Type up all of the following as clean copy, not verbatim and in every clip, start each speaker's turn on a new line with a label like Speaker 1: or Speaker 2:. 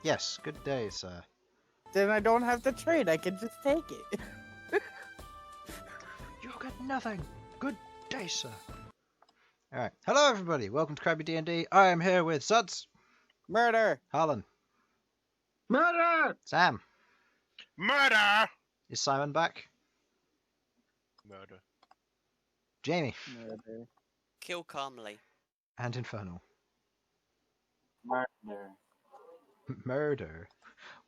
Speaker 1: Yes, good day, sir.
Speaker 2: Then I don't have to trade. I can just take it.
Speaker 1: You get nothing. Good day, sir. Alright. Hello, everybody. Welcome to Crabby D&D. I am here with Sudz,
Speaker 2: Murder.
Speaker 1: Harlan,
Speaker 3: Murder!
Speaker 1: Sam.
Speaker 3: Murder!
Speaker 1: Is Simon back?
Speaker 3: Murder.
Speaker 1: Jamie.
Speaker 2: Murder.
Speaker 4: Kill calmly.
Speaker 1: And Infernal.
Speaker 2: Murder.
Speaker 1: Murder.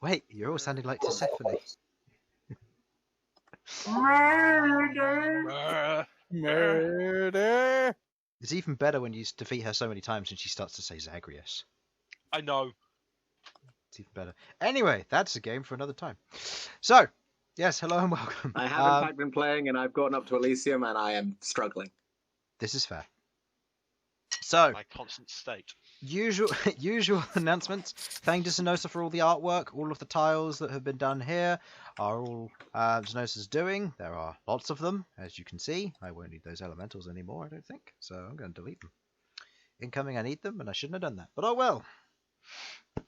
Speaker 1: Wait, you're all sounding like Persephone.
Speaker 3: Murder!
Speaker 2: Murder.
Speaker 1: It's even better when you defeat her so many times and she starts to say Zagreus.
Speaker 3: I know.
Speaker 1: It's even better. Anyway, that's a game for another time. So, yes, hello and welcome.
Speaker 5: I have in fact been playing, and I've gotten up to Elysium, and I am struggling.
Speaker 1: This is fair. So,
Speaker 3: My constant state.
Speaker 1: usual announcements. Thank you to Zenosa for all the artwork. All of the tiles that have been done here are all Zenosa's doing. There are lots of them, as you can see. I won't need those elementals anymore, I don't think. So I'm going to delete them. Incoming, I need them, and I shouldn't have done that. But oh well.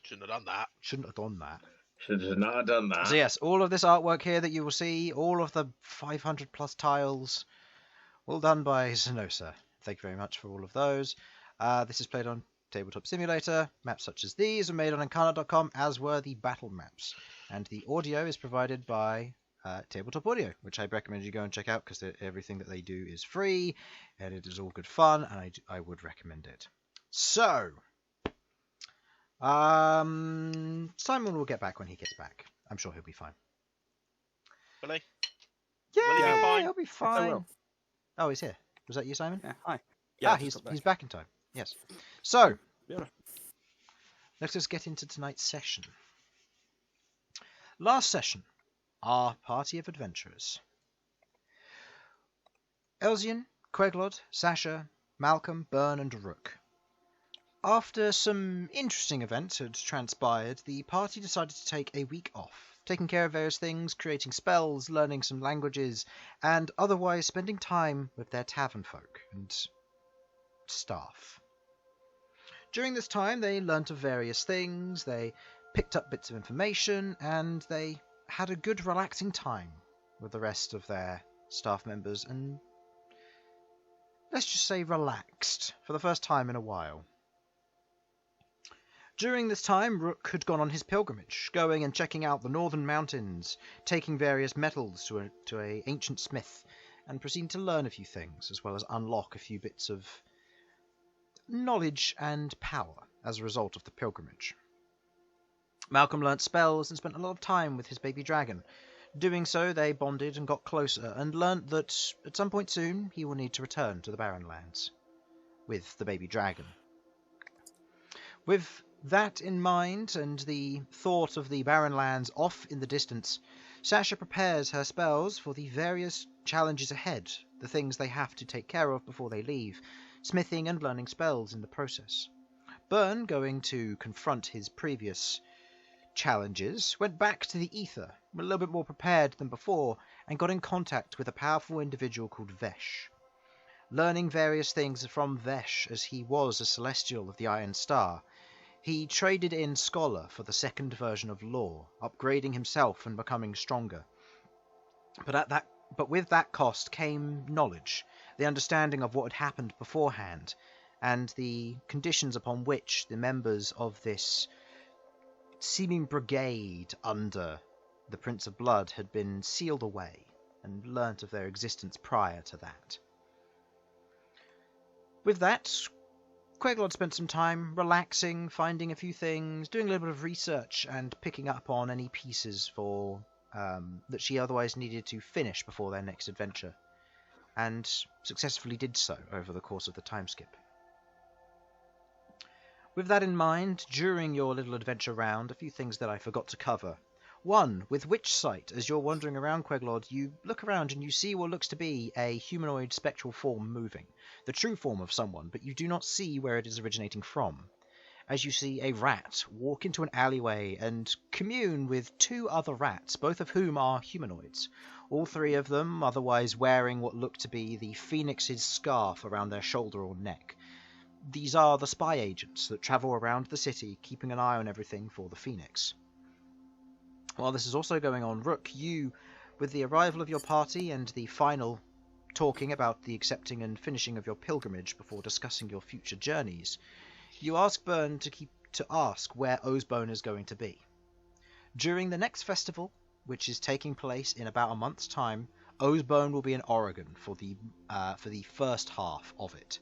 Speaker 3: Shouldn't have done that.
Speaker 1: Shouldn't have done that.
Speaker 5: Should have not done that.
Speaker 1: So yes, all of this artwork here that you will see, all of the 500 plus tiles, all done by Zenosa. Thank you very much for all of those. This is played on Tabletop Simulator. Maps such as these are made on Incarnate.com, as were the battle maps. And the audio is provided by Tabletop Audio, which I recommend you go and check out because everything that they do is free and it is all good fun, and I would recommend it. So, Simon will get back when he gets back. I'm sure he'll be fine.
Speaker 3: Will he?
Speaker 1: Yeah,
Speaker 3: Will he be fine?
Speaker 1: he'll be
Speaker 2: I
Speaker 1: fine.
Speaker 2: will.
Speaker 1: Oh, he's here. Was that you, Simon?
Speaker 2: Yeah, hi.
Speaker 1: He's back in time. Yes. So,
Speaker 2: Beautiful.
Speaker 1: let's just get into tonight's session. Last session, our party of adventurers. Elsyan, Queglod, Sasha, Malcom, Bern, and Rook. After some interesting events had transpired, the party decided to take a week off, taking care of various things, creating spells, learning some languages, and otherwise spending time with their tavern folk and staff. During this time, they learnt of various things, they picked up bits of information, and they had a good relaxing time with the rest of their staff members, and let's just say relaxed for the first time in a while. During this time, Rook had gone on his pilgrimage, going and checking out the northern mountains, taking various metals to a ancient smith, and proceeding to learn a few things, as well as unlock a few bits of knowledge and power as a result of the pilgrimage. Malcom learnt spells and spent a lot of time with his baby dragon. Doing so, they bonded and got closer, and learnt that at some point soon he will need to return to the Barrenlands with the baby dragon. With that in mind, and the thought of the Barrenlands off in the distance, Sasha prepares her spells for the various challenges ahead, the things they have to take care of before they leave, smithing and learning spells in the process. Bern, going to confront his previous challenges, went back to the ether, a little bit more prepared than before, and got in contact with a powerful individual called Vesh. Learning various things from Vesh, as he was a celestial of the Iron Star, he traded in Scholar for the second version of Law, upgrading himself and becoming stronger. But with that cost came knowledge, the understanding of what had happened beforehand, and the conditions upon which the members of this seeming brigade under the Prince of Blood had been sealed away, and learnt of their existence prior to that. With that, Queglod spent some time relaxing, finding a few things, doing a little bit of research, and picking up on any pieces for that she otherwise needed to finish before their next adventure, and successfully did so over the course of the time skip. With that in mind, during your little adventure round, a few things that I forgot to cover. One, with which sight, as you're wandering around Queglod, you look around and you see what looks to be a humanoid spectral form moving, the true form of someone, but you do not see where it is originating from. As you see a rat walk into an alleyway and commune with two other rats, both of whom are humanoids, all three of them otherwise wearing what look to be the phoenix's scarf around their shoulder or neck. these are the spy agents that travel around the city, keeping an eye on everything for the Phoenix. While this is also going on, Rook, you, with the arrival of your party and the final talking about the accepting and finishing of your pilgrimage before discussing your future journeys, you ask Bern to ask where Ozbone is going to be. During the next festival, which is taking place in about a month's time, Ozbone will be in Oregon for the first half of it.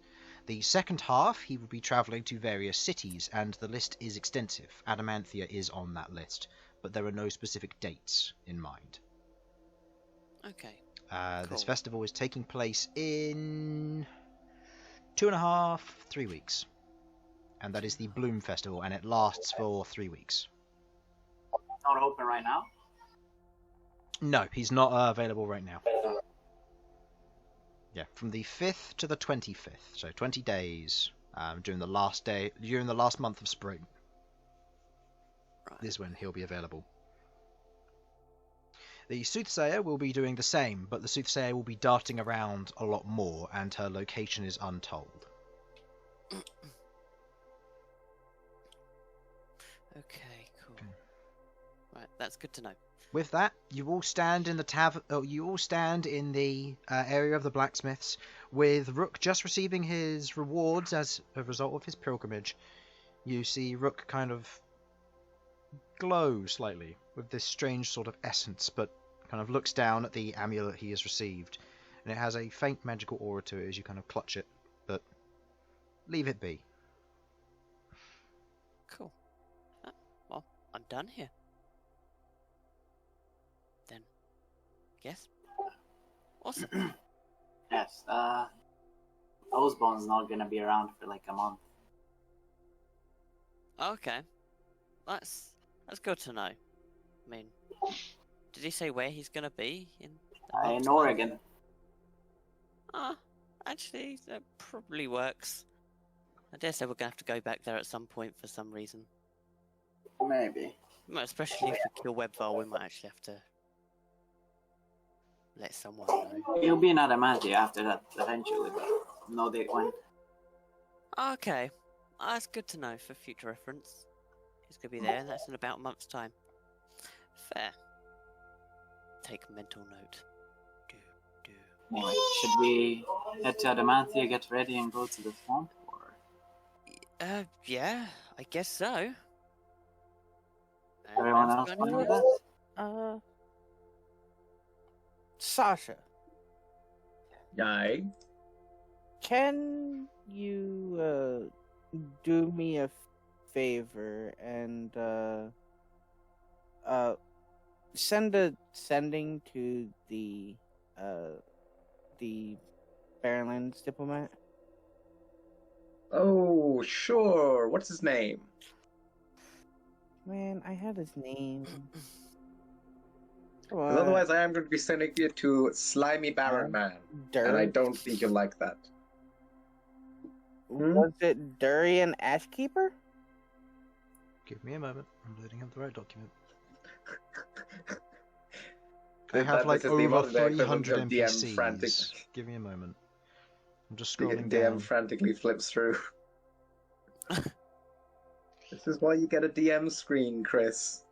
Speaker 1: The second half, he will be travelling to various cities, and the list is extensive. Adamanthia is on that list, but there are no specific dates in mind.
Speaker 4: Okay.
Speaker 1: This
Speaker 4: Cool.
Speaker 1: festival is taking place in 2.5, 3 weeks. And that is the Bloom Festival, and it lasts for 3 weeks.
Speaker 6: Not open right now.
Speaker 1: No, he's not available right now. Yeah, from the 5th to the 25th, so 20 days during the last month of spring.
Speaker 4: Right.
Speaker 1: Is when he'll be available. The Soothsayer will be doing the same, but the Soothsayer will be darting around a lot more, and her location is untold.
Speaker 4: Okay, cool. Right, that's good to know.
Speaker 1: With that, you all stand in the area of the blacksmiths, with Rook just receiving his rewards as a result of his pilgrimage. You see Rook kind of glow slightly with this strange sort of essence, but kind of looks down at the amulet he has received, and it has a faint magical aura to it as you kind of clutch it, but leave it be.
Speaker 4: Cool. Well, I'm done here. Then, yes. Awesome.
Speaker 6: Yes. Ozbone's not gonna be around for like a month.
Speaker 4: Okay. That's good to know. I mean, did he say where he's gonna be in?
Speaker 6: In Oregon.
Speaker 4: Actually, that probably works. I dare say we're gonna have to go back there at some point for some reason.
Speaker 6: Maybe.
Speaker 4: Well, especially if we kill Webvar, we might actually have to let someone know.
Speaker 6: You'll be in Adamantia after that eventually, but no date when.
Speaker 4: Okay, that's good to know for future reference. He's gonna be there, and that's in about a month's time. Fair. Take mental note.
Speaker 6: Anyway, should we head to Adamantia, get ready, and go to the swamp? Or
Speaker 4: Yeah, I guess so.
Speaker 6: everyone else fine with that?
Speaker 2: Sasha,
Speaker 5: Yay.
Speaker 2: can you do me a favor and send a sending to the Barrenlands diplomat?
Speaker 5: Oh, sure. What's his name?
Speaker 2: Man, I had his name. Come
Speaker 5: 'Cause
Speaker 2: on.
Speaker 5: otherwise, I am going to be sending you to Slimy Baron Man, and I don't think you'll like that.
Speaker 2: Was it Durian Ashkeeper?
Speaker 1: Give me a moment. I'm loading up the right document.
Speaker 5: They
Speaker 1: I have like over 300
Speaker 5: DM
Speaker 1: NPCs.
Speaker 5: frantically.
Speaker 1: Give me a moment. I'm just
Speaker 5: The
Speaker 1: scrolling
Speaker 5: DM
Speaker 1: down.
Speaker 5: frantically flips through. This is why you get a DM screen, Chris.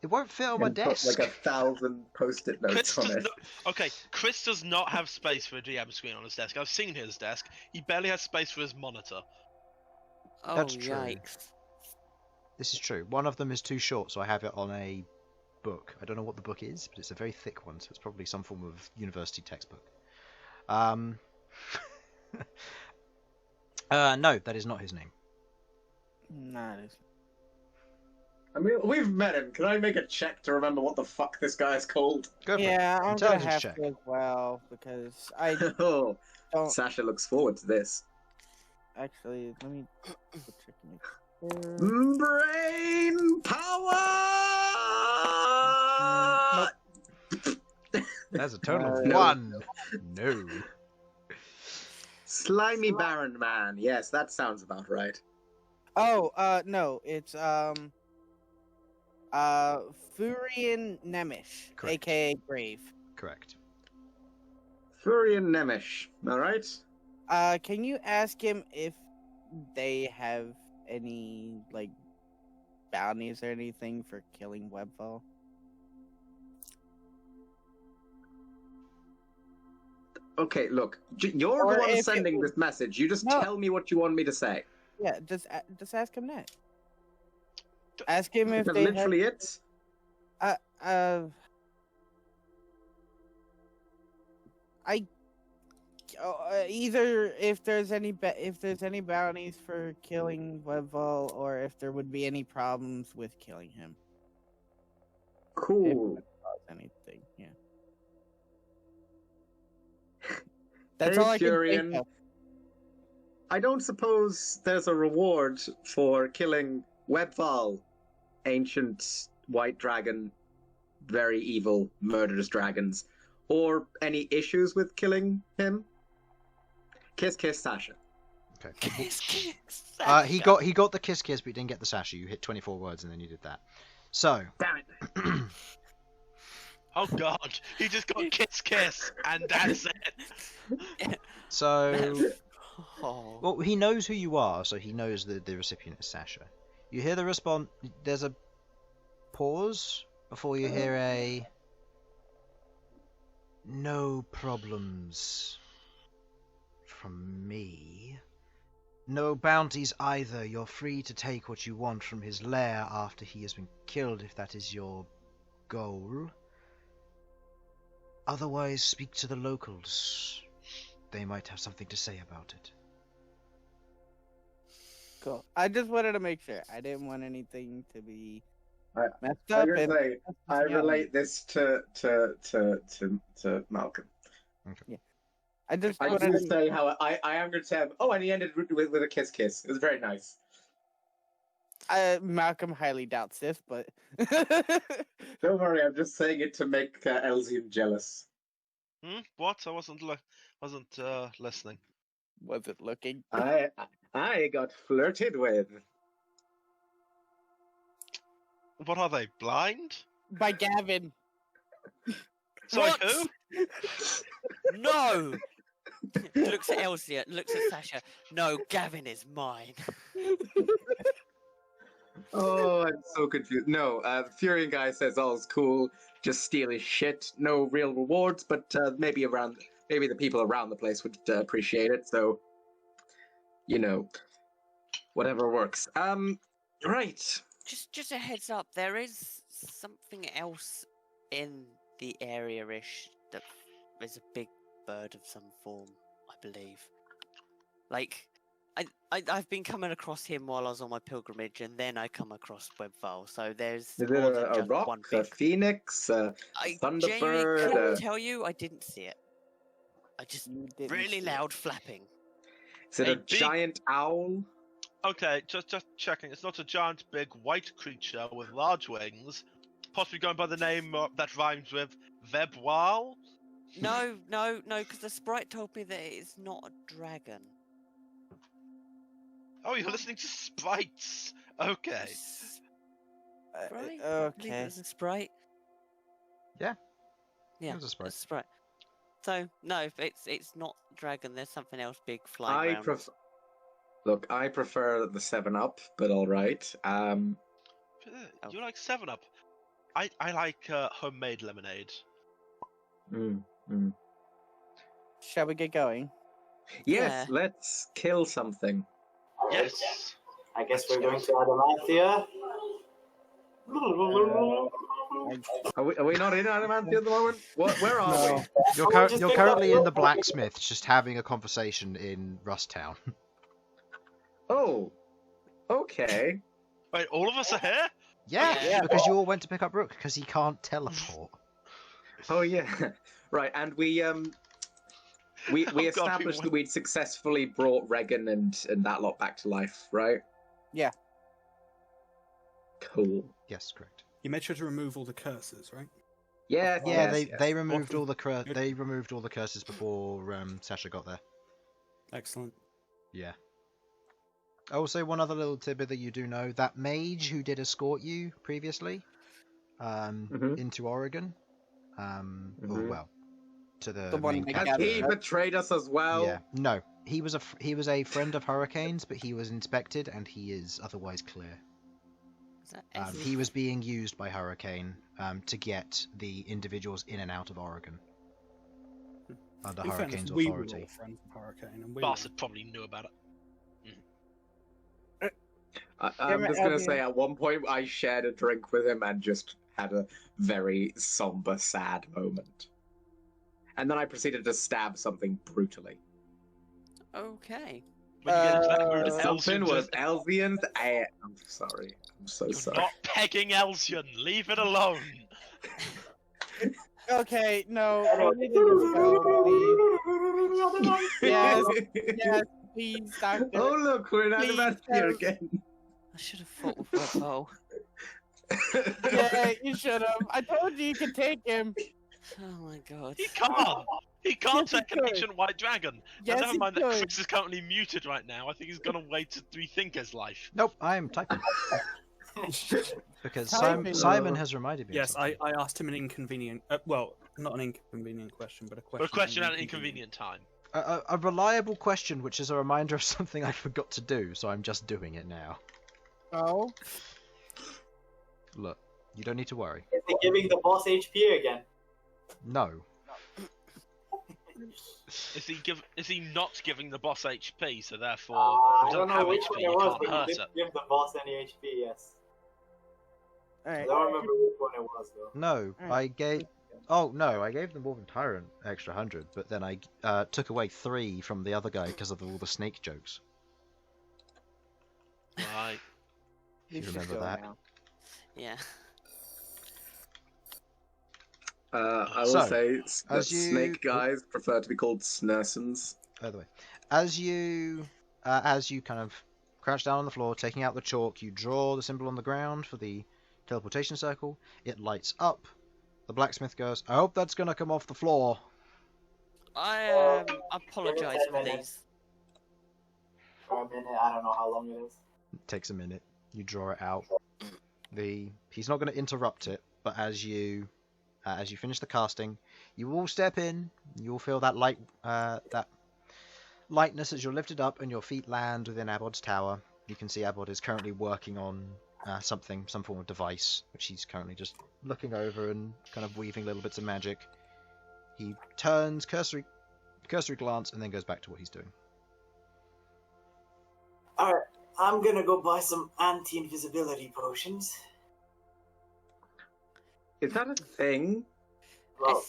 Speaker 1: It won't fit on
Speaker 5: You
Speaker 1: my
Speaker 5: can put
Speaker 1: desk.
Speaker 5: like 1,000 post-it
Speaker 3: Chris
Speaker 5: notes on
Speaker 3: does
Speaker 5: it.
Speaker 3: not. Okay, Chris does not have space for a DM screen on his desk. I've seen his desk. He barely has space for his monitor.
Speaker 4: Oh,
Speaker 1: That's true.
Speaker 4: yikes.
Speaker 1: This is true. One of them is too short, so I have it on a book. I don't know what the book is, but it's a very thick one, so it's probably some form of university textbook. No, that is not his name.
Speaker 2: Nah, it is.
Speaker 5: I mean, we've met him. Can I make a check to remember what the fuck this guy is called?
Speaker 1: Go for
Speaker 2: Yeah,
Speaker 1: it.
Speaker 2: I'm gonna
Speaker 1: Intelligence
Speaker 2: have
Speaker 1: check.
Speaker 2: to as well because I
Speaker 5: Oh,
Speaker 2: don't
Speaker 5: Sasha looks forward to this.
Speaker 2: actually. Let me check my
Speaker 5: Brain power!
Speaker 1: That's a total of
Speaker 5: No.
Speaker 1: 1. No.
Speaker 5: Slimy Baron Man. Yes, that sounds about right.
Speaker 2: Oh, no, it's Furian Nemish,
Speaker 1: Correct.
Speaker 2: aka Grave.
Speaker 1: Correct.
Speaker 5: Furian Nemish. All right.
Speaker 2: Can you ask him if they have any like bounties or anything for killing Webfall?
Speaker 5: Okay, look, you're
Speaker 2: Or
Speaker 5: the one
Speaker 2: if it
Speaker 5: sending
Speaker 2: would-
Speaker 5: this message. You just
Speaker 2: No.
Speaker 5: tell me what you want me to say.
Speaker 2: Yeah, just ask him that. Ask him if
Speaker 5: That's
Speaker 2: they
Speaker 5: literally it.
Speaker 2: have. Either if there's any bounties for killing Webfall, or if there would be any problems with killing him.
Speaker 5: Cool.
Speaker 2: If it would cause anything, yeah. That's
Speaker 5: Hey,
Speaker 2: all I can
Speaker 5: Furion.
Speaker 2: think of.
Speaker 5: I don't suppose there's a reward for killing Webfall, ancient white dragon, very evil, murderous dragons, or any issues with killing him? Kiss, kiss, Sasha.
Speaker 1: Okay.
Speaker 4: Kiss, kiss,
Speaker 1: He
Speaker 4: Sasha.
Speaker 1: got the kiss, but he didn't get the Sasha. You hit 24 words and then you did that. So.
Speaker 5: Damn it.
Speaker 3: Oh god, he just got kiss, and that's it.
Speaker 1: So.
Speaker 4: Oh.
Speaker 1: Well, he knows who you are, so he knows that the recipient is Sasha. You hear the response. There's a pause before you hear a. No problems from me. No bounties either. You're free to take what you want from his lair after he has been killed, if that is your goal. Otherwise, speak to the locals. They might have something to say about it.
Speaker 2: Cool. I just wanted to make sure. I didn't want anything to be
Speaker 5: I-
Speaker 2: messed
Speaker 5: I
Speaker 2: up.
Speaker 5: gotta
Speaker 2: And
Speaker 5: say, I relate this to Malcolm.
Speaker 2: I just
Speaker 5: I
Speaker 2: wanted
Speaker 5: do
Speaker 2: to
Speaker 5: say how I am going to say, oh, and he ended with a kiss, kiss. It was very nice.
Speaker 2: Malcolm highly doubts this, but
Speaker 5: Don't worry, I'm just saying it to make Elsyan jealous.
Speaker 3: What? I wasn't listening.
Speaker 2: wasn't looking.
Speaker 5: I got flirted with.
Speaker 3: What are they, blind?
Speaker 2: By Gavin.
Speaker 3: Sorry,
Speaker 4: What?
Speaker 3: who?
Speaker 4: No! Looks at Elsyan, looks at Sasha. No, Gavin is mine.
Speaker 5: Oh, I'm so confused. No, the Furion guy says all's cool, just steal his shit. No real rewards, but maybe the people around the place would appreciate it. So, whatever works. Right.
Speaker 4: Just a heads up, there is something else in the area-ish that is a big bird of some form, I believe. Like, I've been coming across him while I was on my pilgrimage, and then I come across Webfall, so there's
Speaker 5: Is it
Speaker 4: more than
Speaker 5: a
Speaker 4: just
Speaker 5: rock,
Speaker 4: one
Speaker 5: a
Speaker 4: big...
Speaker 5: phoenix, a
Speaker 4: I
Speaker 5: thunderbird?
Speaker 4: genuinely couldn't tell you, I didn't see it. I just
Speaker 2: You didn't
Speaker 4: really
Speaker 2: see it.
Speaker 4: loud flapping.
Speaker 5: Is it
Speaker 3: A
Speaker 5: a
Speaker 3: big-
Speaker 5: giant owl?
Speaker 3: Okay, just checking. It's not a giant, big white creature with large wings, possibly going by the name that rhymes with Vebwal.
Speaker 4: No, because the sprite told me that it's not a dragon.
Speaker 3: Oh, you're listening to sprites. Okay.
Speaker 4: Sprite? I believe it
Speaker 2: Okay.
Speaker 4: was a sprite.
Speaker 1: Yeah.
Speaker 4: Yeah,
Speaker 1: It was a sprite.
Speaker 4: it's a sprite. So no, it's not dragon. There's something else big flying
Speaker 5: I
Speaker 4: around.
Speaker 5: prefer. Look, I prefer the 7-Up, but all right.
Speaker 3: You like 7-Up. I like homemade lemonade.
Speaker 2: Shall we get going?
Speaker 5: Yes,
Speaker 4: Yeah.
Speaker 5: let's kill something.
Speaker 3: Yes.
Speaker 6: I guess we're going to Adamantia.
Speaker 5: Are we not in Adamantia at the moment? Where are
Speaker 2: No.
Speaker 5: we?
Speaker 1: You're,
Speaker 6: Someone just
Speaker 1: you're
Speaker 6: picked
Speaker 1: currently
Speaker 6: up
Speaker 1: in the
Speaker 6: your-
Speaker 1: blacksmith, just having a conversation in Rust Town.
Speaker 5: Oh, okay.
Speaker 3: Wait, all of us are here?
Speaker 4: Yeah.
Speaker 1: Because you all went to pick up Rook, because he can't teleport.
Speaker 5: Oh yeah, right. And we we
Speaker 3: Oh, God,
Speaker 5: established
Speaker 3: we
Speaker 5: that we'd successfully brought Regan and that lot back to life, right?
Speaker 2: Yeah.
Speaker 5: Cool.
Speaker 1: Yes, correct.
Speaker 7: You made sure to remove all the curses, right?
Speaker 5: Yeah,
Speaker 1: Yeah,
Speaker 5: yes, yes.
Speaker 1: they removed
Speaker 7: Awesome.
Speaker 1: all the they removed all the curses before Sasha got there.
Speaker 7: Excellent.
Speaker 1: Yeah. Also, one other little tidbit that you do know: that mage who did escort you previously,
Speaker 5: Mhm.
Speaker 1: into Oregon, or
Speaker 5: Mhm.
Speaker 1: well, to the
Speaker 2: The one
Speaker 1: main
Speaker 2: that
Speaker 5: Has
Speaker 1: capital.
Speaker 2: gathered
Speaker 5: he
Speaker 2: us.
Speaker 5: betrayed us as well?
Speaker 1: Yeah. No, he was a friend of Hurricane's, but he was inspected and he is otherwise clear.
Speaker 4: Is that
Speaker 1: He was being used by Hurricane to get the individuals in and out of Oregon under
Speaker 7: In fairness,
Speaker 1: Hurricane's
Speaker 7: we were
Speaker 1: authority.
Speaker 7: all friends of Hurricane, and we
Speaker 3: Bastard probably knew about it.
Speaker 5: I'm just gonna say, at one point, I shared a drink with him and just had a very somber, sad moment. And then I proceeded to stab something brutally.
Speaker 4: Okay.
Speaker 3: When you get into that mood,
Speaker 5: Something
Speaker 3: Elsyan
Speaker 5: was
Speaker 3: just-
Speaker 5: Elsyan's ass. I'm sorry. I'm so
Speaker 3: You're
Speaker 5: sorry.
Speaker 3: not pegging Elsyan. Leave it alone.
Speaker 2: Okay, no, we need to just go, please. Yes, yes, please, Doctor.
Speaker 5: Oh look, we're in
Speaker 2: Please,
Speaker 5: Adamantia again.
Speaker 4: I should have fought with Webbo.
Speaker 2: Yeah, you should have. I told you you could take him.
Speaker 4: Oh my god.
Speaker 3: He can't. He can't
Speaker 2: Yes, he
Speaker 3: take an
Speaker 2: could.
Speaker 3: ancient white dragon.
Speaker 2: Yes,
Speaker 3: and never
Speaker 2: he
Speaker 3: mind that
Speaker 2: could.
Speaker 3: Chris is currently muted right now. I think he's gonna wait to rethink his life.
Speaker 1: Nope, I am typing. Because
Speaker 2: Typing.
Speaker 1: Simon has reminded me.
Speaker 7: Yes,
Speaker 1: of something.
Speaker 7: I asked him an inconvenient. Well, not an inconvenient question, but a question.
Speaker 3: But a question
Speaker 7: on
Speaker 3: at an inconvenient time.
Speaker 1: A reliable question, which is a reminder of something I forgot to do, so I'm just doing it now.
Speaker 2: Oh,
Speaker 1: Look, you don't need to worry.
Speaker 6: Is he giving the boss HP again?
Speaker 1: No.
Speaker 3: Is he not giving the boss HP? So therefore,
Speaker 6: I
Speaker 3: if he
Speaker 6: don't
Speaker 3: doesn't
Speaker 6: know
Speaker 3: have
Speaker 6: which
Speaker 3: HP,
Speaker 6: one it
Speaker 3: you
Speaker 6: was,
Speaker 3: can't
Speaker 6: but
Speaker 3: hurt
Speaker 6: he
Speaker 3: it.
Speaker 6: didn't give the boss any HP, yes. I
Speaker 2: alright.
Speaker 6: don't remember which one it was, though.
Speaker 1: No,
Speaker 2: Alright.
Speaker 1: I gave. Oh no, I gave the Dwarven Tyrant extra 100, but then I took away 3 from the other guy because of all the snake jokes.
Speaker 3: Right.
Speaker 1: You
Speaker 2: should
Speaker 1: remember
Speaker 2: go
Speaker 1: that?
Speaker 2: now.
Speaker 4: Yeah.
Speaker 5: I will
Speaker 1: So,
Speaker 5: say that
Speaker 1: as you-
Speaker 5: snake guys prefer to be called snersons.
Speaker 1: By the way, as you kind of crouch down on the floor, taking out the chalk, you draw the symbol on the ground for the teleportation circle. It lights up. The blacksmith goes, "I hope that's gonna come off the floor."
Speaker 4: I apologise,
Speaker 6: 10 minutes.
Speaker 4: please.
Speaker 6: For a minute, I don't know how long it is.
Speaker 1: It takes a minute. You draw it out. He's not going to interrupt it, but as you finish the casting, you will step in. You will feel that that lightness as you're lifted up and your feet land within Abod's tower. You can see Abod is currently working on some form of device, which he's currently just looking over and kind of weaving little bits of magic. He turns cursory glance and then goes back to what he's doing.
Speaker 6: Alright, I'm gonna go buy some anti-invisibility potions.
Speaker 5: Is that a thing?
Speaker 6: Well,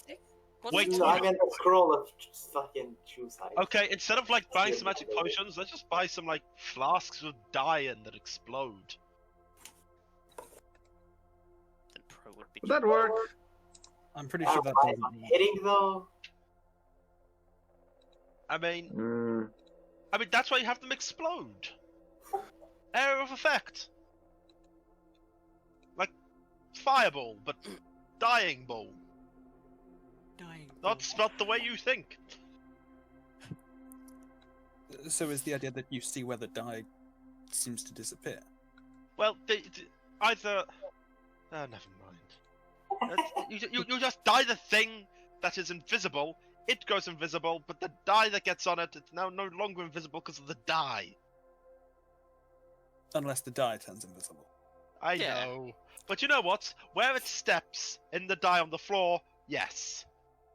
Speaker 3: Wait,
Speaker 6: no, I meant a scroll of fucking choose height.
Speaker 3: Okay, instead of like buying some magic potions, let's just buy some like flasks with dye in that explode.
Speaker 4: Then Pro would be
Speaker 5: Would that work?
Speaker 7: I'm pretty sure that doesn't work.
Speaker 6: Hitting though?
Speaker 3: I mean,
Speaker 5: Mm.
Speaker 3: that's why you have them explode. Area of effect. Like fireball, but dying ball.
Speaker 4: dying.
Speaker 3: Not spelled the way you think.
Speaker 7: So is the idea that you see where the dye seems to disappear?
Speaker 3: Well, either. Never mind. You just dye the thing that is invisible. It goes invisible, but the dye that gets on it, it's now no longer invisible because of the dye.
Speaker 7: Unless the dye turns invisible.
Speaker 3: I
Speaker 4: Yeah.
Speaker 3: know. But you know what? Where it steps in the dye on the floor, yes.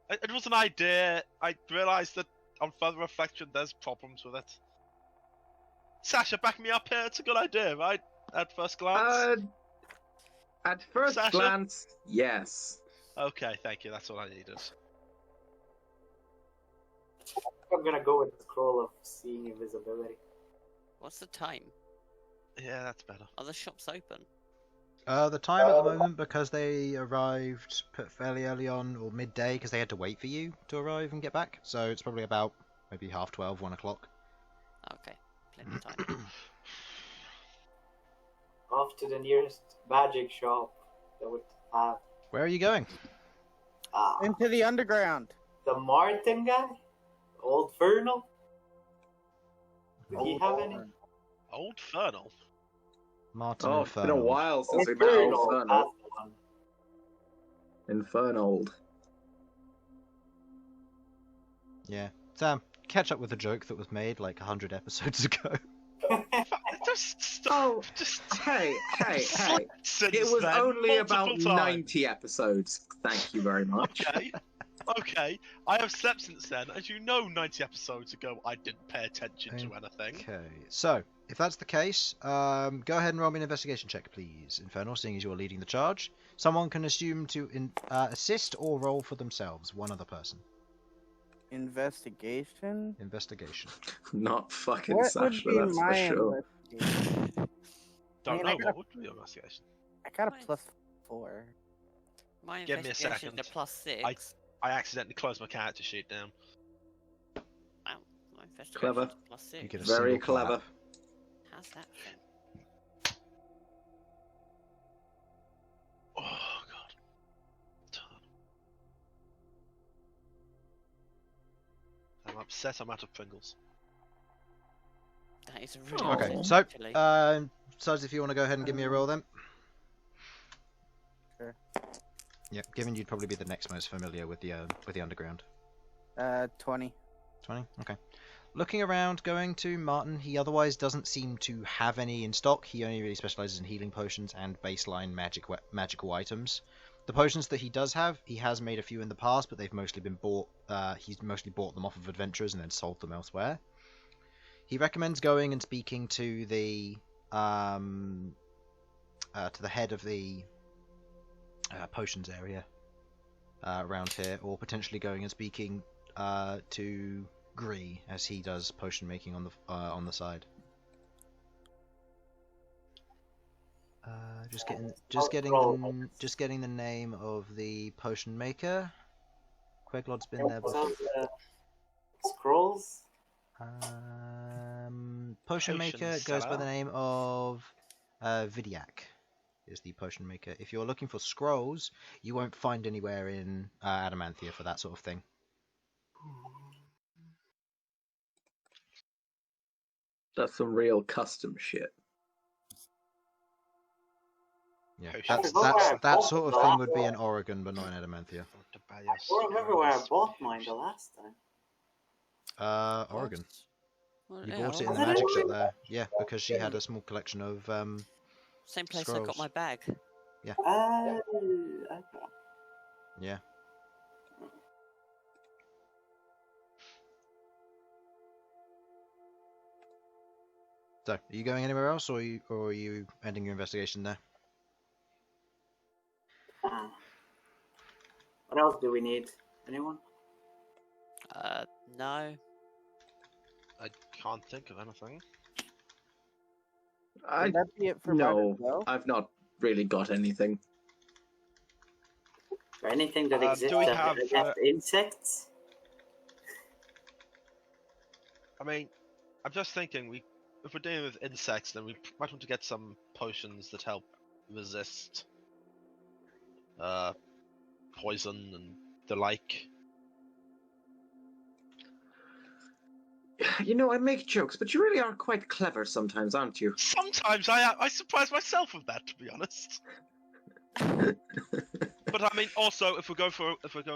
Speaker 3: It was an idea. I realised that on further reflection there's problems with it. Sasha, back me up here. It's a good idea, right? At first glance?
Speaker 5: At first
Speaker 3: Sasha?
Speaker 5: glance, yes.
Speaker 3: Okay, thank you. That's all I needed.
Speaker 6: I'm gonna go with the scroll of seeing invisibility.
Speaker 4: What's the time?
Speaker 3: Yeah, that's better.
Speaker 4: Are the shops open?
Speaker 1: The time at the moment, because they arrived fairly early on, or midday, because they had to wait for you to arrive and get back. So it's probably about maybe 12:30, 1 o'clock.
Speaker 4: Okay, plenty of time.
Speaker 6: Off to the nearest magic shop that would have
Speaker 1: Where are you going?
Speaker 2: Into the underground.
Speaker 6: the Martin guy? Old Infernal? Do you have any?
Speaker 3: Old Infernal.
Speaker 1: Martin
Speaker 5: Oh, it's been a
Speaker 1: Infernal.
Speaker 5: while since we met
Speaker 6: Infernal,
Speaker 5: old
Speaker 6: that's
Speaker 5: Infernal.
Speaker 6: the one.
Speaker 5: Infernold.
Speaker 1: Yeah. Sam, catch up with a joke that was made like 100 episodes ago.
Speaker 3: Just stop. Just
Speaker 5: Hey.
Speaker 3: since
Speaker 5: It was
Speaker 3: then,
Speaker 5: only
Speaker 3: multiple
Speaker 5: about
Speaker 3: times.
Speaker 5: 90 episodes. Thank you very much.
Speaker 3: Okay. I have slept since then. As you know, 90 episodes ago, I didn't pay attention to anything.
Speaker 1: Okay, so if that's the case, go ahead and roll me an investigation check, please. Infernal, seeing as you're leading the charge. Someone can assume to assist or roll for themselves. One other person.
Speaker 2: Investigation.
Speaker 1: Investigation.
Speaker 5: Not fucking
Speaker 2: What would
Speaker 5: Sasha,
Speaker 2: be
Speaker 5: that's for
Speaker 2: my
Speaker 5: sure.
Speaker 2: investigation?
Speaker 3: Don't
Speaker 2: I
Speaker 3: know what would be your investigation.
Speaker 2: I got a
Speaker 4: Nice.
Speaker 2: +4.
Speaker 4: My
Speaker 3: Give me a
Speaker 4: investigation
Speaker 3: second.
Speaker 4: to +6.
Speaker 3: I accidentally closed my character sheet down.
Speaker 4: Wow, my investigation
Speaker 5: Clever.
Speaker 4: +6.
Speaker 1: You get a
Speaker 5: Very
Speaker 1: single clap.
Speaker 5: clever.
Speaker 4: How's that then?
Speaker 3: Oh god. I'm upset I'm out of Pringles.
Speaker 4: That is a really
Speaker 1: Okay,
Speaker 4: good
Speaker 1: so
Speaker 4: actually.
Speaker 1: Sudz, if you want to go ahead and give me a roll then.
Speaker 2: Sure.
Speaker 1: Yep, given you'd probably be the next most familiar with the underground.
Speaker 2: 20.
Speaker 1: 20? Okay. Looking around, going to Martin, he otherwise doesn't seem to have any in stock. He only really specializes in healing potions and baseline magical items. The potions that he does have, he has made a few in the past, but they've mostly been bought. He's mostly bought them off of adventurers and then sold them elsewhere. He recommends going and speaking to the head of the potions area around here, or potentially going and speaking to Gree, as he does potion making on the side. Just getting the name of the potion maker. Queglod's been there before.
Speaker 6: Scrolls?
Speaker 1: Potion maker goes by the
Speaker 3: seller.
Speaker 1: name of Vidiak. Is the potion maker. If you're looking for scrolls, you won't find anywhere in Adamanthia for that sort of thing.
Speaker 5: That's some real custom shit.
Speaker 1: Yeah,
Speaker 3: Potions.
Speaker 1: that sort of thing would be in Oregon, but not in Adamanthia.
Speaker 6: I don't remember where I bought mine the last time.
Speaker 1: Oregon.
Speaker 4: Well,
Speaker 1: You
Speaker 4: yeah,
Speaker 1: bought it in
Speaker 4: well,
Speaker 1: the magic shop there. Yeah, because she had a small collection of
Speaker 4: same place I
Speaker 1: scrolls.
Speaker 4: got my bag.
Speaker 6: Okay.
Speaker 1: Yeah. So, are you going anywhere else, or are you ending your investigation there?
Speaker 6: What else do we need? Anyone?
Speaker 4: No.
Speaker 3: I can't think of anything.
Speaker 2: Would that be it for
Speaker 5: No,
Speaker 2: Bern as well?
Speaker 5: I've not really got anything.
Speaker 6: Or anything that exists
Speaker 3: do we
Speaker 6: that
Speaker 3: have,
Speaker 6: doesn't have insects?
Speaker 3: I mean, I'm just thinking, if we're dealing with insects, then we might want to get some potions that help resist poison and the like.
Speaker 5: You know, I make jokes, but you really are quite clever sometimes, aren't you?
Speaker 3: Sometimes I surprise myself with that, to be honest. But I mean, also, if we're going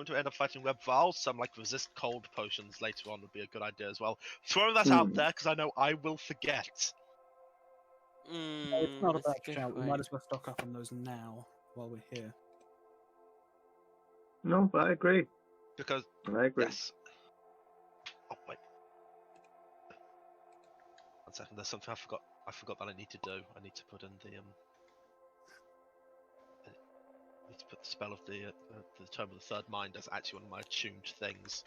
Speaker 3: to end up fighting Web Vals, some like resist cold potions later on would be a good idea as well. Throw that out there because I know I will forget.
Speaker 7: It's not a
Speaker 4: That's
Speaker 7: bad
Speaker 4: good
Speaker 7: shout. We
Speaker 4: point.
Speaker 7: might as well stock up on those now while we're here.
Speaker 5: No, I agree.
Speaker 3: Because
Speaker 5: I agree.
Speaker 3: yes. Oh wait. 1 second. There's something I forgot. I forgot that I need to do. I need to put in the I need to put the spell of the Tome of the Third Mind as actually one of my attuned things.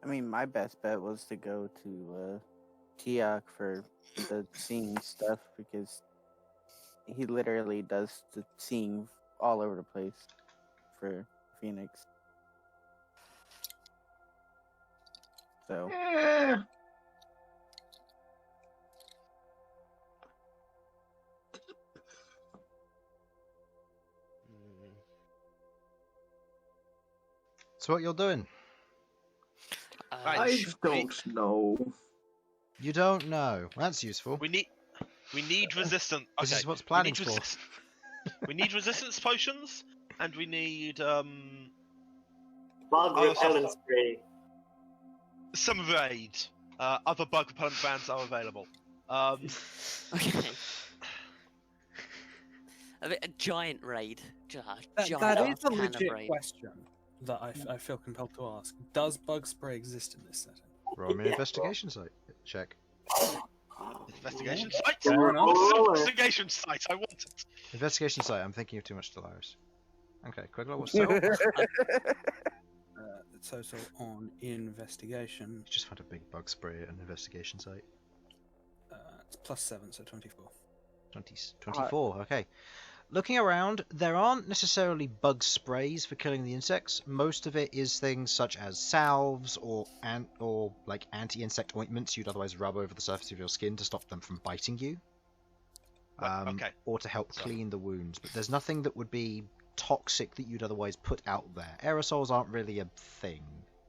Speaker 2: I mean, my best bet was to go to Tiak for the seeing stuff, because he literally does the seeing all over the place for Phoenix. So
Speaker 1: So what you're doing?
Speaker 3: Right.
Speaker 5: I
Speaker 3: should we-
Speaker 5: don't know.
Speaker 1: You don't know. That's useful.
Speaker 3: We need resistance.
Speaker 1: This
Speaker 3: Okay.
Speaker 1: is what's planning
Speaker 3: we need
Speaker 1: for.
Speaker 3: we need resistance potions, and we need
Speaker 6: Bug
Speaker 3: Other
Speaker 6: repellent
Speaker 3: stuff.
Speaker 6: spray.
Speaker 3: Some raid. Other bug repellent bands are available.
Speaker 4: Okay. A giant raid.
Speaker 7: That
Speaker 4: Giant
Speaker 7: is a
Speaker 4: can of
Speaker 7: legit
Speaker 4: raid.
Speaker 7: question that I feel compelled to ask. Does bug spray exist in this setting?
Speaker 1: Roll me an investigation site check.
Speaker 3: Investigation site.
Speaker 7: Fair enough.
Speaker 3: Investigation site. I want it.
Speaker 1: Investigation site. I'm thinking of too much Delaris. Okay, Queglod, what's that?
Speaker 7: Total on investigation.
Speaker 1: You just found a big bug spray at an investigation site.
Speaker 7: It's +7, so 24.
Speaker 1: 24, okay. Looking around, there aren't necessarily bug sprays for killing the insects. Most of it is things such as salves or like anti-insect ointments you'd otherwise rub over the surface of your skin to stop them from biting you.
Speaker 3: Okay.
Speaker 1: Or to help clean the wounds. But there's nothing that would be toxic that you'd otherwise put out there. Aerosols aren't really a thing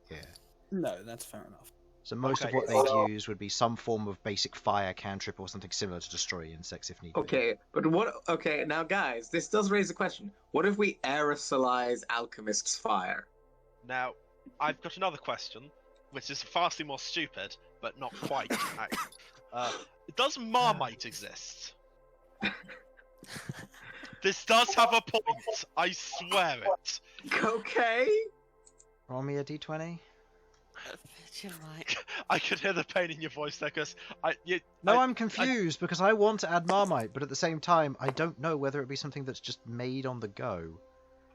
Speaker 1: here.
Speaker 7: No, that's fair enough.
Speaker 1: So most of
Speaker 3: Okay.
Speaker 1: what they'd use would be some form of basic fire cantrip or something similar to destroy insects if needed.
Speaker 5: Okay, but what? Okay, now guys, this does raise a question. What if we aerosolize Alchemist's fire?
Speaker 3: Now, I've got another question, which is vastly more stupid, but not quite. Does Marmite exist? This does have a point. I swear it.
Speaker 5: Okay.
Speaker 1: Roll me a d20.
Speaker 3: I could hear the pain in your voice there, because
Speaker 1: I'm confused because I want to add Marmite, but at the same time, I don't know whether it be something that's just made on the go.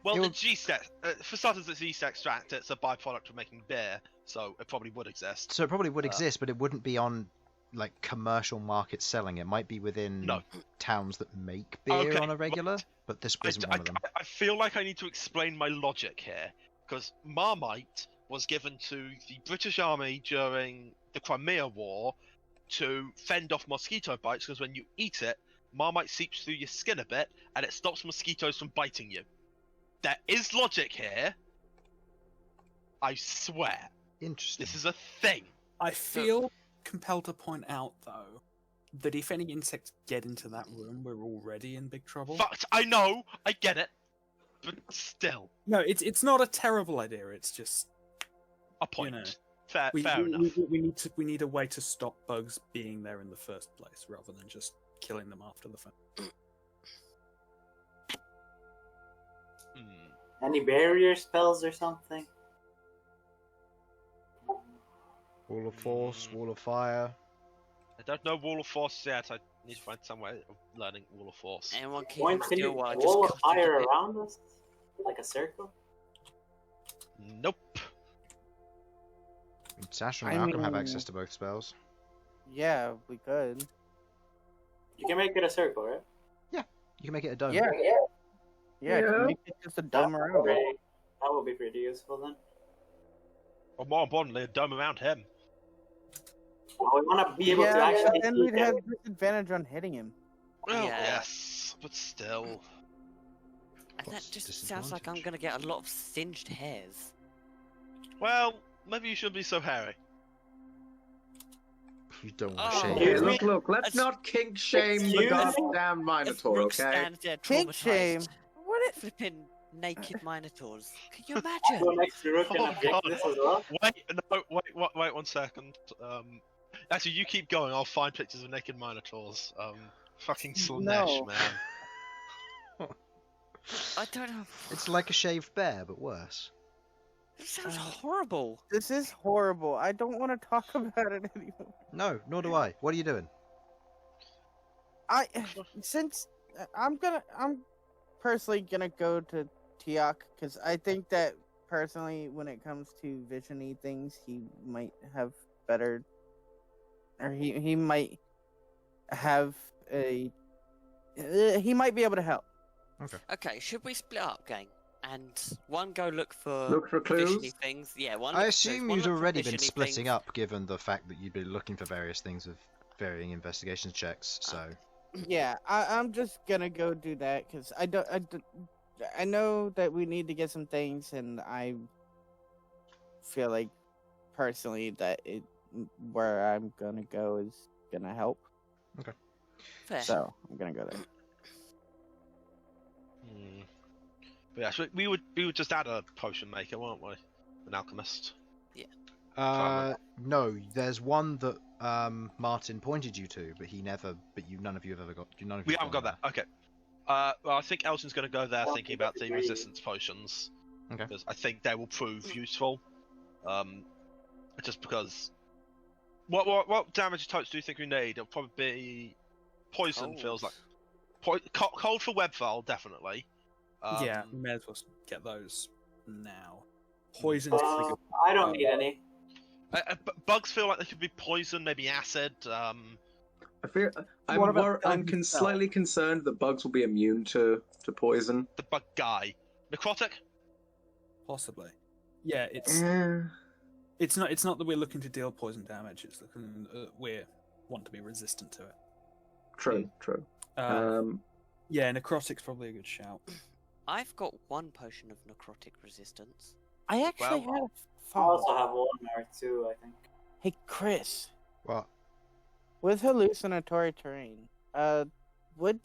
Speaker 3: Well,
Speaker 1: It
Speaker 3: the
Speaker 1: would-
Speaker 3: G-Sex, for starters, it's yeast extract. It's a byproduct of making beer, so it probably would exist.
Speaker 1: So it probably would exist, but it wouldn't be on like commercial markets selling. It might be within
Speaker 3: No.
Speaker 1: towns that make beer
Speaker 3: Okay,
Speaker 1: on a regular, but this isn't one of them.
Speaker 3: I feel like I need to explain my logic here, because Marmite was given to the British Army during the Crimea War to fend off mosquito bites, because when you eat it, Marmite seeps through your skin a bit, and it stops mosquitoes from biting you. There is logic here. I swear.
Speaker 1: Interesting.
Speaker 3: This is a thing.
Speaker 7: I feel compelled to point out, though, that if any insects get into that room, we're already in big trouble.
Speaker 3: Fucked. I know. I get it. But still.
Speaker 7: No, it's not a terrible idea. It's just
Speaker 3: A point.
Speaker 7: know,
Speaker 3: Fair
Speaker 7: we
Speaker 3: enough.
Speaker 7: need a way to stop bugs being there in the first place, rather than just killing them after the fact.
Speaker 6: Any barrier spells or something?
Speaker 1: Wall of Force, Wall of Fire.
Speaker 3: I don't know Wall of Force yet. I need to find some way of learning Wall of Force.
Speaker 4: Anyone keep
Speaker 6: Point
Speaker 4: him still
Speaker 6: any
Speaker 4: while I
Speaker 6: wall
Speaker 4: just
Speaker 6: of fire
Speaker 4: it?
Speaker 6: around us? Like a circle?
Speaker 3: Nope.
Speaker 1: Sasha and
Speaker 2: I
Speaker 1: Malcom have
Speaker 2: mean-
Speaker 1: access to both spells.
Speaker 2: Yeah, we could.
Speaker 6: You can make it a circle, right?
Speaker 1: You can make it a dome.
Speaker 2: Yeah. Yeah,
Speaker 5: Yeah.
Speaker 2: make it just a dome around it.
Speaker 6: Pretty- That would be pretty useful then.
Speaker 3: Or more importantly, a dome around him.
Speaker 6: Well, we want to be able to
Speaker 2: Yeah,
Speaker 6: actually
Speaker 2: then
Speaker 6: see
Speaker 2: we'd have
Speaker 6: him.
Speaker 2: disadvantage on hitting him.
Speaker 3: Well,
Speaker 4: Yeah.
Speaker 3: yes, but still.
Speaker 4: And that
Speaker 1: What's
Speaker 4: just sounds like I'm
Speaker 1: disadvantage?
Speaker 4: gonna get a lot of singed hairs.
Speaker 3: Well, maybe you shouldn't be so hairy.
Speaker 1: You don't want to
Speaker 4: Oh.
Speaker 1: shave.
Speaker 5: Okay,
Speaker 4: Yeah.
Speaker 5: look, let's
Speaker 4: That's-
Speaker 5: not kink shame the
Speaker 6: Excuse-
Speaker 5: goddamn Minotaur,
Speaker 4: Rook
Speaker 5: okay?
Speaker 4: stands there
Speaker 2: Kink shame.
Speaker 4: traumatized,
Speaker 2: What?
Speaker 4: flipping naked minotaurs. Can you
Speaker 6: Go
Speaker 4: imagine?
Speaker 6: next to Rook and
Speaker 3: Oh,
Speaker 6: object
Speaker 3: God.
Speaker 6: this as well.
Speaker 3: Wait 1 second. Actually, you keep going. I'll find pictures of naked minotaurs. Fucking Slanesh,
Speaker 2: No.
Speaker 3: man.
Speaker 4: I don't know.
Speaker 1: It's like a shaved bear, but worse.
Speaker 4: It sounds horrible.
Speaker 2: This is horrible. I don't want to talk about it anymore.
Speaker 1: No, nor do I. What are you doing?
Speaker 2: I'm personally gonna go to Tiak because I think that personally, when it comes to visiony things, he might have better, or he might have a, he might be able to help.
Speaker 4: Okay, should we split up, gang? And one go look for
Speaker 5: Look for
Speaker 4: visiony
Speaker 5: clues.
Speaker 4: things. Yeah, one.
Speaker 1: I
Speaker 4: look for clues,
Speaker 1: assume
Speaker 4: one
Speaker 1: you'd
Speaker 4: look for
Speaker 1: already been
Speaker 4: visiony
Speaker 1: splitting
Speaker 4: things.
Speaker 1: up, given the fact that you'd been looking for various things with varying investigation checks. So
Speaker 2: Yeah, I'm just gonna go do that because I know that we need to get some things, and I feel like personally that where I'm gonna go is gonna help.
Speaker 4: Fair.
Speaker 2: So I'm gonna go there.
Speaker 3: But yeah, so we would just add a potion maker, won't we? an alchemist.
Speaker 1: No, there's one that Martin pointed you to, but none of you have ever got. None of you
Speaker 3: We haven't got that. Okay. Well, I think Elsyan's going to go there thinking about the resistance potions.
Speaker 1: Okay.
Speaker 3: Because I think they will prove useful. Just because. What damage types do you think we need? It'll probably be poison.
Speaker 4: Cold.
Speaker 3: Feels like cold for Webval, definitely.
Speaker 7: Yeah, may as well get those now. Poison's pretty good.
Speaker 6: I don't need any.
Speaker 3: Bugs feel like they could be poison, maybe acid.
Speaker 5: I'm slightly concerned that bugs will be immune to poison.
Speaker 3: The bug guy, necrotic.
Speaker 7: Possibly. Yeah, it's not that we're looking to deal poison damage. It's looking we want to be resistant to it.
Speaker 5: True.
Speaker 7: Yeah, necrotic's probably a good shout.
Speaker 4: I've got one potion of necrotic resistance.
Speaker 2: I actually
Speaker 3: Well,
Speaker 2: have
Speaker 6: I
Speaker 2: thought.
Speaker 6: also have 1 or 2, I think.
Speaker 2: Hey, Chris,
Speaker 1: What?
Speaker 2: with hallucinatory terrain, would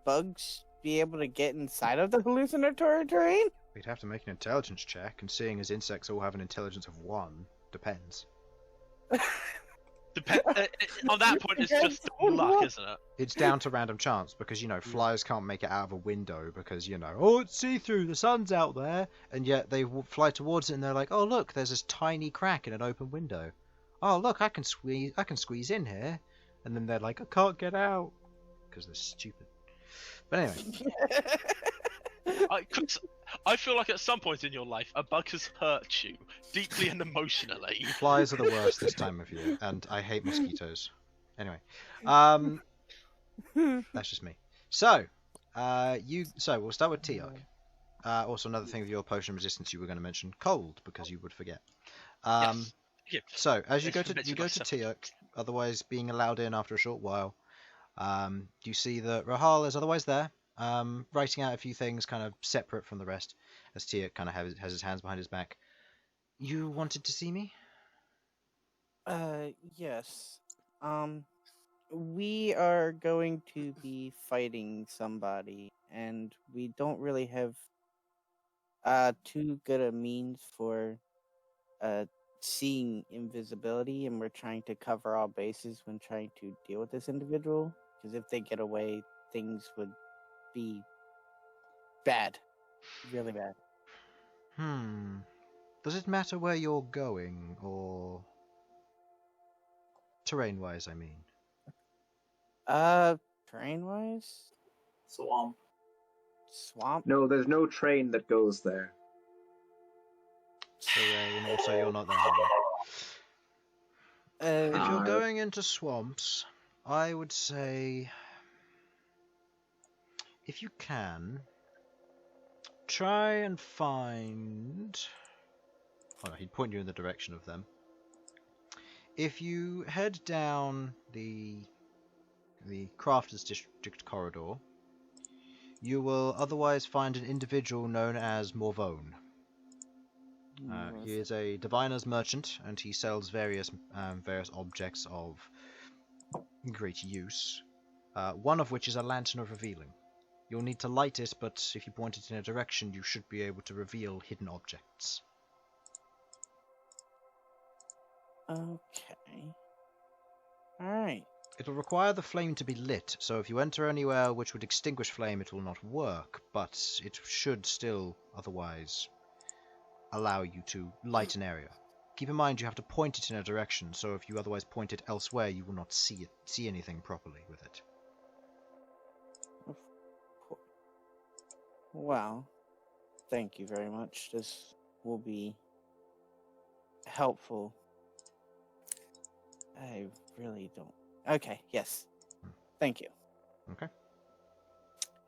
Speaker 2: bugs be able to get inside of the hallucinatory terrain?
Speaker 1: We'd have to make an intelligence check, and seeing as insects all have an intelligence of 1, depends.
Speaker 3: On that point, it's just luck, isn't it?
Speaker 1: It's down to random chance because flies can't make it out of a window because oh, it's see-through, the sun's out there, and yet they fly towards it and they're like, oh look, there's this tiny crack in an open window. Oh look, I can squeeze in here, and then they're like, I can't get out because they're stupid. But anyway.
Speaker 3: I feel like at some point in your life, a bug has hurt you deeply and emotionally.
Speaker 1: Flies are the worst this time of year, and I hate mosquitoes. Anyway, that's just me. So, we'll start with Tiok. Also, another thing with your potion resistance you were going to mention, cold, because you would forget.
Speaker 3: Yes. Yeah.
Speaker 1: So, as you go to Tiok, otherwise being allowed in after a short while, you see that Rahal is otherwise there. Writing out a few things kind of separate from the rest, as Tiok kind of has his hands behind his back. You wanted to see me?
Speaker 2: Yes. We are going to be fighting somebody, and we don't really have too good a means for seeing invisibility, and we're trying to cover all bases when trying to deal with this individual, because if they get away, things would be bad. Really bad.
Speaker 1: Does it matter where you're going, or terrain-wise, I mean?
Speaker 2: Terrain-wise?
Speaker 6: Swamp.
Speaker 2: Swamp?
Speaker 5: No, there's no train that goes there.
Speaker 1: Terrain, also you're not there. If you're going into swamps, I would say, if you can, try and find... Oh, he'd point you in the direction of them. If you head down the Crafters District corridor, you will otherwise find an individual known as Morvone. He is a diviner's merchant, and he sells various objects of great use, one of which is a lantern of revealing. You'll need to light it, but if you point it in a direction, you should be able to reveal hidden objects.
Speaker 2: Okay. Alright.
Speaker 1: It'll require the flame to be lit, so if you enter anywhere which would extinguish flame, it will not work, but it should still otherwise allow you to light an area. Keep in mind you have to point it in a direction, so if you otherwise point it elsewhere, you will not see anything properly with it.
Speaker 2: Well, thank you very much. This will be helpful. I really don't... Okay, yes. Thank you.
Speaker 1: Okay.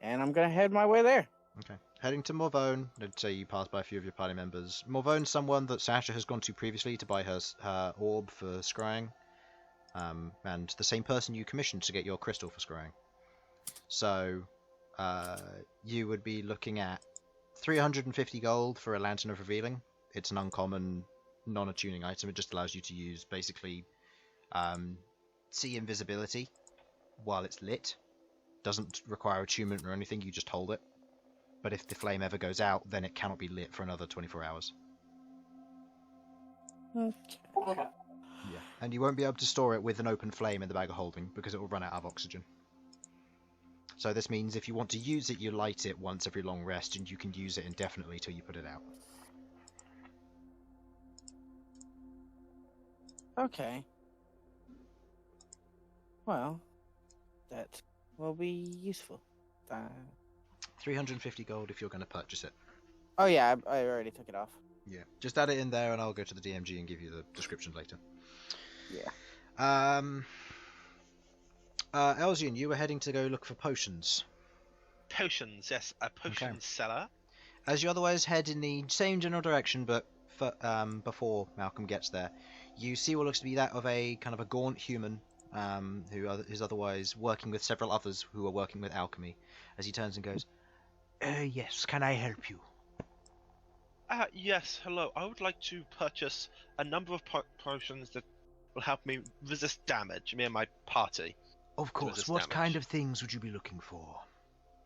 Speaker 2: And I'm gonna head my way there.
Speaker 1: Okay. Heading to Morvone, I'd say you pass by a few of your party members. Morvone's someone that Sasha has gone to previously to buy her orb for scrying. And the same person you commissioned to get your crystal for scrying. So, you would be looking at 350 gold for a Lantern of Revealing. It's an uncommon, non-attuning item. It just allows you to use, basically, see invisibility while it's lit. Doesn't require attunement or anything, you just hold it. But if the flame ever goes out, then it cannot be lit for another 24 hours.
Speaker 6: Okay.
Speaker 1: Yeah. And you won't be able to store it with an open flame in the bag of holding because it will run out of oxygen. So this means if you want to use it, you light it once every long rest, and you can use it indefinitely till you put it out.
Speaker 2: Okay. Well, that will be useful.
Speaker 1: 350 gold if you're going to purchase it.
Speaker 2: Oh yeah, I already took it off.
Speaker 1: Yeah. Just add it in there, and I'll go to the DMG and give you the description later.
Speaker 2: Yeah.
Speaker 1: Elsyan, you were heading to go look for potions.
Speaker 3: Potions, yes, a potion seller.
Speaker 1: As you otherwise head in the same general direction, but before Malcom gets there, you see what looks to be that of a kind of a gaunt human who is otherwise working with several others who are working with alchemy. As he turns and goes, yes, can I help you?
Speaker 3: Yes, hello. I would like to purchase a number of potions that will help me resist damage, me and my party.
Speaker 1: Of course. What kind of things would you be looking for?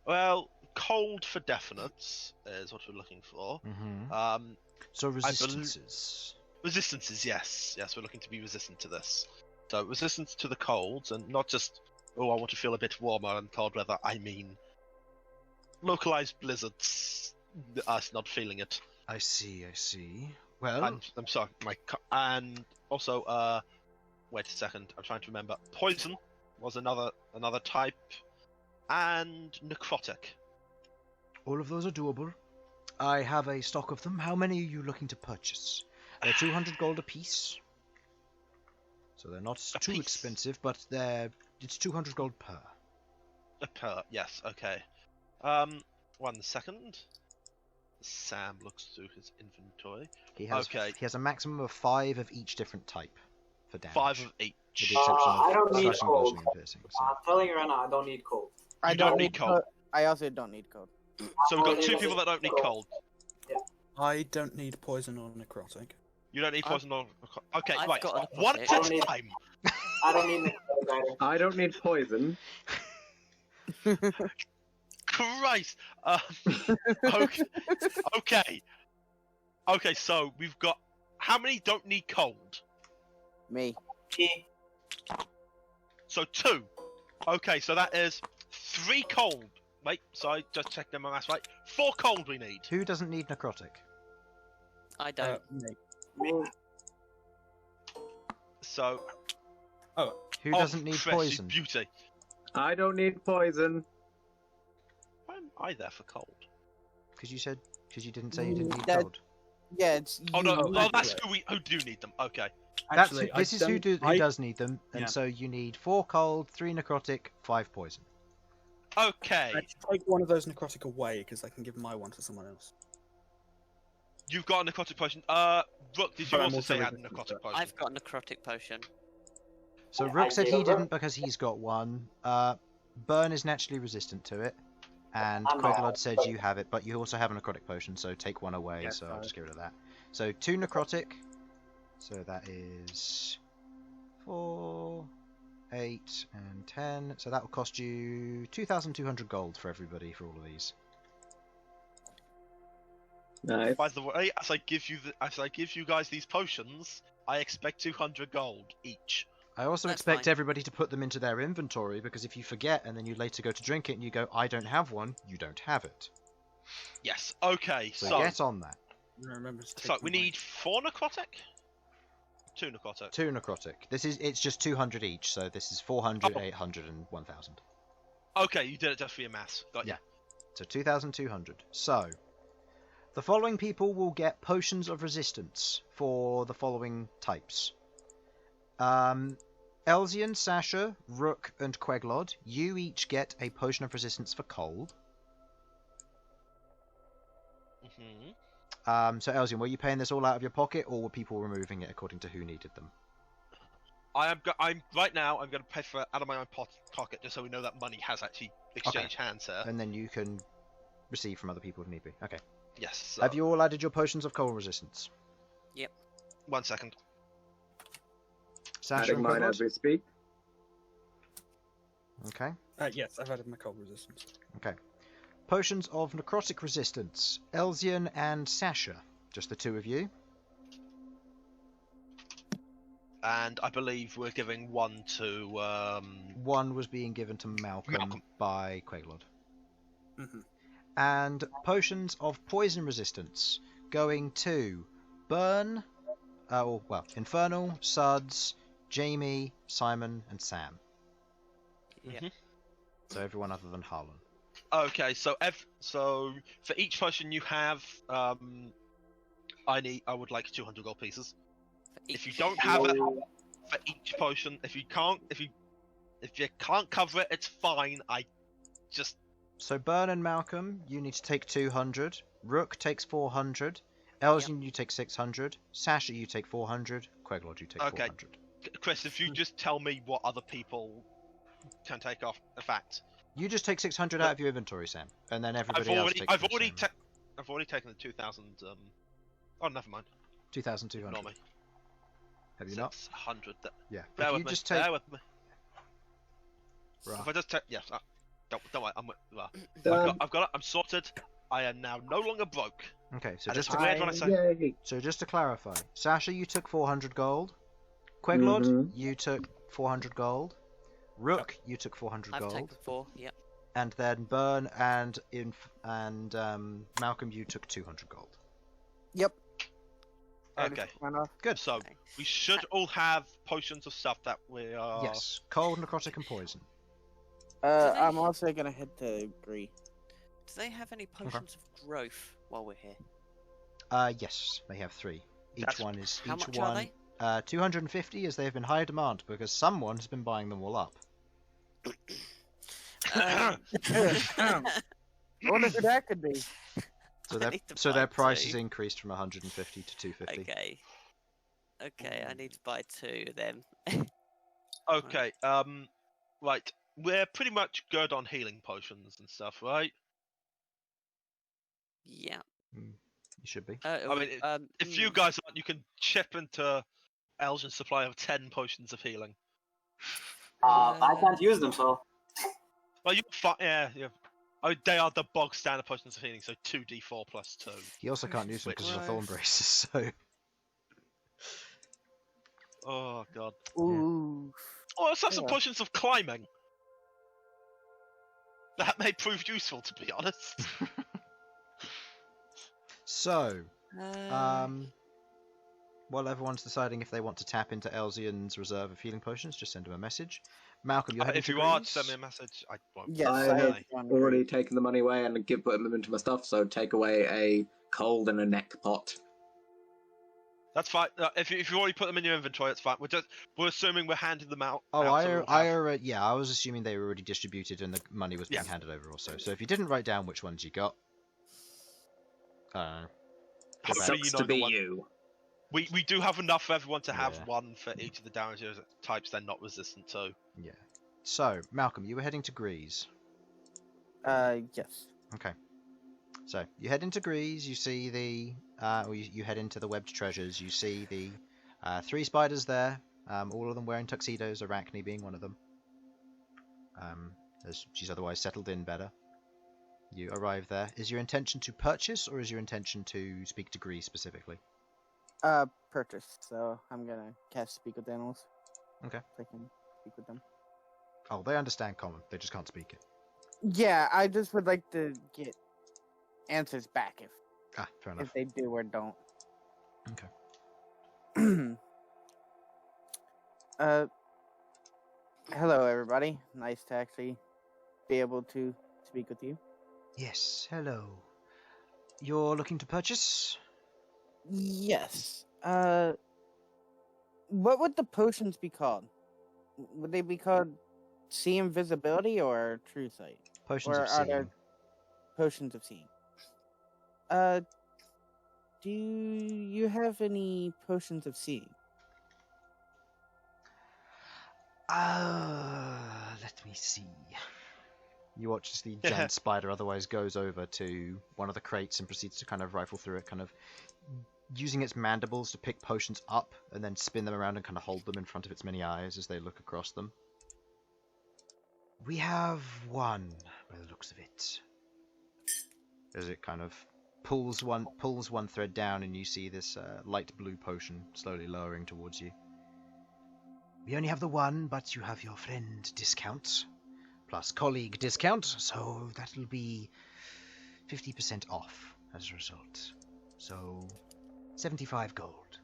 Speaker 3: Well, cold for definite is what we're looking for.
Speaker 1: Mm-hmm. So resistances.
Speaker 3: Resistances, yes. Yes, we're looking to be resistant to this. So resistance to the colds, and not just, oh, I want to feel a bit warmer in cold weather. I mean, localized blizzards, us not feeling it.
Speaker 1: I see. Well,
Speaker 3: I'm sorry, and also, wait a second, I'm trying to remember. Poison was another type, and necrotic.
Speaker 1: all of those are doable. I have a stock of them. How many are you looking to purchase? They're 200 gold apiece. So they're not too expensive, but it's 200 gold per.
Speaker 3: Per, yes, okay. 1 second. Sam looks through his inventory.
Speaker 1: He has a maximum of 5 of each different type for damage.
Speaker 3: 5 of each.
Speaker 1: With the exception of
Speaker 6: I don't need
Speaker 1: slashing,
Speaker 6: cold.
Speaker 1: bludgeoning, and piercing, so.
Speaker 6: I'm telling you right now, I don't need cold.
Speaker 3: I don't need cold.
Speaker 2: I also don't need cold.
Speaker 3: So we've got 2 people that don't need cold.
Speaker 7: I don't need poison or necrotic.
Speaker 3: You don't need poison or... Okay,
Speaker 4: I've
Speaker 3: right.
Speaker 4: got a
Speaker 3: One at a
Speaker 6: necrotic.
Speaker 3: time.
Speaker 6: I don't need necrotic either.
Speaker 5: I don't need poison.
Speaker 3: Christ. Okay. Okay, so we've got... How many don't need cold?
Speaker 2: Me.
Speaker 3: So 2. Okay, so that is 3 cold. Wait, sorry, just checking my maths right. 4 cold we need.
Speaker 1: Who doesn't need necrotic?
Speaker 4: I don't.
Speaker 6: Me.
Speaker 3: So...
Speaker 1: Who doesn't need
Speaker 3: Cressy
Speaker 1: poison?
Speaker 3: Beauty.
Speaker 5: I don't need poison.
Speaker 3: Why am I there for cold?
Speaker 1: Because you didn't say you didn't need
Speaker 2: That-
Speaker 1: gold.
Speaker 2: Yeah, it's.
Speaker 3: Oh no,
Speaker 2: you.
Speaker 3: well, that's who do need them. Okay.
Speaker 1: This is who does need them, and
Speaker 7: Yeah.
Speaker 1: so you need 4 cold, 3 necrotic, 5 poison.
Speaker 3: Okay.
Speaker 7: I should take one of those necrotic away because I can give my one to someone else.
Speaker 3: You've got a necrotic potion. Rook, did you
Speaker 5: But I'm
Speaker 3: also
Speaker 5: also
Speaker 3: say you had a
Speaker 5: resistant
Speaker 3: necrotic
Speaker 5: to it.
Speaker 3: potion?
Speaker 4: I've got necrotic potion.
Speaker 1: So
Speaker 6: Yeah,
Speaker 1: Rook
Speaker 6: I
Speaker 1: said
Speaker 6: did.
Speaker 1: he didn't because he's got one. Bern is naturally resistant to it, and
Speaker 6: I'm not.
Speaker 1: Queglod said you have it, but you also have a necrotic potion, so take one away.
Speaker 7: Yeah,
Speaker 1: so I'll
Speaker 7: fine.
Speaker 1: just get rid of that. So 2 necrotic. So that is 4, 8, and 10. So that will cost you 2,200 gold for everybody for all of these.
Speaker 5: Nice.
Speaker 3: By the way, as I give you guys these potions, I expect 200 gold each.
Speaker 1: I also
Speaker 4: That's
Speaker 1: expect
Speaker 4: fine.
Speaker 1: everybody to put them into their inventory, because if you forget and then you later go to drink it and you go, I don't have one, you don't have it.
Speaker 3: Yes. Okay.
Speaker 1: So
Speaker 3: So
Speaker 1: get on that.
Speaker 7: Remember to take
Speaker 3: so we
Speaker 7: them away.
Speaker 3: need 4 necrotic. 2 necrotic.
Speaker 1: 2 necrotic. It's just 200 each, so this is 400,
Speaker 3: Oh.
Speaker 1: 800, and 1,000.
Speaker 3: Okay, you did it just for your maths. Got you.
Speaker 1: Yeah. So 2,200. So, the following people will get potions of resistance for the following types. Elsyan, Sasha, Rook, and Queglod, you each get a potion of resistance for cold.
Speaker 3: hmm
Speaker 1: So Elsyan, were you paying this all out of your pocket, or were people removing it according to who needed them?
Speaker 3: I'm right now. I'm going to pay for it out of my own pocket, just so we know that money has actually exchanged hands here.
Speaker 1: And then you can receive from other people if need be. Okay.
Speaker 3: Yes. So,
Speaker 1: Have you all added your potions of cold resistance?
Speaker 3: 1 second.
Speaker 1: Sasha
Speaker 5: Adding
Speaker 1: and
Speaker 5: mine
Speaker 1: Queglod?
Speaker 5: as we speak.
Speaker 1: Okay.
Speaker 7: Yes, I've added my cold resistance.
Speaker 1: Potions of necrotic resistance. Elsyan and Sasha. Just the 2 of you.
Speaker 3: and I believe we're giving one to
Speaker 1: One was being given to Malcom. By Queglod.
Speaker 7: Mm-hmm.
Speaker 1: And potions of poison resistance going to Bern, Infernal, Sudz, Jamie, Simon, and Sam.
Speaker 4: Yeah.
Speaker 3: Mhm.
Speaker 1: So everyone other than Harlan.
Speaker 3: Okay, so for each potion you have, I would like 200 gold pieces. If you don't have it for each potion, if you can't cover it, it's fine.
Speaker 1: So Bern and Malcolm, you need to take 200. Rook takes 400. Elsyan, you take 600. Sasha, you take 400. Queglod, you take 400.
Speaker 3: Chris, if you just tell me what other people can take off, in fact.
Speaker 1: You just take 600 out of your inventory, Sam, and then everybody else takes.
Speaker 3: I've already taken the 2,000. Oh, never mind.
Speaker 1: 2,200.
Speaker 3: Ignore me.
Speaker 1: Have you not?
Speaker 3: 600.
Speaker 1: Yeah.
Speaker 3: Bear with me. Bear with me.
Speaker 1: Right.
Speaker 3: If I just take, yes. Don't worry.
Speaker 5: Done.
Speaker 3: I've got it. I'm sorted. I am now no longer broke.
Speaker 1: Okay, so
Speaker 3: And
Speaker 1: just
Speaker 3: it's
Speaker 1: to,
Speaker 3: weird when I say.
Speaker 5: Yay.
Speaker 1: so just to clarify, Sasha, you took 400 gold. Queglod,
Speaker 5: Mhm.
Speaker 1: you took 400 gold. Rook, you took 400
Speaker 4: I've
Speaker 1: gold.
Speaker 4: taken 4. Yep.
Speaker 1: And then Bern and Malcolm, you took 200 gold.
Speaker 2: Yep.
Speaker 3: Okay.
Speaker 1: Good.
Speaker 3: So
Speaker 4: Okay.
Speaker 3: we should all have potions of stuff that we are.
Speaker 1: Yes, cold, necrotic, and poison.
Speaker 2: I'm also gonna head to Gree.
Speaker 4: Do they have any potions of growth while we're here?
Speaker 1: Yes, they have 3. Each
Speaker 3: That's-
Speaker 1: one is
Speaker 4: How
Speaker 1: each
Speaker 4: much
Speaker 1: one.
Speaker 4: are they?
Speaker 1: 250, as they have been high demand because someone has been buying them all up.
Speaker 2: I wonder who that could be.
Speaker 1: So
Speaker 4: I
Speaker 1: their
Speaker 4: need to
Speaker 1: so
Speaker 4: buy
Speaker 1: their price
Speaker 4: 2.
Speaker 1: has increased from 150 to 250.
Speaker 4: Okay. Okay, I need to buy 2 then.
Speaker 3: Okay. Right. We're pretty much good on healing potions and stuff, right?
Speaker 4: Yeah.
Speaker 1: You should be.
Speaker 3: I mean, if you guys want, you can chip into Elsyan's supply of 10 potions of healing.
Speaker 6: I can't use them, so
Speaker 3: Well, yeah. Oh, they are the bog standard potions of healing, so 2d4 plus 2.
Speaker 1: He also can't use them because of the
Speaker 4: Right.
Speaker 1: thorn braces. So
Speaker 3: Oh god.
Speaker 2: Ooh.
Speaker 3: Oh, let's have some
Speaker 2: Yeah.
Speaker 3: potions of climbing. That may prove useful, to be honest.
Speaker 1: so
Speaker 4: Uh,
Speaker 1: while everyone's deciding if they want to tap into Elsyan's reserve of healing potions, just send him a message. Malcolm, you're heading
Speaker 3: If
Speaker 1: to
Speaker 3: you want,
Speaker 1: Greece?
Speaker 3: send me a message. I won't.
Speaker 2: Yes,
Speaker 5: I
Speaker 2: I
Speaker 5: have
Speaker 2: have
Speaker 5: already taken the money away and put them into my stuff, so take away a cold and a neck pot.
Speaker 3: That's fine. If you already put them in your inventory, it's fine. We're assuming we're handing them out.
Speaker 1: Oh,
Speaker 3: out, so we'll have-
Speaker 1: I was assuming they were already distributed and the money was being
Speaker 3: Yeah.
Speaker 1: handed over also. So if you didn't write down which ones you got, I don't know.
Speaker 3: Hopefully
Speaker 5: Sucks
Speaker 3: you know
Speaker 5: to
Speaker 3: the
Speaker 5: be
Speaker 3: one.
Speaker 5: you.
Speaker 3: We do have enough for everyone to have
Speaker 1: Yeah.
Speaker 3: one for each of the damage types they're not resistant to.
Speaker 1: Yeah. So, Malcolm, you were heading to Greece.
Speaker 2: Yes.
Speaker 1: Okay. So, you head into Greece, you see the... you head into the webbed treasures, you see the 3 spiders there, all of them wearing tuxedos, Arachne being one of them. As she's otherwise settled in better. You arrive there. Is your intention to purchase, or is your intention to speak to Greece specifically?
Speaker 2: Purchase. So I'm gonna cast Speak with Animals.
Speaker 1: Okay.
Speaker 2: So I can speak with them.
Speaker 1: Oh, they understand common, they just can't speak it.
Speaker 2: Yeah, I just would like to get answers back
Speaker 1: Fair enough.
Speaker 2: if they do or don't.
Speaker 1: Okay.
Speaker 2: Hello everybody. Nice to actually be able to speak with you.
Speaker 1: Yes, hello. You're looking to purchase?
Speaker 2: Yes. What would the potions be called? Would they be called See Invisibility or True Sight?
Speaker 1: Potions
Speaker 2: Or
Speaker 1: of
Speaker 2: are
Speaker 1: seeing.
Speaker 2: there potions of seeing? Do you have any potions of seeing?
Speaker 1: Let me see. You watch as the giant spider otherwise goes over to one of the crates and proceeds to kind of rifle through it, kind of using its mandibles to pick potions up and then spin them around and kind of hold them in front of its many eyes as they look across them. We have one, by the looks of it. As it kind of pulls one thread down and you see this light blue potion slowly lowering towards you. We only have the one, but you have your friend discount, plus colleague discount, so that'll be 50% off as a result. So, 75 gold.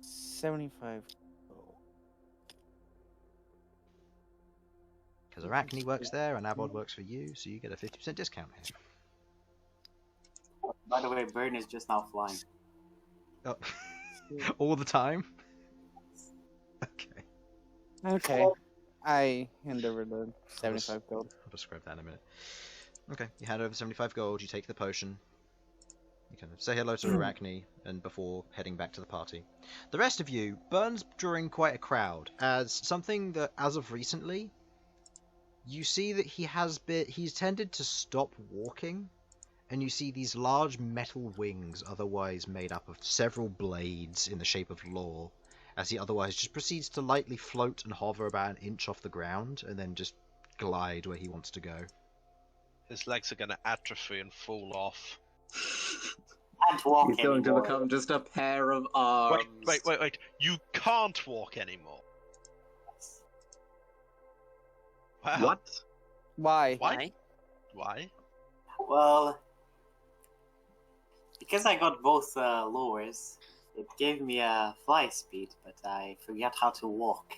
Speaker 2: 75.
Speaker 1: Because Arachne works there and Abod works for you, so you get a 50% discount here.
Speaker 6: By the way, Bern is just now flying.
Speaker 1: Oh. All the time? Okay.
Speaker 2: Okay. I hand over the 75 gold.
Speaker 1: I'll describe that in a minute. Okay, you hand over 75 gold, you take the potion. You can say hello to Arachne and before heading back to the party. The rest of you, Bern's drawing quite a crowd, as something that, as of recently, you see that he's tended to stop walking, and you see these large metal wings, otherwise made up of several blades in the shape of law, as he otherwise just proceeds to lightly float and hover about an inch off the ground, and then just glide where he wants to go.
Speaker 3: His legs are going to atrophy and fall off.
Speaker 6: Can't walk
Speaker 5: He's going to
Speaker 6: anymore.
Speaker 5: become just a pair of arms.
Speaker 3: Wait. You can't walk anymore. Wow.
Speaker 5: What?
Speaker 2: Why?
Speaker 3: Why? Why?
Speaker 6: Well, because I got both lowers, it gave me a fly speed, but I forget how to walk.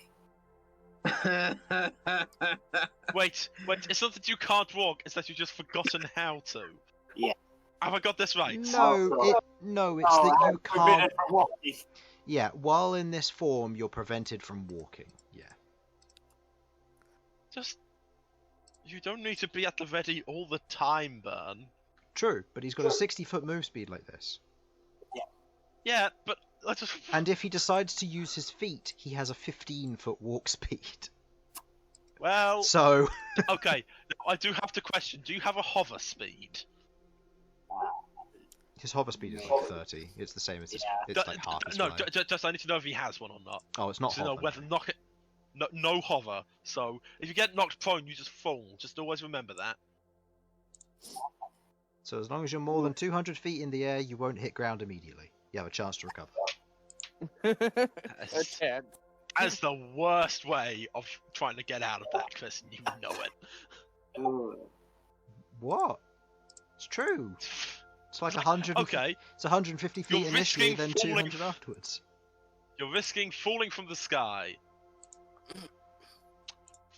Speaker 3: Wait, it's not that you can't walk, it's that you've just forgotten how to.
Speaker 6: Yeah.
Speaker 3: Have I got this right?
Speaker 1: No, it's
Speaker 6: Oh,
Speaker 1: that
Speaker 6: I'm
Speaker 1: you
Speaker 6: forbidden
Speaker 1: can't.
Speaker 6: from walking.
Speaker 1: Yeah, while in this form, you're prevented from walking. Yeah.
Speaker 3: Just... You don't need to be at the ready all the time, Bern.
Speaker 1: True, but he's got a 60-foot move speed like this.
Speaker 3: Yeah, but... I just...
Speaker 1: And if he decides to use his feet, he has a 15-foot walk speed.
Speaker 3: Well...
Speaker 1: So...
Speaker 3: Okay, I do have to question, do you have a hover speed?
Speaker 1: His hover speed is like 30. It's the same as his... It's like half his
Speaker 3: No,
Speaker 1: fly.
Speaker 3: just I need to know if he has one or not.
Speaker 1: Oh, it's not
Speaker 3: To know
Speaker 1: hover.
Speaker 3: whether no hover. So if you get knocked prone, you just fall. Just always remember that.
Speaker 1: So as long as you're more than 200 feet in the air, you won't hit ground immediately. You have a chance to recover.
Speaker 2: Okay.
Speaker 3: That's the worst way of trying to get out of that, Chris. And you know it.
Speaker 6: Ooh.
Speaker 1: What? It's true. It's like 100.
Speaker 3: Okay,
Speaker 1: It's 150 feet
Speaker 3: You're
Speaker 1: initially,
Speaker 3: risking
Speaker 1: then
Speaker 3: falling
Speaker 1: 200 afterwards.
Speaker 3: you're risking falling from the sky.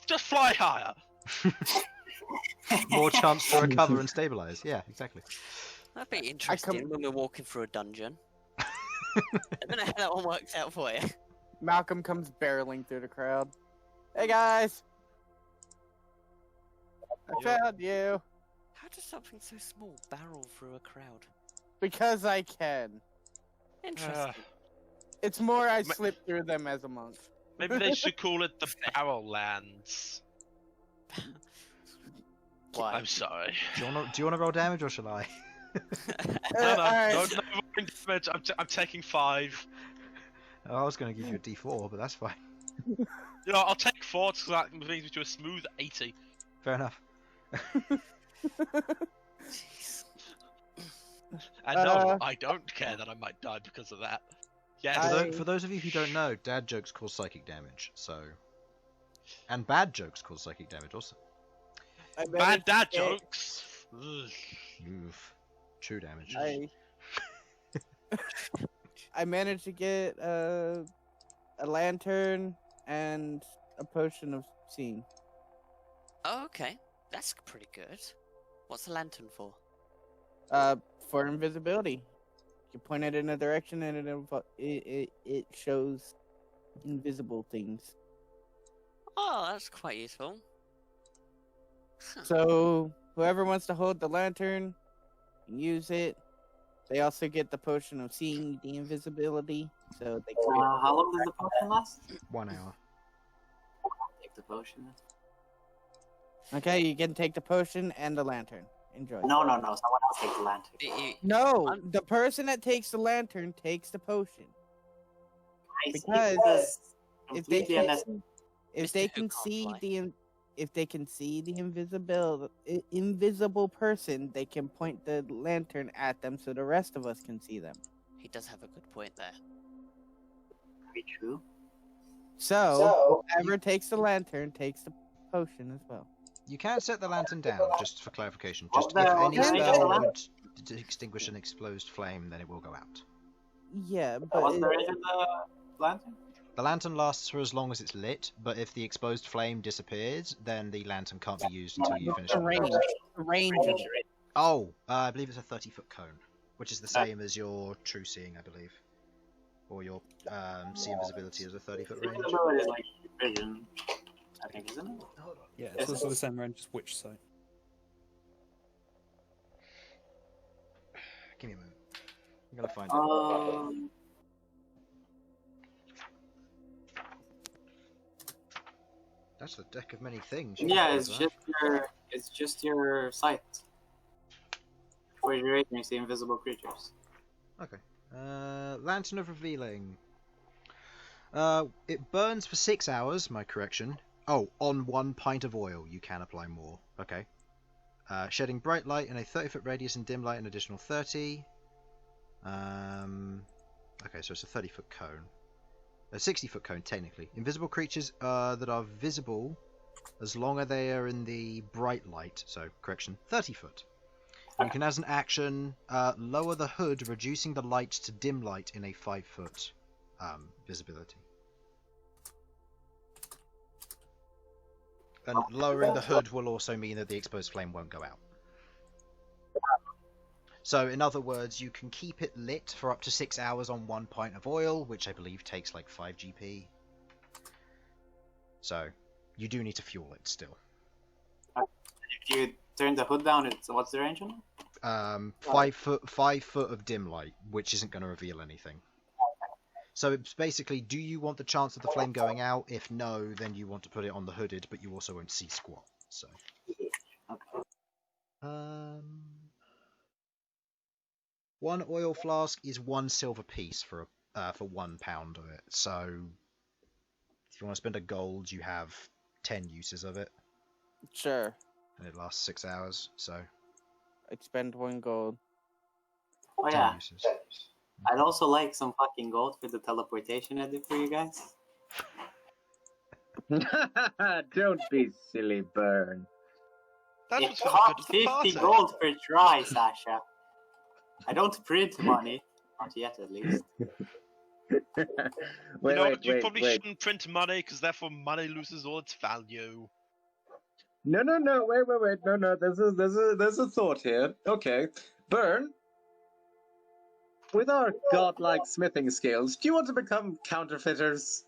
Speaker 3: Just fly higher.
Speaker 1: More chance to recover and stabilize. Yeah, exactly.
Speaker 4: That'd be interesting when we're walking through a dungeon. I don't know how that one works out for you.
Speaker 2: Malcolm comes barreling through the crowd. Hey guys! I found you!
Speaker 4: How does something so small barrel through a crowd?
Speaker 2: Because I can.
Speaker 4: Interesting.
Speaker 2: It's more I slip through them as a monk.
Speaker 3: Maybe they should call it the Barrenlors.
Speaker 4: Why?
Speaker 3: I'm sorry.
Speaker 1: Do you want to roll damage or shall I?
Speaker 3: No,
Speaker 2: Alright.
Speaker 3: no damage. I'm taking 5.
Speaker 1: Oh, I was going to give you a D4, but that's fine.
Speaker 3: You know, I'll take 4 so that brings me to a smooth 80.
Speaker 1: Fair enough.
Speaker 4: Jeez.
Speaker 3: And no, I don't care that I might die because of that. Yes.
Speaker 1: For those of you who don't know, dad jokes cause psychic damage, so... And bad jokes cause psychic damage also.
Speaker 2: I
Speaker 3: Bad
Speaker 2: managed
Speaker 3: dad
Speaker 2: to get-
Speaker 3: jokes. Ugh.
Speaker 1: Oof. True damage.
Speaker 2: I managed to get a lantern and a potion of seeing.
Speaker 4: Oh, okay. That's pretty good. What's the lantern for?
Speaker 2: For invisibility. You point it in a direction and it shows invisible things.
Speaker 4: Oh, that's quite useful.
Speaker 2: So whoever wants to hold the lantern, can use it. They also get the potion of seeing the invisibility, so they can.
Speaker 6: How long does the potion last?
Speaker 1: 1 hour.
Speaker 6: Take the potion.
Speaker 2: Okay, you can take the potion and the lantern. Enjoy.
Speaker 6: No. Someone else take the lantern.
Speaker 2: No, the person that takes the lantern takes the potion.
Speaker 6: I see,
Speaker 2: Because if they
Speaker 6: completely
Speaker 2: can,
Speaker 6: unnecessary.
Speaker 2: if
Speaker 4: Mr.
Speaker 2: they
Speaker 4: Who
Speaker 2: can
Speaker 4: can't
Speaker 2: see
Speaker 4: fly.
Speaker 2: if they can see the invisible person, they can point the lantern at them so the rest of us can see them.
Speaker 4: He does have a good point there.
Speaker 6: Very true.
Speaker 2: So, whoever takes the lantern takes the potion as well.
Speaker 1: You can set the lantern down, just for clarification. Just
Speaker 6: What
Speaker 1: if
Speaker 6: the-
Speaker 1: any
Speaker 6: what the-
Speaker 1: spell
Speaker 6: what the-
Speaker 1: would extinguish an exposed flame, then it will go out.
Speaker 2: Yeah,
Speaker 6: What's
Speaker 2: but
Speaker 6: the range of the lantern?
Speaker 1: The lantern lasts for as long as it's lit, but if the exposed flame disappears, then the lantern can't be used until you finish
Speaker 2: the
Speaker 1: it.
Speaker 2: range. The range of it.
Speaker 1: Oh, I believe it's a 30-foot cone, which is the same as your true seeing, I believe. Or your see invisibility as a 30-foot range.
Speaker 6: Invisibility is like vision, I think, isn't it?
Speaker 1: Hold on.
Speaker 7: Yeah, it's also the same range as Witch Sight.
Speaker 1: Give me a moment. I'm gonna find it. That's the deck of many things. you
Speaker 6: Yeah,
Speaker 1: can
Speaker 6: it's
Speaker 1: do that.
Speaker 6: just your sight. For your rating, you see invisible creatures.
Speaker 1: Okay. Lantern of Revealing. It burns for 6 hours, my correction. Oh, on 1 pint of oil, you can apply more. Okay. Shedding bright light in a 30-foot radius and dim light an additional 30. Okay, so it's a 30-foot cone. A 60-foot cone, technically. Invisible creatures that are visible as long as they are in the bright light, so, correction, 30-foot. You can, as an action, lower the hood, reducing the light to dim light in a 5-foot visibility. And lowering the hood will also mean that the exposed flame won't go out. So, in other words, you can keep it lit for up to 6 hours on 1 pint of oil, which I believe takes like 5 GP. So, you do need to fuel it still.
Speaker 6: If you turn the hood down, what's the range on it?
Speaker 1: 5 foot of dim light, which isn't going to reveal anything. So it's basically, do you want the chance of the flame going out? If no, then you want to put it on the hooded, but you also won't see squat. So, one oil flask is 1 silver piece for 1 pound of it. So, if you want to spend a gold, you have 10 uses of it,
Speaker 2: Sure.
Speaker 1: and it lasts 6 hours. So,
Speaker 2: I'd spend 1 gold.
Speaker 6: Oh
Speaker 1: 10
Speaker 6: yeah.
Speaker 1: uses.
Speaker 6: I'd also like some fucking gold for the teleportation I did for you guys.
Speaker 5: Don't be silly, Bern.
Speaker 3: That
Speaker 6: It
Speaker 3: was for the
Speaker 6: cost
Speaker 3: good of the
Speaker 6: 50
Speaker 3: party.
Speaker 6: gold per try, Sasha. I don't print money. Not yet, at least.
Speaker 5: wait,
Speaker 3: You know
Speaker 5: wait,
Speaker 3: what? You
Speaker 5: wait,
Speaker 3: probably
Speaker 5: wait.
Speaker 3: shouldn't print money, because therefore money loses all its value.
Speaker 5: No, wait. No. There's a thought here. Okay, Bern. With our godlike smithing skills, do you want to become counterfeiters?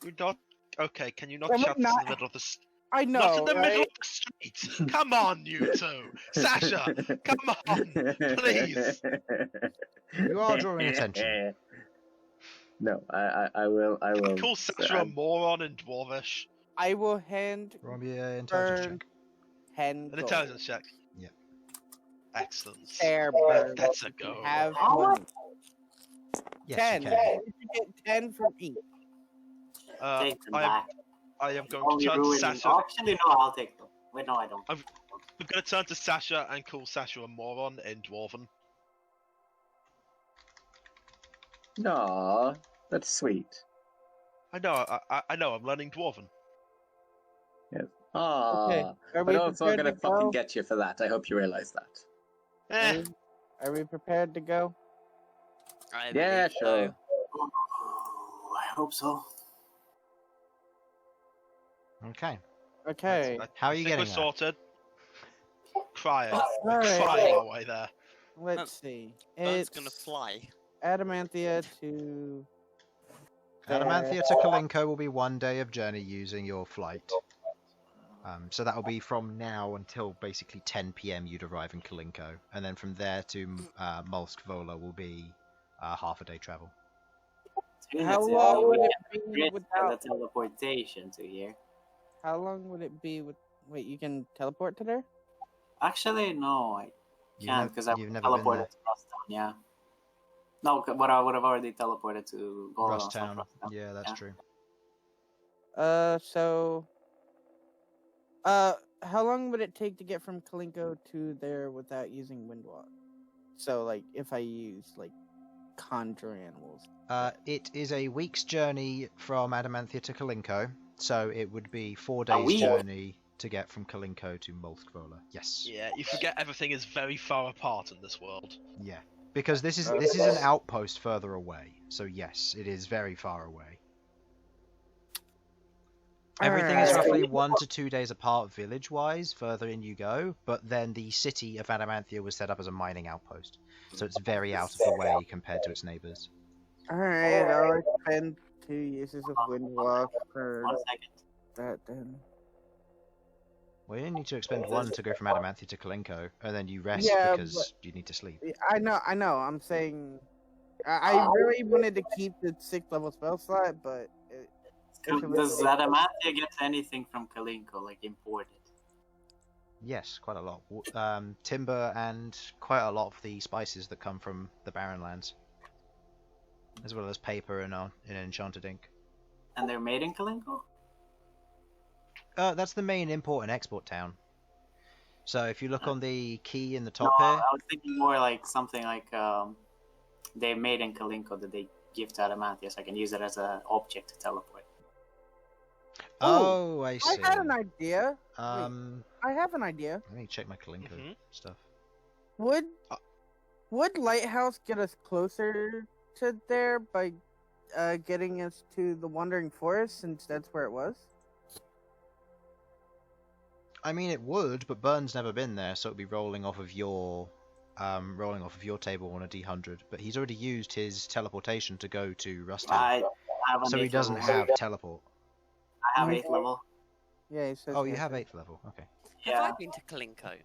Speaker 3: We not okay. Can you not
Speaker 2: Can we
Speaker 3: shout this in
Speaker 2: not-
Speaker 3: the middle of the
Speaker 2: I know,
Speaker 3: not in the
Speaker 2: right?
Speaker 3: middle of the street? Come on, you two, Sasha. Come on, please.
Speaker 1: You are drawing attention.
Speaker 5: No, I will.
Speaker 3: Can we call Sasha a moron in Dwarvish?
Speaker 2: I will hand
Speaker 1: Roll me an intelligence
Speaker 2: Bern
Speaker 1: check.
Speaker 2: 10
Speaker 3: An
Speaker 2: gold.
Speaker 3: intelligence check.
Speaker 1: Yeah.
Speaker 3: Excellent.
Speaker 2: There, Bern.
Speaker 3: That's a go.
Speaker 2: Have
Speaker 6: How
Speaker 2: money.
Speaker 1: Yes,
Speaker 2: 10.
Speaker 1: you can.
Speaker 2: You should get 10 from each.
Speaker 6: Take them
Speaker 3: I
Speaker 6: back.
Speaker 3: am going to
Speaker 6: Only
Speaker 3: turn to
Speaker 6: ruining.
Speaker 3: Sasha.
Speaker 6: Actually, no, I'll take them. Wait, no, I don't.
Speaker 3: I'm going to turn to Sasha and call Sasha a moron in Dwarven.
Speaker 5: Aw, that's sweet.
Speaker 3: I know. I know. I'm learning Dwarven.
Speaker 5: Aw,
Speaker 2: Okay, are we
Speaker 5: but also I'm
Speaker 2: prepared
Speaker 5: gonna
Speaker 2: to
Speaker 5: fucking
Speaker 2: go?
Speaker 5: get you for that. I hope you realize that.
Speaker 3: Eh.
Speaker 2: Are we prepared to go?
Speaker 4: I
Speaker 5: Yeah,
Speaker 4: believe
Speaker 5: sure.
Speaker 4: so.
Speaker 6: I hope so.
Speaker 1: Okay.
Speaker 2: Okay.
Speaker 1: How are you
Speaker 3: think
Speaker 1: getting
Speaker 3: we're
Speaker 1: there?
Speaker 3: sorted. Crying.
Speaker 2: Alright.
Speaker 3: Crying our way there.
Speaker 2: Let's see.
Speaker 4: Bird's
Speaker 2: It's
Speaker 4: gonna fly.
Speaker 2: Adamanthia to...
Speaker 1: Adamanthia to Kalinko will be 1 day of journey using your flight. So that will be from now until basically 10 PM you'd arrive in Kalinko. And then from there to Molsk Vola will be half a day travel.
Speaker 2: How long would it be
Speaker 6: Great
Speaker 2: without...
Speaker 6: the teleportation to here.
Speaker 2: How long would it be with... Wait, you can teleport to there?
Speaker 6: Actually, no, I can't because I
Speaker 1: You've never been
Speaker 6: teleported
Speaker 1: there.
Speaker 6: to Crosstown. Yeah. No, but I would have already teleported to Golan.
Speaker 1: Crosstown. Yeah, that's true.
Speaker 2: So... how long would it take to get from Kalinko to there without using Windwalk? So, like, if I use, like, conjure animals?
Speaker 1: It is a week's journey from Adamanthia to Kalinko, so it would be 4
Speaker 6: A
Speaker 1: days'
Speaker 6: week?
Speaker 1: journey to get from Kalinko to Molskvola. Yes.
Speaker 3: Yeah, you forget everything is very far apart in this world.
Speaker 1: Yeah. Because this is an outpost further away, so yes, it is very far away. Everything is roughly 1 to 2 days apart village-wise, further in you go, but then the city of Adamanthia was set up as a mining outpost, so it's very out of the way compared to its neighbours.
Speaker 2: Alright, I'll spend 2 uses of Windwalk for
Speaker 6: 1 second.
Speaker 2: that then.
Speaker 1: Well, you need to expend 1 to go from Adamanthia to Kalinko, and then you rest
Speaker 2: Yeah,
Speaker 1: because you need to sleep.
Speaker 2: I know, I'm saying... I really wanted to keep the 6th level spell slot, but...
Speaker 6: Does Adamanthia get anything from Kalinko, like imported?
Speaker 1: Yes, quite a lot. Timber and quite a lot of the spices that come from the Barrenlands. As well as paper and enchanted ink.
Speaker 6: And they're made in Kalinko?
Speaker 1: That's the main import and export town. So if you look on the key in the top
Speaker 6: No,
Speaker 1: here...
Speaker 6: I was thinking more like something like they made in Kalinko that they give to Adamanthia, so I can use it as an object to teleport.
Speaker 1: Oh, I see.
Speaker 2: I had an idea.
Speaker 1: I
Speaker 2: have an idea.
Speaker 1: Let me check my Kalinko stuff.
Speaker 2: Would Lighthouse get us closer to there by getting us to the Wandering Forest, since that's where it was?
Speaker 1: I mean, it would, but Bern's never been there, so it'd be rolling off of your table on a D100. But he's already used his teleportation to go to Rusty, so he doesn't have teleport.
Speaker 6: I have 8th level.
Speaker 2: Yeah, he says.
Speaker 1: Oh, you have 8th level. Okay.
Speaker 4: Have I been to Kalinko?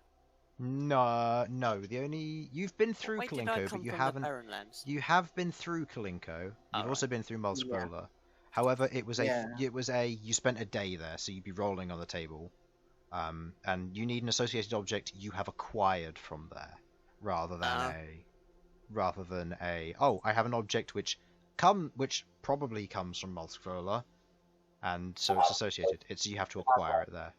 Speaker 1: No. You've been through Kalinko, but you haven't. You have been through Kalinko. You've also been through Molskvola. Yeah. However, you spent a day there, so you'd be rolling on the table. And you need an associated object you have acquired from there, rather than a I have an object which probably comes from Molskvola, and so it's associated. You have to acquire it there.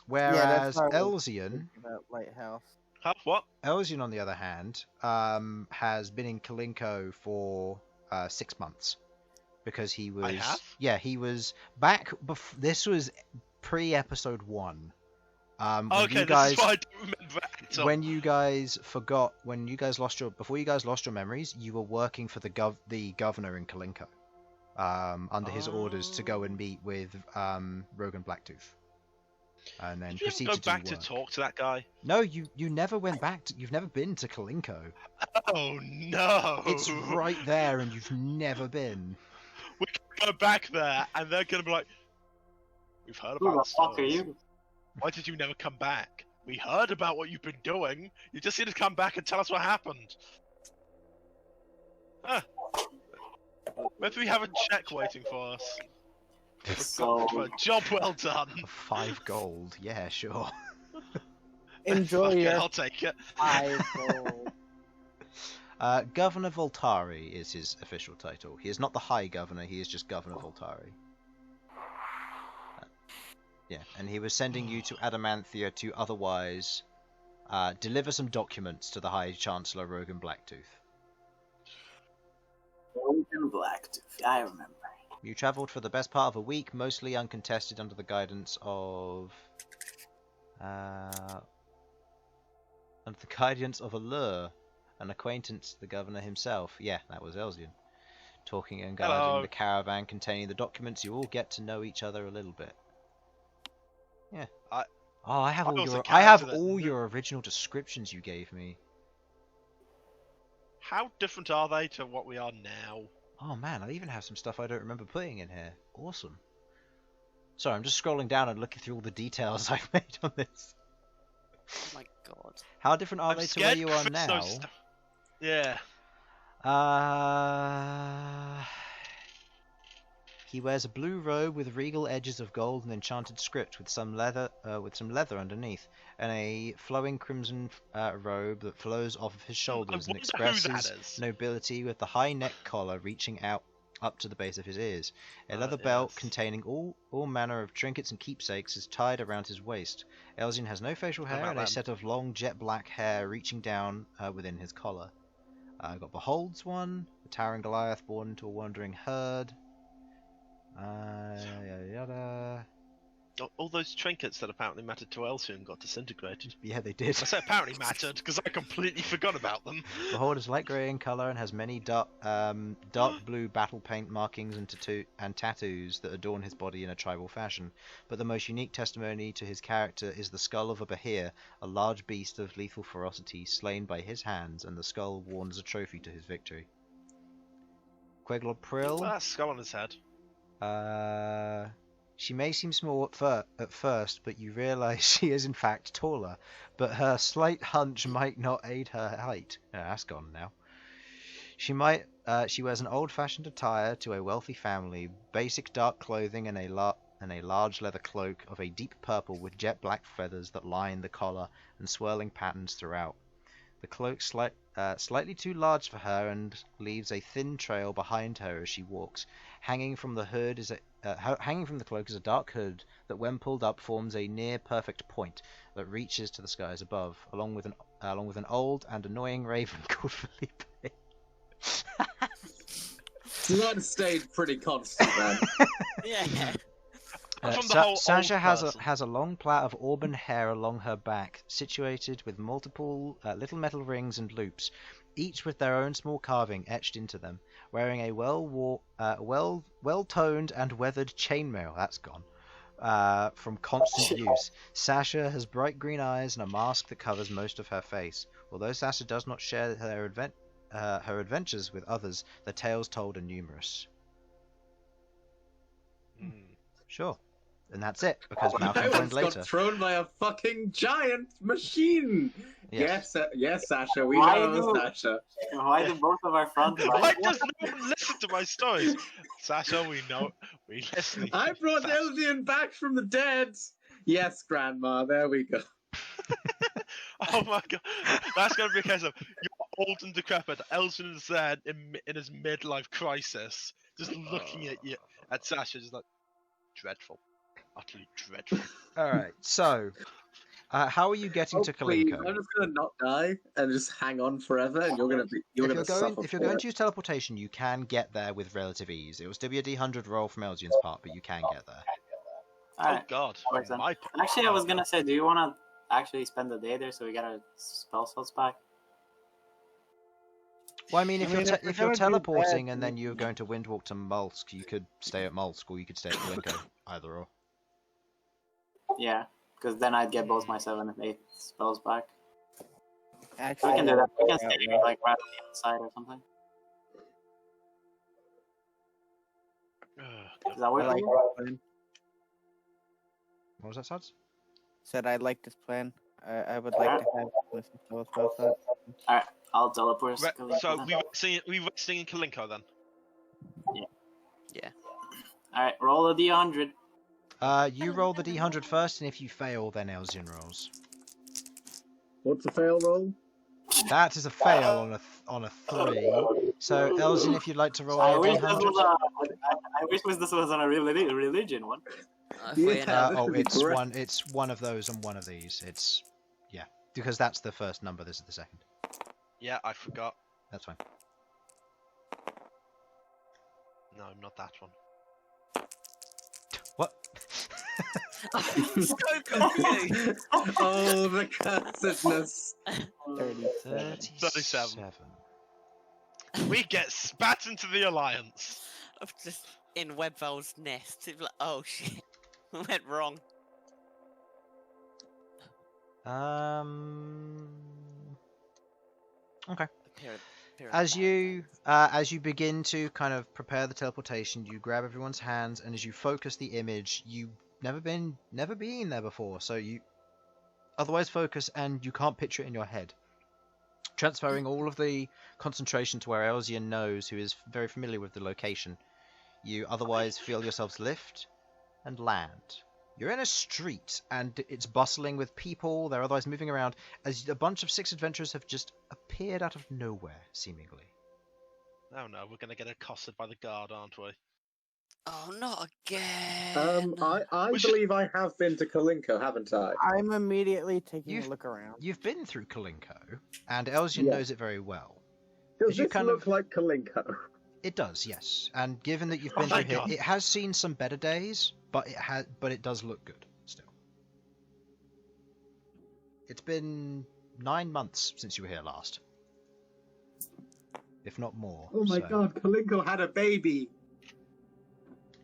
Speaker 1: Whereas Elsyan,
Speaker 2: Lighthouse.
Speaker 3: What?
Speaker 1: Elsyan, on the other hand, has been in Kalinko for 6 months because he was he was back. This was pre-episode 1.
Speaker 3: Okay, this is why I don't remember.
Speaker 1: When you guys lost your memories, you were working for the governor in Kalinko, under his orders to go and meet with Rogan Blacktooth, and then proceed to do work.
Speaker 3: To talk to that guy?
Speaker 1: No, you never went back. You've never been to Kalinko.
Speaker 3: Oh no!
Speaker 1: It's right there, and you've never been.
Speaker 3: We can go back there, and they're gonna be like, "We've heard about
Speaker 6: Who the fuck are you?
Speaker 3: Why did you never come back? We heard about what you've been doing. You just need to come back and tell us what happened." Maybe we have a check waiting for us. For a job well done.
Speaker 1: 5 gold, yeah, sure.
Speaker 2: Enjoy it.
Speaker 3: I'll take it.
Speaker 2: 5 gold.
Speaker 1: Governor Voltari is his official title. He is not the High Governor, he is just Governor Voltari. Yeah, and he was sending you to Adamanthia to otherwise deliver some documents to the High Chancellor Rogan Blacktooth.
Speaker 6: Rogan Blacktooth, I remember.
Speaker 1: You travelled for the best part of a week, mostly uncontested under the guidance of Aleuir, an acquaintance to the governor himself. Yeah, that was Elsyan. Talking and guiding the caravan containing the documents, you all get to know each other a little bit. Yeah. I have all your original descriptions you gave me.
Speaker 3: How different are they to what we are now?
Speaker 1: Oh man, I even have some stuff I don't remember putting in here. Awesome. Sorry, I'm just scrolling down and looking through all the details I've made on this.
Speaker 4: Oh my god.
Speaker 1: How different are they to where you are now?
Speaker 3: Yeah.
Speaker 1: He wears a blue robe with regal edges of gold and enchanted script with some leather underneath, and a flowing crimson robe that flows off of his shoulders and expresses nobility with the high neck collar reaching out up to the base of his ears. A leather belt containing all manner of trinkets and keepsakes is tied around his waist. Elsyan has no facial hair and a set of long jet black hair reaching down within his collar. Got Beholds one, the Towering Goliath born into a wandering herd. Yada yada.
Speaker 3: All those trinkets that apparently mattered to Elsyan got disintegrated.
Speaker 1: Yeah, they did.
Speaker 3: I say apparently mattered because I completely forgot about them.
Speaker 1: Behold is light grey in colour and has many dark blue battle paint markings and tattoos that adorn his body in a tribal fashion. But the most unique testimony to his character is the skull of a Behir, a large beast of lethal ferocity slain by his hands, and the skull worn as a trophy to his victory. Queglod Prill.
Speaker 3: Well, that skull on his head.
Speaker 1: She may seem small at first, but you realise she is in fact taller. But her slight hunch might not aid her height. No, that's gone now. She wears an old-fashioned attire to a wealthy family, basic dark clothing and a large leather cloak of a deep purple with jet black feathers that line the collar and swirling patterns throughout. The cloak slightly too large for her and leaves a thin trail behind her as she walks. Hanging from the cloak is a dark hood that, when pulled up, forms a near-perfect point that reaches to the skies above, along with an old and annoying raven called Felipe.
Speaker 5: So that stayed pretty constant then.
Speaker 4: Yeah.
Speaker 1: Sasha has a long plait of auburn hair along her back, situated with multiple little metal rings and loops, each with their own small carving etched into them. Wearing a well-toned and weathered chainmail, that's gone, from constant use. Sasha has bright green eyes and a mask that covers most of her face. Although Sasha does not share her adventures with others, the tales told are numerous. Sure. And that's it, because Malcom joined later.
Speaker 5: Got thrown by a fucking giant machine! Yes, yes, Sasha, we
Speaker 6: Why
Speaker 5: know
Speaker 6: do-
Speaker 5: Sasha.
Speaker 6: Why do both of our front
Speaker 3: Why
Speaker 6: lines?
Speaker 3: does no one listen to my stories? Sasha, we know. We listen.
Speaker 5: I brought
Speaker 3: Sasha.
Speaker 5: Elsyan back from the dead! Yes, Grandma, there we go.
Speaker 3: Oh my god. That's going to be a case of you're old and decrepit. Elsyan is there in his midlife crisis, just looking at you, at Sasha, just like, dreadful. Utterly dreadful.
Speaker 1: Alright, so, how are you getting to
Speaker 5: Please,
Speaker 1: Kalinko?
Speaker 5: I'm just gonna not die and just hang on forever, and you're gonna suffer.
Speaker 1: If you're going to use teleportation, you can get there with relative ease. It was WD100 roll from Elsyan's part, but you can get there.
Speaker 6: Alright,
Speaker 3: Oh god.
Speaker 6: works then.
Speaker 3: My
Speaker 6: Actually, I was gonna say, do you want to actually spend the day there so we get our spell slots back?
Speaker 1: Well, I mean, if
Speaker 5: I mean,
Speaker 1: you're
Speaker 5: if we're
Speaker 1: if you're
Speaker 5: gonna do
Speaker 1: teleporting
Speaker 5: that,
Speaker 1: and then you're going to Windwalk to Mulsk, you could stay at Mulsk or you could stay at Kalinko, either or.
Speaker 6: Yeah, because then I'd get both my 7 and 8 spells back.
Speaker 2: Actually,
Speaker 6: We can do that. We can stay like right on the outside or something. Does that
Speaker 2: I
Speaker 6: work?
Speaker 2: like
Speaker 6: for you?
Speaker 2: this plan.
Speaker 1: What was that, Sudz?
Speaker 2: Said I like this plan. I would like to have listen to us about that.
Speaker 6: Alright, I'll teleport. us to Kalinko
Speaker 3: So
Speaker 6: then.
Speaker 3: we resting in Kalinko then.
Speaker 4: Yeah.
Speaker 6: Alright, roll a d100.
Speaker 1: You roll the D100 first, and if you fail, then Elsyan rolls.
Speaker 5: What's the fail roll?
Speaker 1: That is a fail on a 3. So, Elsyan, if you'd like to roll
Speaker 6: I
Speaker 1: a
Speaker 6: wish
Speaker 1: D100.
Speaker 6: this was on a religion one.
Speaker 5: Yeah.
Speaker 1: It's one of those and one of these. Because that's the first number. This is the second.
Speaker 3: Yeah, I forgot.
Speaker 1: That's fine.
Speaker 3: No, not that one.
Speaker 1: What?
Speaker 4: So confused.
Speaker 5: Oh, the cussedness.
Speaker 3: 37. We get spat into the alliance.
Speaker 4: I'm just in Webval's nest. It's like, oh shit, went wrong.
Speaker 1: Okay.
Speaker 4: Appearance
Speaker 1: As you begin to kind of prepare the teleportation, you grab everyone's hands, and as you focus the image, you've never been there before, so you otherwise focus, and you can't picture it in your head. Transferring all of the concentration to where Elsyan knows, who is very familiar with the location. You otherwise feel yourselves lift and land. You're in a street, and it's bustling with people. They're otherwise moving around, as a bunch of 6 adventurers have just appeared out of nowhere, seemingly.
Speaker 3: Oh no, we're gonna get accosted by the guard, aren't we?
Speaker 4: Oh, not again.
Speaker 5: I
Speaker 3: We should-
Speaker 5: believe I have been to Kalinko, haven't I?
Speaker 2: I'm immediately taking
Speaker 1: You've-
Speaker 2: a look around.
Speaker 1: You've been through Kalinko, and Elsyan
Speaker 5: Yeah.
Speaker 1: knows it very well.
Speaker 5: Does
Speaker 1: As you
Speaker 5: this
Speaker 1: kind
Speaker 5: look
Speaker 1: of-
Speaker 5: like Kalinko?
Speaker 1: It does, yes. And given that you've
Speaker 3: Oh
Speaker 1: been
Speaker 3: my
Speaker 1: through here,
Speaker 3: God.
Speaker 1: it has seen some better days, but it does look good still. It's been 9 months since you were here last, if not more.
Speaker 5: Oh my
Speaker 1: so.
Speaker 5: god, Kalinko had a baby!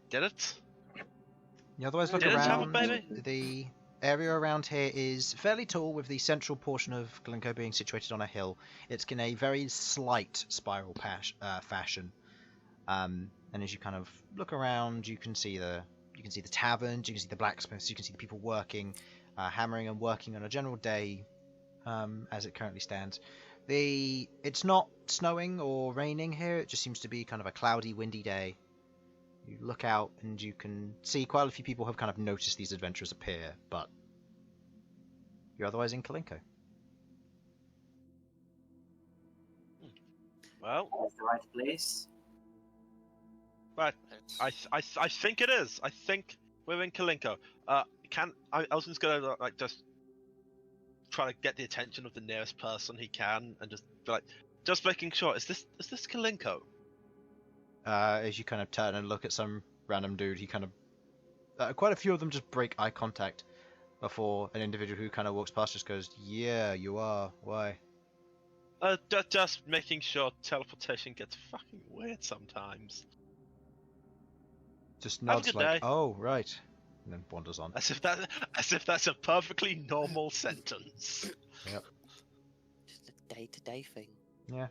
Speaker 3: Did it?
Speaker 1: You otherwise look
Speaker 3: Did it have a
Speaker 1: around.
Speaker 3: baby?
Speaker 1: The area around here is fairly tall, with the central portion of Glencoe being situated on a hill. It's in a very slight spiral fashion. And as you kind of look around, you can see the taverns, you can see the blacksmiths, you can see the people working, hammering and working on a general day, as it currently stands. It's not snowing or raining here. It just seems to be kind of a cloudy, windy day. You look out and you can see quite a few people have kind of noticed these adventurers appear, but you're otherwise in Kalinko.
Speaker 3: Well,
Speaker 6: Is the right place?
Speaker 3: right. I think it is. I think we're in Kalinko. Elsyan's gonna like just try to get the attention of the nearest person he can, and just be like, just making sure. Is this Kalinko?
Speaker 1: As you kind of turn and look at some random dude, he kind of quite a few of them just break eye contact before an individual who kind of walks past just goes, "Yeah, you are. Why?"
Speaker 3: Just making sure teleportation gets fucking weird sometimes.
Speaker 1: Just
Speaker 3: Have a
Speaker 1: nods
Speaker 3: good
Speaker 1: like,
Speaker 3: day.
Speaker 1: "Oh, right," and then wanders on.
Speaker 3: As if that's a perfectly normal sentence.
Speaker 4: Just a day-to-day thing.
Speaker 1: Yeah.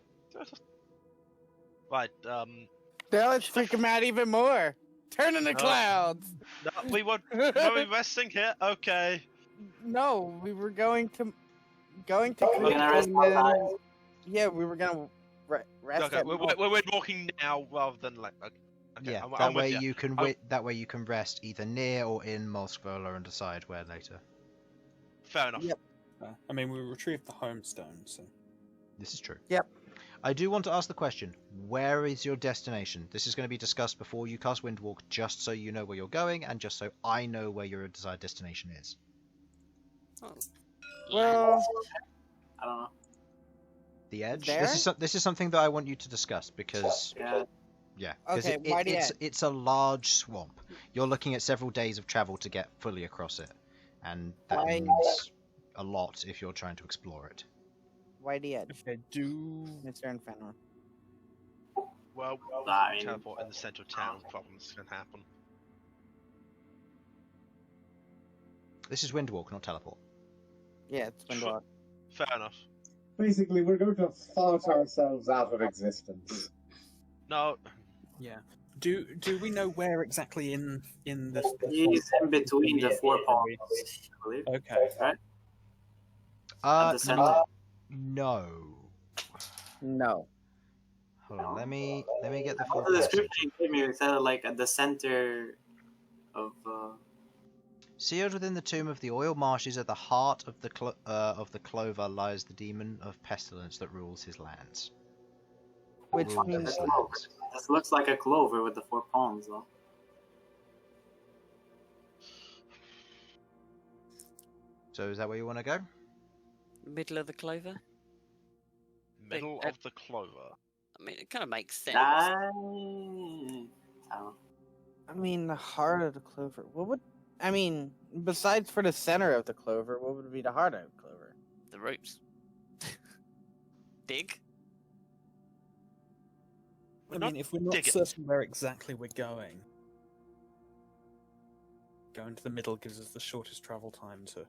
Speaker 3: Right.
Speaker 2: Now let's freak him out even more. Turn in the
Speaker 3: No.
Speaker 2: clouds.
Speaker 3: No, were we resting here? Okay.
Speaker 2: No, we were going to
Speaker 6: We're gonna rest
Speaker 2: Kalinko,
Speaker 6: outside.
Speaker 2: yeah, we were gonna rest
Speaker 3: Okay.
Speaker 2: at
Speaker 3: We're walking now rather than like. Okay,
Speaker 1: Yeah,
Speaker 3: I'm
Speaker 1: that
Speaker 3: with
Speaker 1: way
Speaker 3: ya.
Speaker 1: you can
Speaker 3: I'm-
Speaker 1: that way you can rest either near or in Malskvola and decide where later.
Speaker 3: Fair enough.
Speaker 2: Yep.
Speaker 7: I mean, we retrieved the homestone, so
Speaker 1: This is true.
Speaker 2: Yep.
Speaker 1: I do want to ask the question, where is your destination? This is going to be discussed before you cast Windwalk, just so you know where you're going, and just so I know where your desired destination is.
Speaker 4: Oh,
Speaker 2: Well,
Speaker 6: I don't know.
Speaker 1: The Edge?
Speaker 2: There?
Speaker 1: This is something that I want you to discuss, because...
Speaker 6: Yeah.
Speaker 1: 'cause
Speaker 2: Okay, why the Edge?
Speaker 1: it's a large swamp. You're looking at several days of travel to get fully across it, and that
Speaker 2: Why-
Speaker 1: means a lot if you're trying to explore it.
Speaker 2: why the edge,
Speaker 7: if they do,
Speaker 2: Mr. Infernal?
Speaker 3: Well,
Speaker 6: I mean-
Speaker 3: teleport in the center of town. Problems can happen.
Speaker 1: This is Windwalk, not teleport.
Speaker 2: Yeah, it's Windwalk.
Speaker 3: Fair enough.
Speaker 5: Basically, we're going to fart ourselves out of existence.
Speaker 3: No,
Speaker 7: yeah. Do we know where exactly in the?
Speaker 6: He's in between the four palms, I believe.
Speaker 7: Okay.
Speaker 6: Right?
Speaker 1: Uh,
Speaker 6: At the center.
Speaker 1: no.
Speaker 2: No.
Speaker 1: Hold on, let me get the full
Speaker 6: The
Speaker 1: passage.
Speaker 6: description you gave me said like at the center of.
Speaker 1: Sealed within the tomb of the oil marshes at the heart of the clover lies the demon of pestilence that rules his lands.
Speaker 2: Which
Speaker 1: Rules
Speaker 2: means
Speaker 1: his lands.
Speaker 6: This looks like a clover with the four palms, though.
Speaker 1: So is that where you want to go?
Speaker 4: middle of the clover.
Speaker 3: middle of the clover.
Speaker 4: I mean, it kind of makes sense.
Speaker 6: I don't know.
Speaker 2: I mean, the heart of the clover. What would I mean? Besides for the center of the clover, what would be the heart of the clover?
Speaker 4: The roots. Dig.
Speaker 3: We're
Speaker 7: I
Speaker 3: not
Speaker 7: mean, if we're not
Speaker 3: digging.
Speaker 7: certain where exactly we're going, going to the middle gives us the shortest travel time to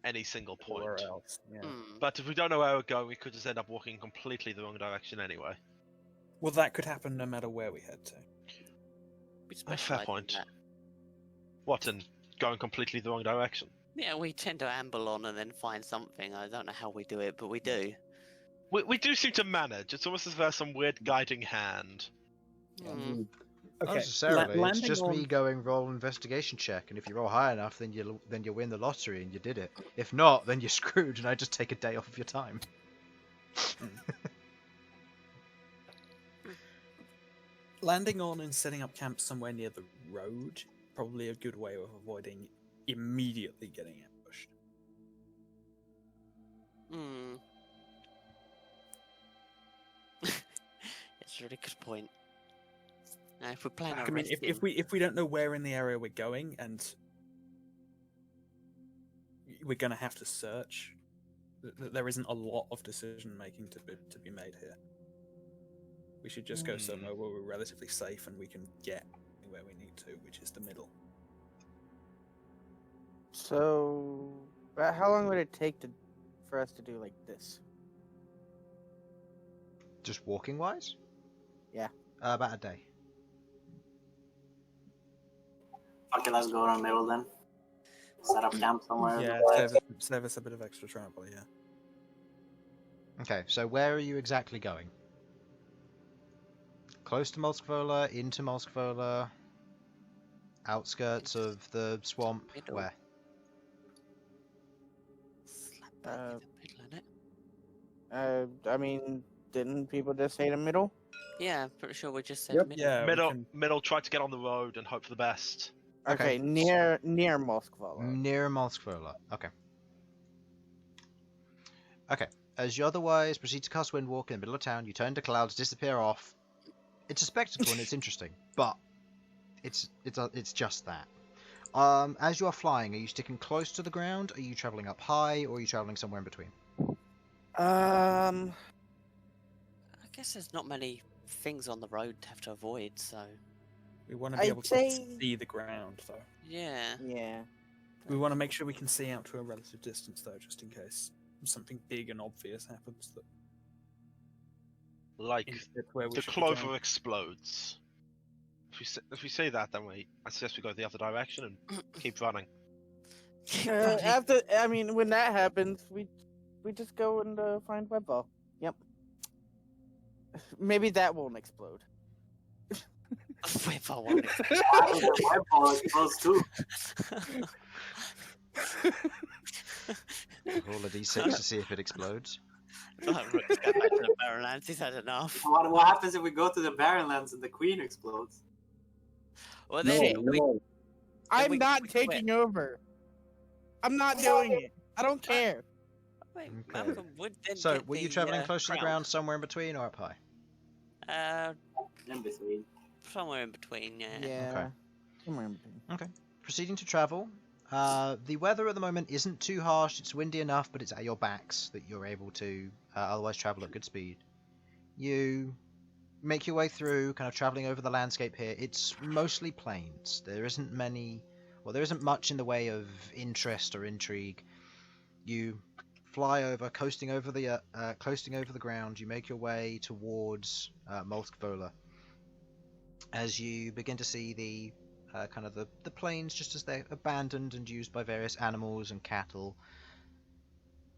Speaker 3: Any single point.
Speaker 7: anywhere else. Yeah.
Speaker 4: Hmm.
Speaker 3: But if we don't know where we're going, we could just end up walking completely the wrong direction anyway.
Speaker 7: Well, that could happen no matter where we head to.
Speaker 4: We
Speaker 3: Fair
Speaker 4: specialise in
Speaker 3: point.
Speaker 4: that.
Speaker 3: What, in going completely the wrong direction?
Speaker 4: Yeah, we tend to amble on and then find something. I don't know how we do it, but we do.
Speaker 3: We do seem to manage. It's almost as if there's some weird guiding hand.
Speaker 4: Hmm.
Speaker 1: Not necessarily. It's
Speaker 7: landing
Speaker 1: just me
Speaker 7: on-
Speaker 1: going roll investigation check, and if you roll high enough, then you win the lottery and you did it. If not, then you're screwed, and I just take a day off of your time.
Speaker 7: Landing on and setting up camp somewhere near the road, probably a good way of avoiding immediately getting ambushed.
Speaker 4: Hmm. That's a really good point. Now, if we plan
Speaker 7: I
Speaker 4: on
Speaker 7: mean, if we don't know where in the area we're going, and we're going to have to search, there isn't a lot of decision making to be made here. We should just go somewhere where we're relatively safe and we can get where we need to, which is the middle.
Speaker 2: So, how long would it take for us to do like this?
Speaker 1: Just walking wise?
Speaker 2: Yeah.
Speaker 1: About a day.
Speaker 6: Okay, let's go in the middle then. Set up camp somewhere.
Speaker 7: Yeah, save us a bit of extra travel, yeah.
Speaker 1: Okay, so where are you exactly going? Close to Malskvola, into Malskvola, outskirts of the swamp,
Speaker 4: Middle.
Speaker 1: where?
Speaker 4: Slap bang in the middle, innit?
Speaker 2: I mean, didn't people just say the middle?
Speaker 4: Yeah, I'm pretty sure we just said
Speaker 5: Yep.
Speaker 4: middle.
Speaker 7: Yeah,
Speaker 3: Middle. Try to get on the road and hope for the best.
Speaker 1: Okay.
Speaker 2: Okay, near Moskva.
Speaker 1: Near Malskvola. Okay. Okay. As you otherwise proceed to cast Windwalk in the middle of town, you turn to clouds, disappear off. It's a spectacle and it's interesting, but it's just that. As you are flying, are you sticking close to the ground? Are you traveling up high, or are you traveling somewhere in between?
Speaker 4: I guess there's not many things on the road to have to avoid, so
Speaker 7: we want to be
Speaker 2: I'd
Speaker 7: able to
Speaker 2: say-
Speaker 7: see the ground, though.
Speaker 4: yeah.
Speaker 2: Yeah.
Speaker 7: We want to make sure we can see out to a relative distance, though, just in case something big and obvious happens. That
Speaker 3: Like
Speaker 7: where we
Speaker 3: the
Speaker 7: should be
Speaker 3: clover
Speaker 7: going.
Speaker 3: explodes. If we say that, then I suggest we go the other direction and keep running.
Speaker 2: When that happens, we just go and find Webball. Yep. Maybe that won't explode.
Speaker 4: If I wanted to.
Speaker 6: The weball explodes too.
Speaker 1: Roll a d6 to see if it explodes.
Speaker 4: Like, Rook's go back to the Barrenlands, he's had enough.
Speaker 6: What happens if we go to the Barrenlands and the Queen explodes?
Speaker 4: Well,
Speaker 5: No,
Speaker 4: then
Speaker 5: no.
Speaker 2: I'm
Speaker 4: we-
Speaker 2: not
Speaker 4: we
Speaker 2: taking
Speaker 4: quit.
Speaker 2: over. I'm not doing it. I don't care.
Speaker 4: Wait,
Speaker 1: Okay.
Speaker 4: Malcolm would then
Speaker 1: So,
Speaker 4: get
Speaker 1: were you
Speaker 4: the,
Speaker 1: traveling close to the ground, somewhere in between, or up high?
Speaker 6: In between.
Speaker 4: Somewhere in between, yeah.
Speaker 2: Yeah. Somewhere in between.
Speaker 1: Proceeding to travel. The weather at the moment isn't too harsh. It's windy enough, but it's at your backs that you're able to otherwise travel at good speed. You make your way through, kind of traveling over the landscape here. It's mostly plains. There isn't much in the way of interest or intrigue. You fly over, coasting over the ground. You make your way towards Malskvola. As you begin to see the the plains just as they're abandoned and used by various animals and cattle.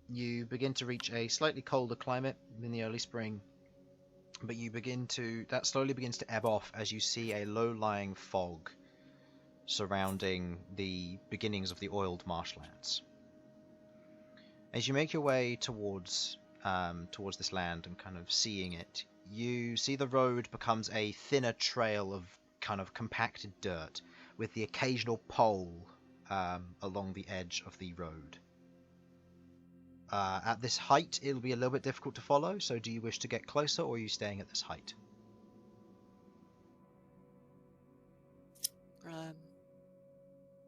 Speaker 1: You begin to reach a slightly colder climate in the early spring, but that slowly begins to ebb off as you see a low-lying fog surrounding the beginnings of the oiled marshlands. As you make your way towards this land and kind of seeing it, you see the road becomes a thinner trail of kind of compacted dirt with the occasional pole along the edge of the road. At this height, it'll be a little bit difficult to follow, so do you wish to get closer, or are you staying at this height?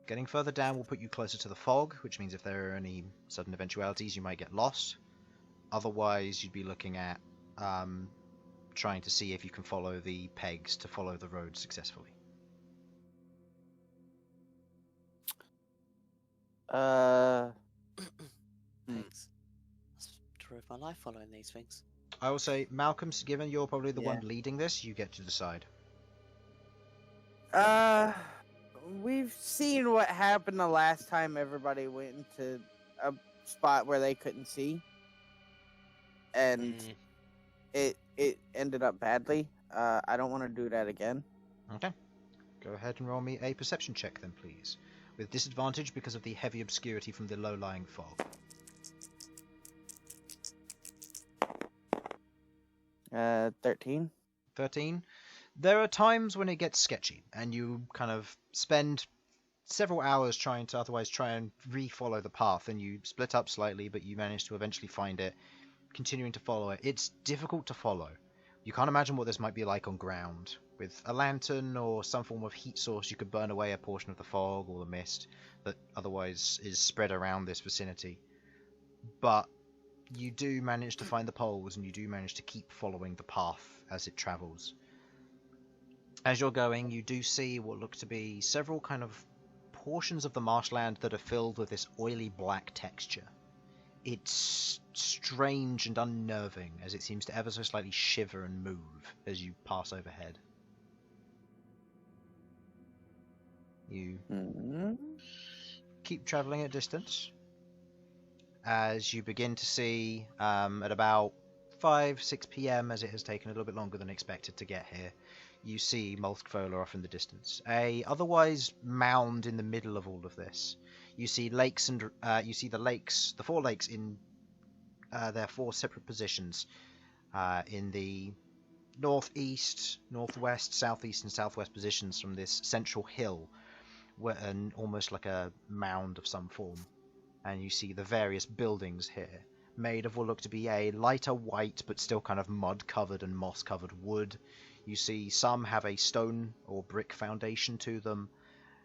Speaker 1: Getting further down will put you closer to the fog, which means if there are any sudden eventualities, you might get lost. Otherwise, you'd be looking at trying to see if you can follow the pegs to follow the road successfully.
Speaker 4: Thanks. That's true of my life following these things.
Speaker 1: I will say, Malcolm's, given you're probably the one
Speaker 2: Yeah.
Speaker 1: leading this, you get to decide.
Speaker 2: We've seen what happened the last time everybody went into a spot where they couldn't see, and it ended up badly. I don't want to do that again.
Speaker 1: Okay. Go ahead and roll me a perception check then, please. With disadvantage because of the heavy obscurity from the low-lying fog.
Speaker 2: 13.
Speaker 1: 13. There are times when it gets sketchy, and you kind of spend several hours trying and re-follow the path, and you split up slightly, but you manage to eventually find it, continuing to follow it. It's difficult to follow. You can't imagine what this might be like on ground. With a lantern or some form of heat source, you could burn away a portion of the fog or the mist that otherwise is spread around this vicinity. But you do manage to find the poles, and you do manage to keep following the path as it travels. As you're going, you do see what look to be several kind of portions of the marshland that are filled with this oily black texture. It's strange and unnerving, as it seems to ever so slightly shiver and move as you pass overhead. You keep travelling at distance as you begin to see, at about 5-6 p.m, as it has taken a little bit longer than expected to get here, you see Mulkvola off in the distance. A otherwise mound in the middle of all of this. You see lakes, and you see the 4 lakes in their 4 separate positions, in the northeast, northwest, southeast, and southwest positions from this central hill, and almost like a mound of some form. And you see the various buildings here, made of what look to be a lighter white but still kind of mud-covered and moss-covered wood. You see some have a stone or brick foundation to them,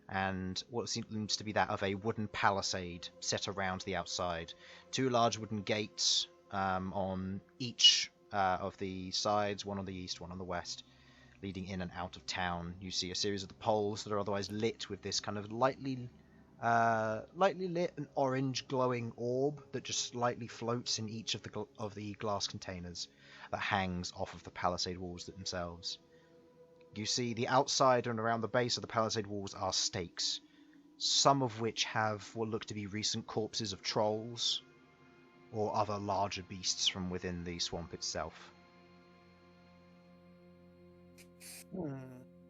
Speaker 1: and what seems to be that of a wooden palisade set around the outside. 2 large wooden gates on each of the sides, one on the east, one on the west, leading in and out of town. You see a series of the poles that are otherwise lit with this kind of lightly lit and orange glowing orb that just slightly floats in each of the glass containers that hangs off of the palisade walls themselves. You see the outside and around the base of the palisade walls are stakes, some of which have what look to be recent corpses of trolls or other larger beasts from within the swamp itself.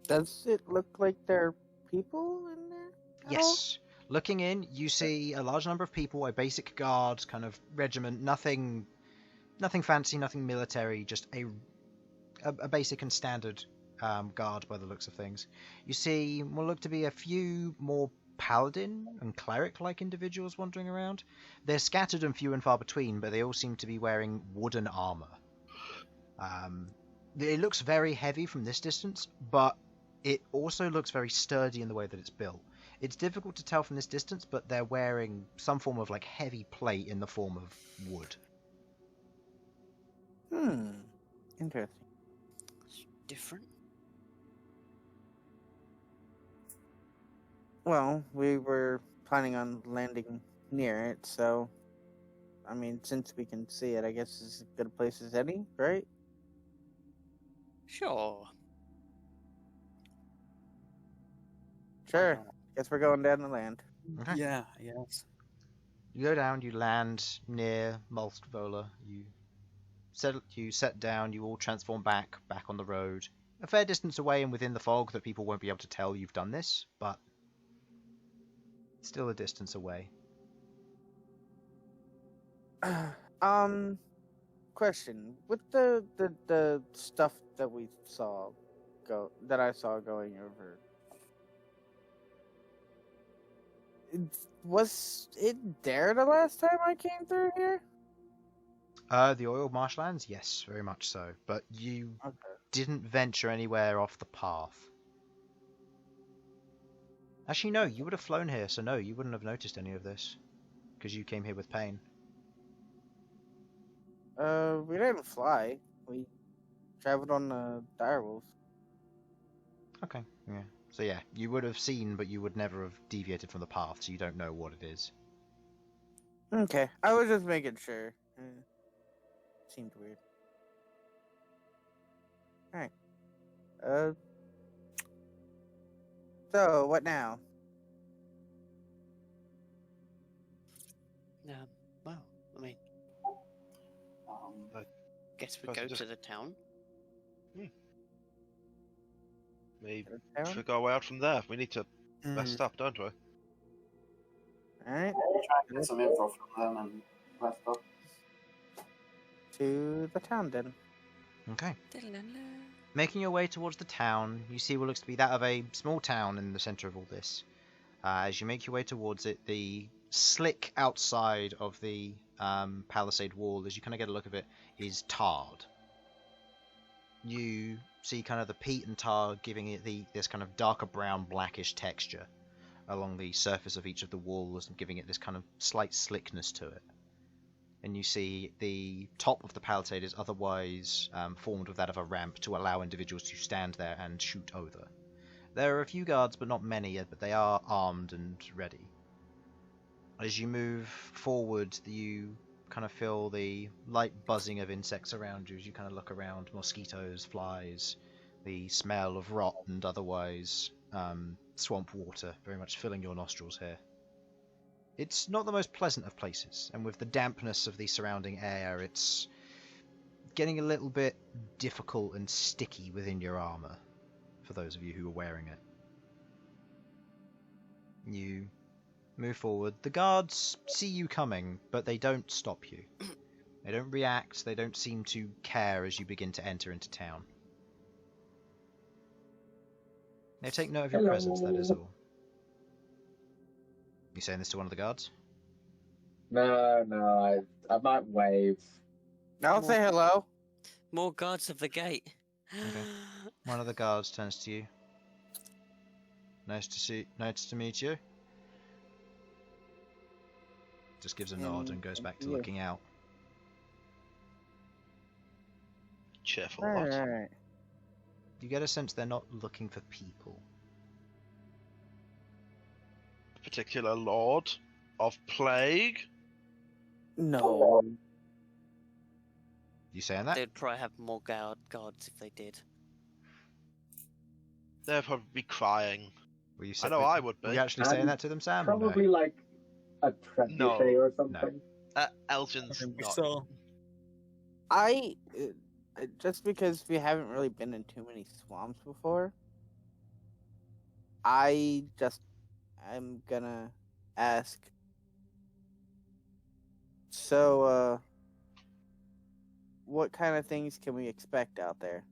Speaker 2: Does it look like there are people in there?
Speaker 1: Yes. Looking in, you see a large number of people, a basic guard kind of regiment, nothing fancy, nothing military, just a basic and standard guard by the looks of things. You see what look to be a few more paladin and cleric-like individuals wandering around. They're scattered and few and far between, but they all seem to be wearing wooden armor. It looks very heavy from this distance, but it also looks very sturdy in the way that it's built. It's difficult to tell from this distance, but they're wearing some form of heavy plate in the form of wood.
Speaker 2: Interesting.
Speaker 4: It's different.
Speaker 2: Well, we were planning on landing near it, so I mean, since we can see it, I guess it's as good a place as any, right?
Speaker 4: Sure.
Speaker 2: Sure. Guess we're going down the land.
Speaker 1: Okay.
Speaker 7: Yeah, yes.
Speaker 1: You go down, you land near Mulkvola, you set down, you all transform back on the road. A fair distance away and within the fog that people won't be able to tell you've done this, but still a distance away.
Speaker 2: Question. With the stuff that we saw that I saw going over, was it there the last time I came through here?
Speaker 1: The oil marshlands? Yes, very much so. But you didn't venture anywhere off the path. Actually, no, you would have flown here, so no, you wouldn't have noticed any of this. Because you came here with pain.
Speaker 2: We didn't fly. We traveled on the direwolf.
Speaker 1: Okay, yeah. So yeah, you would have seen, but you would never have deviated from the path, so you don't know what it is.
Speaker 2: Okay, I was just making sure. Seemed weird. Alright. So, what now?
Speaker 4: Well, I mean,
Speaker 3: I
Speaker 4: guess we
Speaker 3: suppose
Speaker 4: go
Speaker 3: just-
Speaker 4: to the town.
Speaker 3: Maybe
Speaker 2: Town?
Speaker 3: should go out from there. We need to rest up, don't we?
Speaker 2: Alright.
Speaker 6: Try and get some info from them and rest up.
Speaker 2: To the town then.
Speaker 1: Okay. Making your way towards the town, you see what looks to be that of a small town in the center of all this. As you make your way towards it, the slick outside of the palisade wall, as you kind of get a look of it, is tarred. you see kind of the peat and tar giving it this kind of darker brown, blackish texture along the surface of each of the walls and giving it this kind of slight slickness to it. And you see the top of the palisade is otherwise formed with that of a ramp to allow individuals to stand there and shoot over. There are a few guards, but not many yet, but they are armed and ready. As you move forward, you kind of feel the light buzzing of insects around you as you kind of look around, mosquitoes, flies, the smell of rot and otherwise swamp water very much filling your nostrils here. It's not the most pleasant of places, and with the dampness of the surrounding air, it's getting a little bit difficult and sticky within your armor, for those of you who are wearing it. You move forward. The guards see you coming, but they don't stop you. They don't react, they don't seem to care as you begin to enter into town. They take note of your presence, that is all. You saying this to one of the guards?
Speaker 5: No, I might wave.
Speaker 2: I'll say hello.
Speaker 4: More guards of the gate.
Speaker 1: Okay. One of the guards turns to you. Nice to meet you. Just gives a nod and goes back to looking out.
Speaker 3: Cheerful lot.
Speaker 2: Alright.
Speaker 1: You get a sense they're not looking for people.
Speaker 3: Particular lord of plague.
Speaker 2: No.
Speaker 1: You saying that?
Speaker 4: They'd probably have more guards if they did.
Speaker 3: They'd probably be crying.
Speaker 1: Were you
Speaker 3: I know I would be.
Speaker 1: Were you actually saying that to them, Sam? or no?
Speaker 5: Probably like a trebuchet
Speaker 3: No.
Speaker 5: or something.
Speaker 3: Elsyan's
Speaker 7: We
Speaker 3: not.
Speaker 7: saw.
Speaker 2: I just because we haven't really been in too many swamps before, I'm gonna ask. So, what kind of things can we expect out there?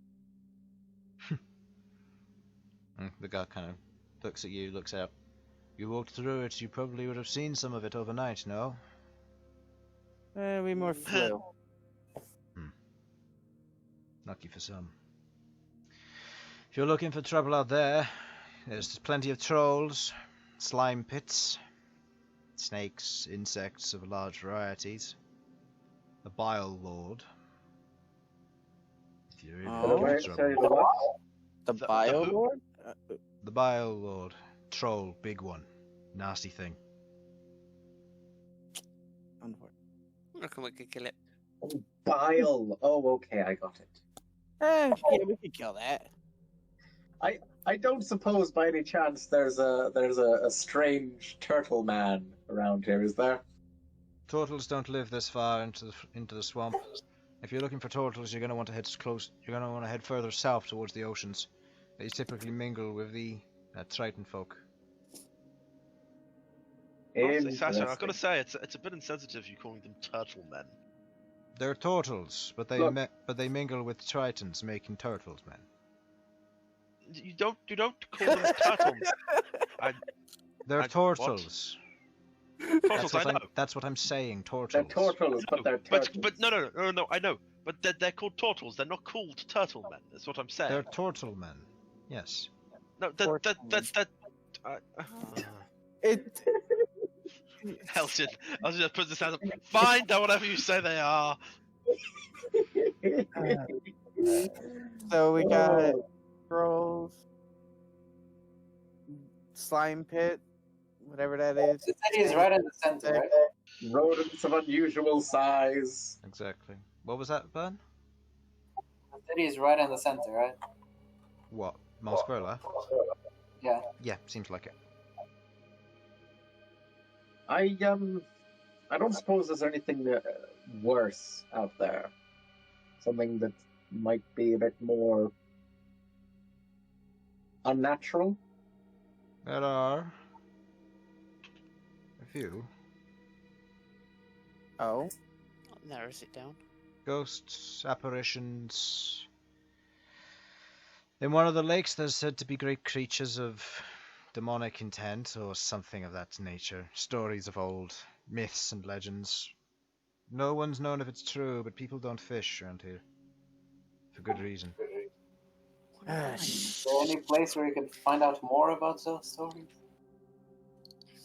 Speaker 1: The guy kind of looks at you, looks out. You walked through it, you probably would have seen some of it overnight, no?
Speaker 2: We more flew.
Speaker 1: Lucky for some. If you're looking for trouble out there, there's plenty of trolls, slime pits, snakes, insects of large varieties, a bile lord. If you're really
Speaker 2: Oh.
Speaker 1: looking for
Speaker 5: Sorry,
Speaker 1: trouble.
Speaker 5: the what?
Speaker 2: The
Speaker 3: The
Speaker 2: Bio
Speaker 3: who?
Speaker 2: Lord?
Speaker 1: The bile lord. Troll, big one. Nasty thing.
Speaker 2: Unfortunately.
Speaker 4: I reckon we could kill it.
Speaker 5: Bile. Oh, okay, I got it.
Speaker 2: Yeah, we could kill that.
Speaker 5: I don't suppose by any chance there's a strange turtle man around here, is there?
Speaker 1: Turtles don't live this far into the swamp. If you're looking for turtles, you're going to want to head close. You're going to want to head further south towards the oceans. They typically mingle with the Triton folk.
Speaker 3: Honestly, Sasha, I've got to
Speaker 5: Interesting.
Speaker 3: say, it's a bit insensitive you calling them turtle men.
Speaker 1: They're turtles, but they
Speaker 5: Look.
Speaker 1: but they mingle with Tritons, making turtles, man.
Speaker 3: You don't call them turtles.
Speaker 1: They're
Speaker 3: what?
Speaker 1: turtles.
Speaker 3: Turtles, I know.
Speaker 1: That's what I'm saying. Turtles.
Speaker 5: They're turtles, but they're turtles.
Speaker 3: But no, I know. But they're called turtles. They're not called turtle men. That's what I'm saying.
Speaker 1: They're turtle men. Yes.
Speaker 3: No, that's.
Speaker 2: It.
Speaker 3: Elsyan, I was just put this out. Fine, they're whatever you say they are.
Speaker 2: So we got trolls, slime pit, whatever that is.
Speaker 6: The city is right in the center, right?
Speaker 5: Rodents of unusual size.
Speaker 1: Exactly. What was that, Bern?
Speaker 6: The city is right in the center, right?
Speaker 1: What? Malsperla?
Speaker 6: Yeah.
Speaker 1: Yeah, seems like it.
Speaker 5: I don't suppose there's anything worse out there. Something that might be a bit more unnatural.
Speaker 1: There are a few
Speaker 2: Oh.
Speaker 4: Narrows it down.
Speaker 1: ghosts, apparitions. In one of the lakes, there's said to be great creatures of demonic intent or something of that nature. Stories of old, myths and legends. No one's known if it's true, but people don't fish around here. For good reason.
Speaker 6: Is there any place where you can find out more about those stories?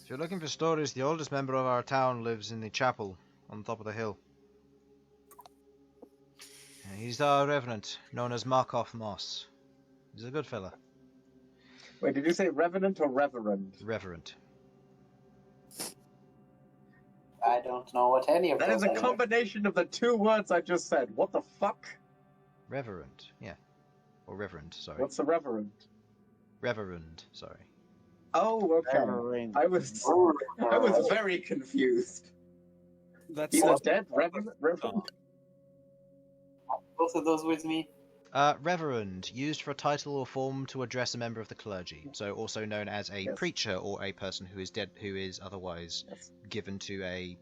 Speaker 1: If you're looking for stories, the oldest member of our town lives in the chapel on top of the hill. He's our Reverend, known as Markov Moss. He's a good fella.
Speaker 5: Wait, did you say Revenant or Reverend?
Speaker 1: Reverend.
Speaker 6: I don't know what any of
Speaker 5: That
Speaker 6: those
Speaker 5: is a
Speaker 6: are.
Speaker 5: combination of the two words I just said. What the fuck?
Speaker 1: Reverend, yeah. Or Reverend, sorry.
Speaker 5: What's a Reverend?
Speaker 1: Reverend, sorry.
Speaker 5: Oh, okay.
Speaker 2: Reverend.
Speaker 5: I was very confused.
Speaker 7: That's
Speaker 5: He's a dead Reverend?
Speaker 6: Both of those with me.
Speaker 1: Reverend, used for a title or form to address a member of the clergy, so also known as a
Speaker 5: Yes.
Speaker 1: preacher or a person who is dead, who is otherwise
Speaker 5: Yes.
Speaker 1: given to a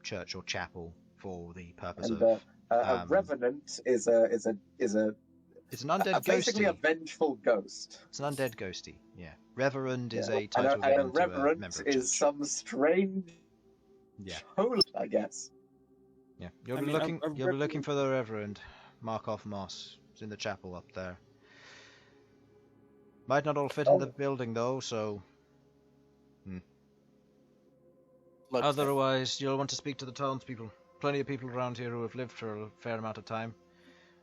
Speaker 1: church or chapel for the purpose
Speaker 5: And
Speaker 1: of.
Speaker 5: a Revenant is a
Speaker 1: It's an undead
Speaker 5: basically a
Speaker 1: ghosty.
Speaker 5: vengeful ghost.
Speaker 1: It's an undead ghosty. Yeah. Reverend is
Speaker 5: Yeah.
Speaker 1: a title
Speaker 5: and a
Speaker 1: given to a
Speaker 5: Reverend
Speaker 1: member of
Speaker 5: is
Speaker 1: church.
Speaker 5: some strange
Speaker 1: Yeah.
Speaker 5: holy, I guess.
Speaker 1: Yeah. You'll
Speaker 7: I
Speaker 1: be
Speaker 7: mean,
Speaker 1: looking.
Speaker 7: a
Speaker 1: You'll be looking
Speaker 7: Reverend-
Speaker 1: for the Reverend Markov Moss. It's in the chapel up there. Might not all fit in the building though, so.
Speaker 2: Looks
Speaker 1: Otherwise, you'll want to speak to the townspeople. Plenty of people around here who have lived for a fair amount of time.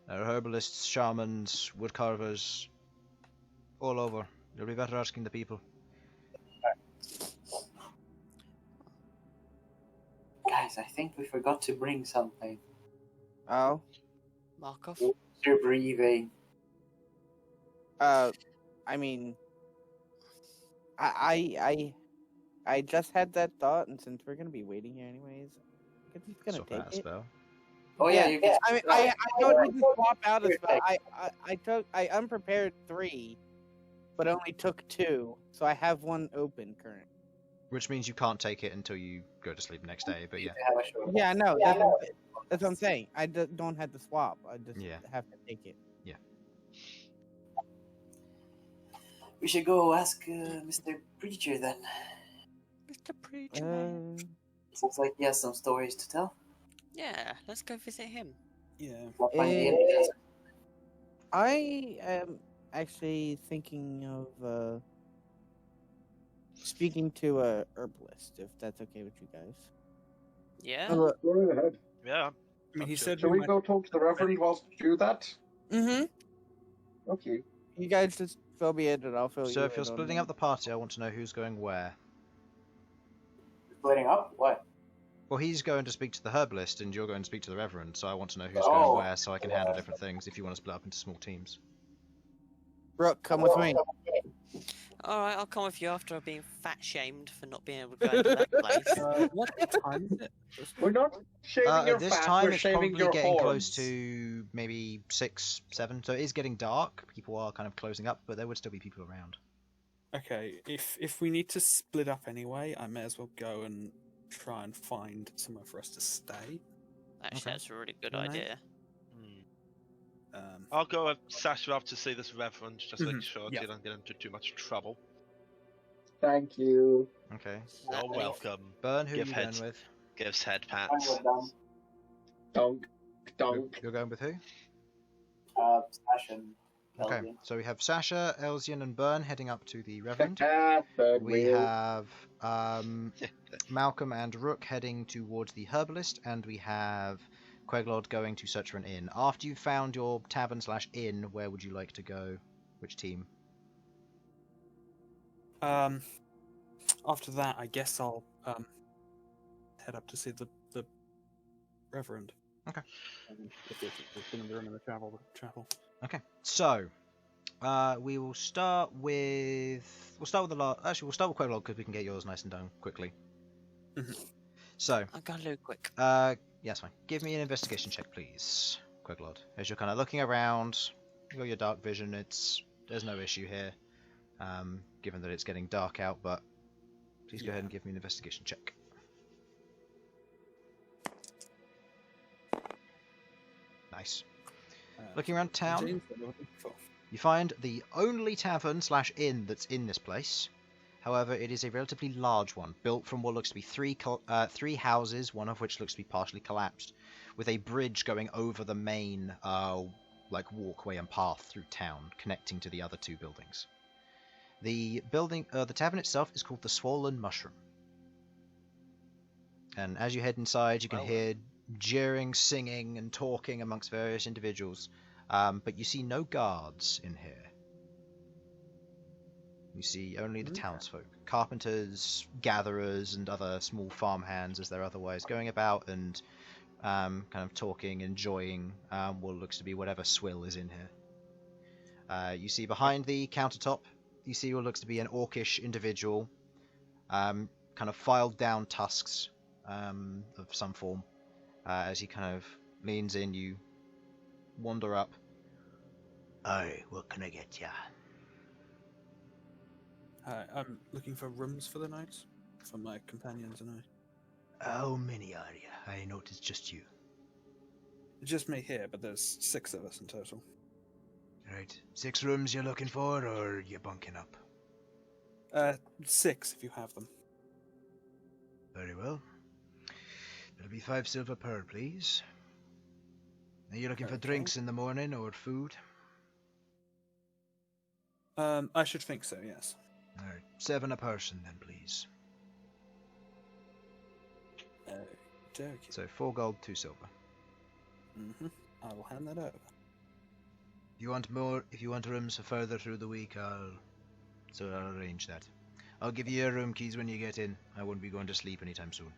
Speaker 1: There are herbalists, shamans, woodcarvers, all over. You'll be better asking the people.
Speaker 6: Guys, I think we forgot to bring something.
Speaker 2: Oh.
Speaker 4: Markov?
Speaker 6: You're breathing.
Speaker 2: I mean, I just had that thought, and since we're gonna be waiting here anyways, I'm just gonna
Speaker 1: Swap out a
Speaker 2: take it.
Speaker 1: spell.
Speaker 6: Oh yeah, you can.
Speaker 2: I mean, I don't need to swap out a spell. I unprepared 3, but only took 2, so I have 1 open current.
Speaker 1: Which means you can't take it until you go to sleep the next day, but yeah.
Speaker 6: have a show.
Speaker 2: Yeah, no, that's what I'm saying. I don't have to swap. I just
Speaker 1: Yeah.
Speaker 2: have to take it.
Speaker 6: We should go ask Mr. Preacher then.
Speaker 4: Mr. Preacher Man.
Speaker 6: Seems like he has some stories to tell.
Speaker 4: Yeah, let's go visit him.
Speaker 7: Yeah.
Speaker 6: Not find the
Speaker 2: Eh,
Speaker 6: end of it.
Speaker 2: I am actually thinking of speaking to a herbalist, if that's okay with you guys.
Speaker 4: Yeah?
Speaker 5: Go ahead.
Speaker 3: Yeah.
Speaker 7: I mean, he said
Speaker 5: Shall we
Speaker 7: might-
Speaker 5: go talk to the Reverend whilst you do that?
Speaker 2: Mm-hmm.
Speaker 5: Okay.
Speaker 2: You guys just fill me in, and I'll fill you in.
Speaker 1: So if you're
Speaker 2: on-
Speaker 1: splitting up the party, I want to know who's going where.
Speaker 6: Splitting up? What?
Speaker 1: Well, he's going to speak to the herbalist, and you're going to speak to the Reverend, so I want to know who's
Speaker 6: Oh.
Speaker 1: going where, so I can handle different things if you want to split up into small teams.
Speaker 2: Rook, come with me.
Speaker 4: Alright, I'll come with you after being fat shamed for not being able to go into that place.
Speaker 7: What time is it?
Speaker 5: We're not shaving your
Speaker 1: At this
Speaker 5: fat,
Speaker 1: time,
Speaker 5: we're
Speaker 1: it's
Speaker 5: shaving
Speaker 1: probably
Speaker 5: your
Speaker 1: getting
Speaker 5: horns.
Speaker 1: close to maybe 6, 7, so it is getting dark. People are kind of closing up, but there would still be people around.
Speaker 7: Okay, if we need to split up anyway, I may as well go and try and find somewhere for us to stay.
Speaker 4: Actually,
Speaker 1: Okay.
Speaker 4: that's a really good
Speaker 7: Alright.
Speaker 4: idea.
Speaker 3: I'll go with Sasha up to see this Reverend, just make
Speaker 7: Mhm,
Speaker 3: sure
Speaker 7: yeah.
Speaker 3: you don't get into too much trouble.
Speaker 5: Thank you.
Speaker 1: Okay.
Speaker 3: You're
Speaker 4: Exactly.
Speaker 3: welcome.
Speaker 1: Burn, who are
Speaker 3: Give
Speaker 1: you
Speaker 3: heads.
Speaker 1: going with?
Speaker 3: Gives head
Speaker 6: I'm
Speaker 3: pats.
Speaker 6: with them.
Speaker 5: Donk. Donk.
Speaker 1: You're going with who?
Speaker 6: Sash and
Speaker 1: Okay,
Speaker 6: Elsyan.
Speaker 1: so we have Sasha, Elsyan, and Bern heading up to the Reverend.
Speaker 5: Third
Speaker 1: We
Speaker 5: wheel.
Speaker 1: have Malcom and Rook heading towards the herbalist, and we have Queglod going to search for an inn. After you've found your tavern/inn, where would you like to go? Which team?
Speaker 7: After that, I guess I'll head up to see the Reverend.
Speaker 1: Okay.
Speaker 7: If there's going to be room in the chapel.
Speaker 1: Okay, so we will start with we'll start with Queglod because we can get yours nice and done quickly.
Speaker 7: Mhm.
Speaker 1: So,
Speaker 4: I'll go Lou quick.
Speaker 1: yes, fine. Give me an investigation check, please, Queglod. As you're kind of looking around, you got your dark vision. There's no issue here, given that it's getting dark out. But please go ahead and give me an investigation check. Nice. Looking around town,
Speaker 7: James, what are you looking for?
Speaker 1: you find the only tavern/inn that's in this place. However, it is a relatively large one, built from what looks to be three houses, one of which looks to be partially collapsed, with a bridge going over the main like walkway and path through town, connecting to the other two buildings. The tavern itself is called the Swollen Mushroom. And as you head inside, you can hear jeering, singing, and talking amongst various individuals. But you see no guards in here. You see only the townsfolk, carpenters, gatherers, and other small farmhands as they're otherwise going about and kind of talking, enjoying what looks to be whatever swill is in here. You see behind the countertop, you see what looks to be an orcish individual, kind of filed down tusks of some form. As he kind of leans in, you wander up. Aye, what can I get ya?
Speaker 7: Hi, I'm looking for rooms for the night, for my companions and I.
Speaker 1: How many are you? I noticed just you.
Speaker 7: Just me here, but there's 6 of us in total.
Speaker 1: Right. 6 rooms you're looking for, or you bunking up?
Speaker 7: 6 if you have them.
Speaker 1: Very well. That'll be 5 silver per, please. Are you looking for drinks in the morning, or food?
Speaker 7: I should think so, yes.
Speaker 1: Alright, 7 a person then, please.
Speaker 7: Okay.
Speaker 1: So 4 gold, 2 silver.
Speaker 7: I will hand that over.
Speaker 1: If you want rooms further through the week, I'll arrange that. I'll give you your room keys when you get in. I won't be going to sleep anytime soon.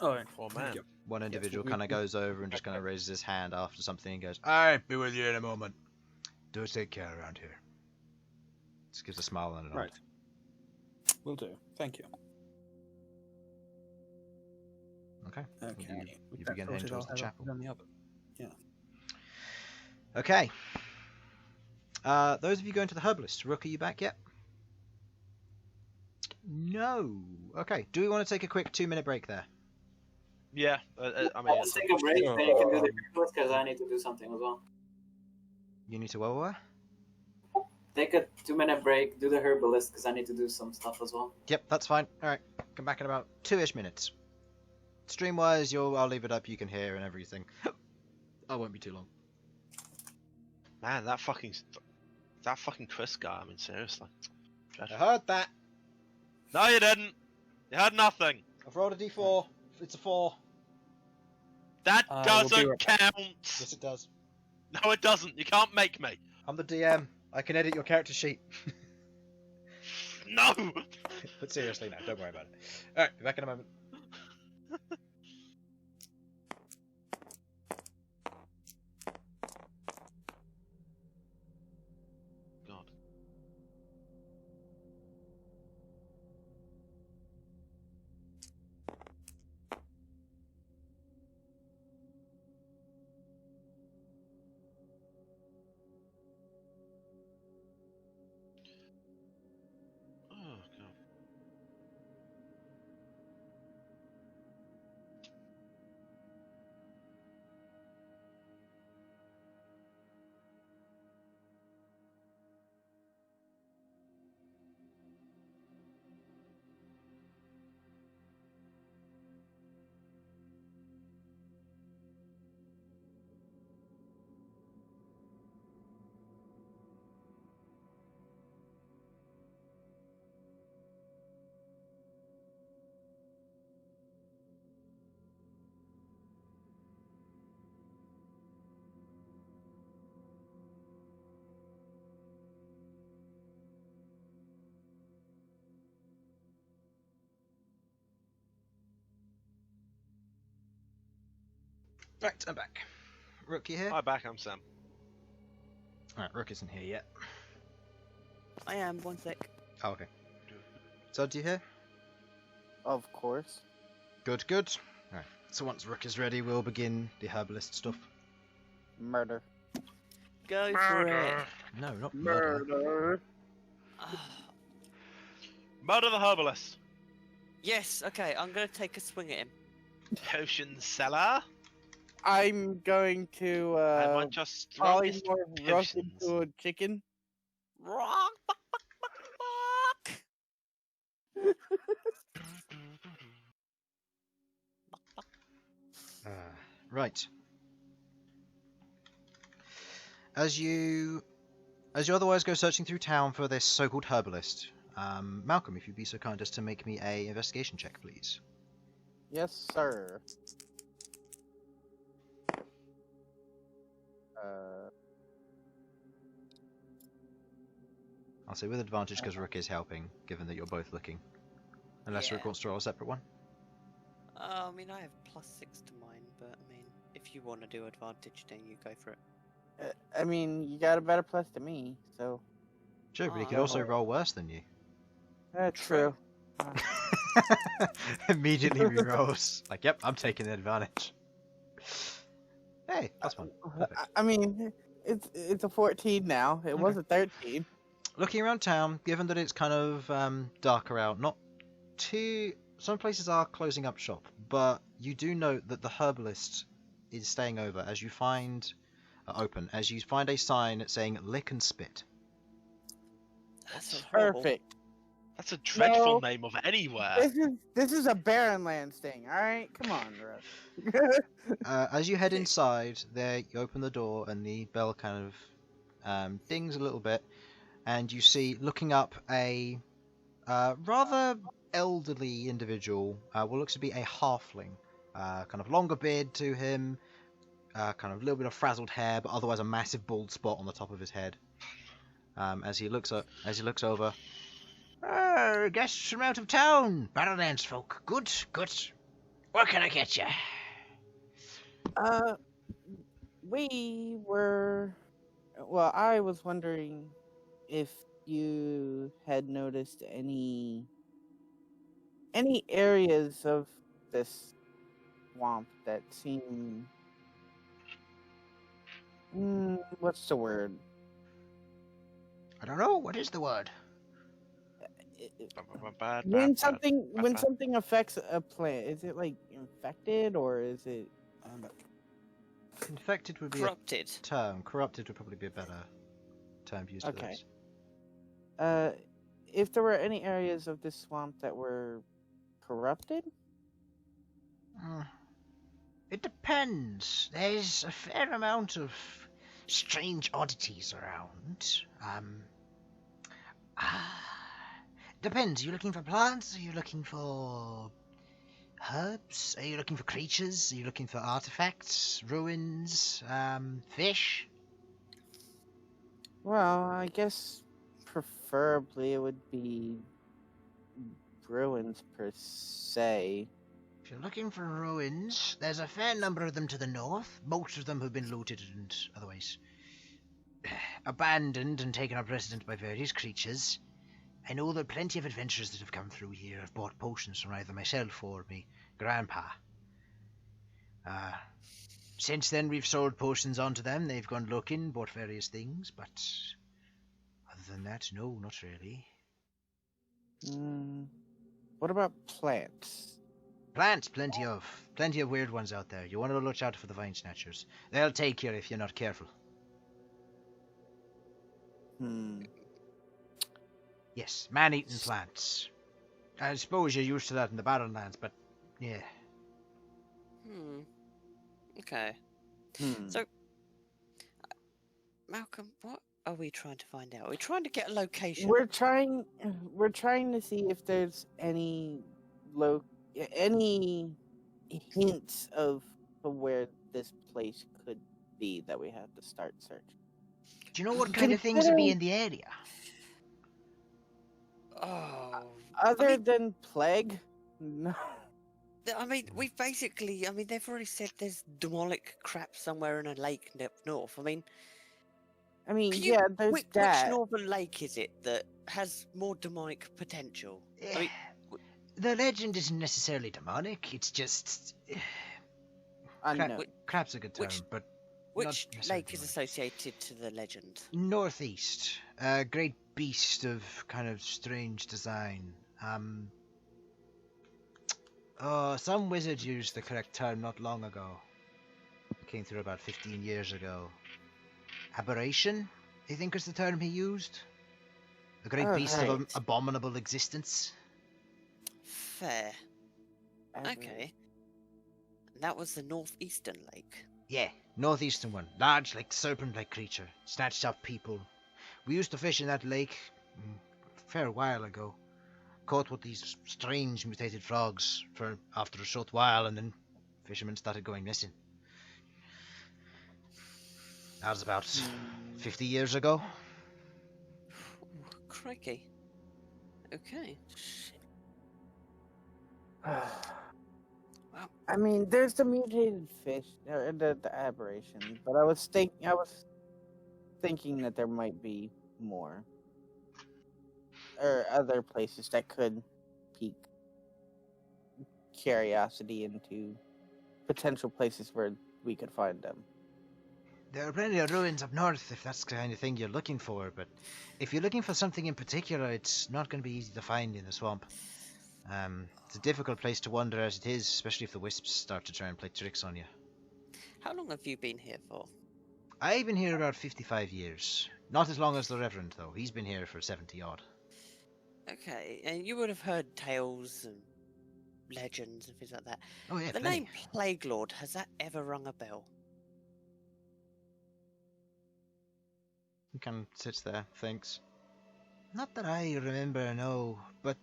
Speaker 7: Alright.
Speaker 3: Poor man.
Speaker 7: Yep.
Speaker 1: One individual kind of goes over and just kind of raises his hand after something and goes, Alright, be with you in a moment. Do take care around here. Just gives a smile and a nod.
Speaker 7: Right. Will do. Thank you.
Speaker 1: Okay.
Speaker 7: Okay.
Speaker 1: You begin heading towards the chapel.
Speaker 7: On the other. Yeah.
Speaker 1: Okay. Those of you going to the herbalist, Rook, are you back yet? No. Okay. Do we want to take a quick 2-minute break there?
Speaker 3: Yeah, I mean,
Speaker 6: Let's take a break, then you can do the herbalist, because I need to do something as well.
Speaker 1: You need to what?
Speaker 6: Take a 2-minute break, do the herbalist, because I need to do some stuff as well.
Speaker 1: Yep, that's fine. Alright. Come back in about 2-ish minutes. Stream-wise, I'll leave it up, you can hear and everything. I won't be too long.
Speaker 3: man, that fucking Chris guy. I mean, seriously.
Speaker 1: I heard that.
Speaker 3: No, you didn't. You had nothing.
Speaker 1: I've rolled a d4. It's a 4.
Speaker 3: That
Speaker 7: we'll
Speaker 3: doesn't
Speaker 7: be
Speaker 3: count.
Speaker 1: Yes, it does.
Speaker 3: No, it doesn't. You can't make me.
Speaker 1: I'm the DM. I can edit your character sheet.
Speaker 3: No.
Speaker 1: But seriously, no, don't worry about it. Alright, be back in a moment.
Speaker 3: God. Oh, God.
Speaker 1: Right, I'm back. Rook, you here?
Speaker 3: Hi, back. I'm Sam.
Speaker 1: Alright, Rook isn't here yet.
Speaker 4: I am, 1 sec.
Speaker 1: Oh, okay. Sudz, you here?
Speaker 2: Of course.
Speaker 1: Good, good. Alright, so once Rook is ready, we'll begin the herbalist stuff.
Speaker 2: Murder.
Speaker 4: Go for it.
Speaker 1: No, not murder.
Speaker 2: Murder.
Speaker 3: Murder the herbalist.
Speaker 4: Yes, okay, I'm gonna take a swing at him.
Speaker 3: Potion seller.
Speaker 2: I'm going to
Speaker 3: I want your
Speaker 2: probably
Speaker 3: strongest
Speaker 2: more rush
Speaker 3: potions.
Speaker 2: into a chicken.
Speaker 4: Wrong.
Speaker 1: Right. As you otherwise go searching through town for this so-called herbalist, Malcolm, if you'd be so kind as to make me a investigation check, please.
Speaker 2: Yes, sir.
Speaker 1: I'll say with advantage because Rook is helping, given that you're both looking. Unless Rook
Speaker 4: Yeah.
Speaker 1: wants to roll a separate one.
Speaker 4: I mean, I have +6 to mine, but I mean, if you want to do advantage, then you go for it.
Speaker 2: I mean, you got a better plus than me, so.
Speaker 1: Sure, but he could
Speaker 4: Oh.
Speaker 1: also roll worse than you.
Speaker 2: True.
Speaker 1: Immediately rerolls. Like, yep, I'm taking the advantage. Hey, that's one. Perfect.
Speaker 2: I mean, it's a 14 now. It was a 13.
Speaker 1: Looking around town, given that it's kind of darker out, some places are closing up shop, but you do note that the herbalist is staying over as you find a sign saying "Lick and Spit."
Speaker 4: That's horrible.
Speaker 2: Perfect.
Speaker 3: That's a dreadful
Speaker 2: No.
Speaker 3: name of anywhere.
Speaker 2: This is a Barrenlands thing. All right, come on, bro.
Speaker 1: As you head inside, there you open the door and the bell kind of dings a little bit, and you see looking up a rather elderly individual, what looks to be a halfling, kind of longer beard to him, kind of a little bit of frazzled hair, but otherwise a massive bald spot on the top of his head. As he looks over. Guests from out of town, Barrenlands folk. Good. Where can I get you?
Speaker 2: We were. Well, I was wondering if you had noticed any areas of this swamp that seem. What's the word?
Speaker 1: I don't know. What is the word?
Speaker 2: When something affects a plant, is it like infected or is it?
Speaker 1: Infected would be
Speaker 4: Corrupted.
Speaker 1: a term. Corrupted would probably be a better term used for
Speaker 2: Okay.
Speaker 1: this.
Speaker 2: If there were any areas of this swamp that were corrupted?
Speaker 1: It depends. There's a fair amount of strange oddities around. Depends. Are you looking for plants? Are you looking for herbs? Are you looking for creatures? Are you looking for artifacts, ruins, fish?
Speaker 2: Well, I guess preferably it would be ruins per se.
Speaker 1: If you're looking for ruins, there's a fair number of them to the north. Most of them have been looted and otherwise abandoned and taken up resident by various creatures. I know there are plenty of adventurers that have come through here. I've bought potions from either myself or me grandpa. Since then, we've sold potions onto them. They've gone looking, bought various things, but other than that, no, not really.
Speaker 2: What about plants?
Speaker 1: Plants, plenty of weird ones out there. You want to watch out for the vine snatchers. They'll take you if you're not careful. Yes, man-eating plants. I suppose you're used to that in the Barrenlands, but yeah.
Speaker 4: Okay. So, Malcolm, what are we trying to find out? We're trying to get a location.
Speaker 2: We're trying to see if there's any hints of where this place could be that we have to start searching.
Speaker 1: Do you know what kind of things would be in the area?
Speaker 4: Oh.
Speaker 2: Other than plague? No.
Speaker 4: I mean, they've already said there's demonic crap somewhere in a lake up north.
Speaker 2: There's
Speaker 4: which
Speaker 2: that.
Speaker 4: Which northern lake is it that has more demonic potential? I mean,
Speaker 1: the legend isn't necessarily demonic. It's just crap's a good term, but
Speaker 4: which
Speaker 1: not necessarily
Speaker 4: lake is
Speaker 1: demonic.
Speaker 4: associated to the legend?
Speaker 1: Northeast, a great beast of kind of strange design. Some wizard used the correct term not long ago. Came through about 15 years ago. Aberration, I think is the term he used. A great beast of abominable existence.
Speaker 4: Fair. Okay. That was the northeastern lake.
Speaker 1: Yeah, Northeastern one. Large, like serpent-like creature. Snatched up people. We used to fish in that lake a fair while ago. Caught with these strange mutated frogs for after a short while, and then fishermen started going missing. That was about 50 years ago.
Speaker 4: Crikey. Okay.
Speaker 2: I mean, there's the mutated fish, the aberration, but I was thinking that there might be more, or other places that could pique curiosity into potential places where we could find them.
Speaker 1: There are plenty of ruins up north if that's the kind of thing you're looking for, but if you're looking for something in particular, it's not going to be easy to find in the swamp. It's a difficult place to wander as it is, especially if the wisps start to try and play tricks on you.
Speaker 4: How long have you been here for?
Speaker 1: I've been here about 55 years. Not as long as the Reverend, though. He's been here for 70-odd.
Speaker 4: Okay, and you would have heard tales and legends and things like that.
Speaker 1: Oh, yeah,
Speaker 4: The
Speaker 1: plenty.
Speaker 4: name Queglod, has that ever rung a bell?
Speaker 1: He kind of sits there, thinks. Not that I remember, no, but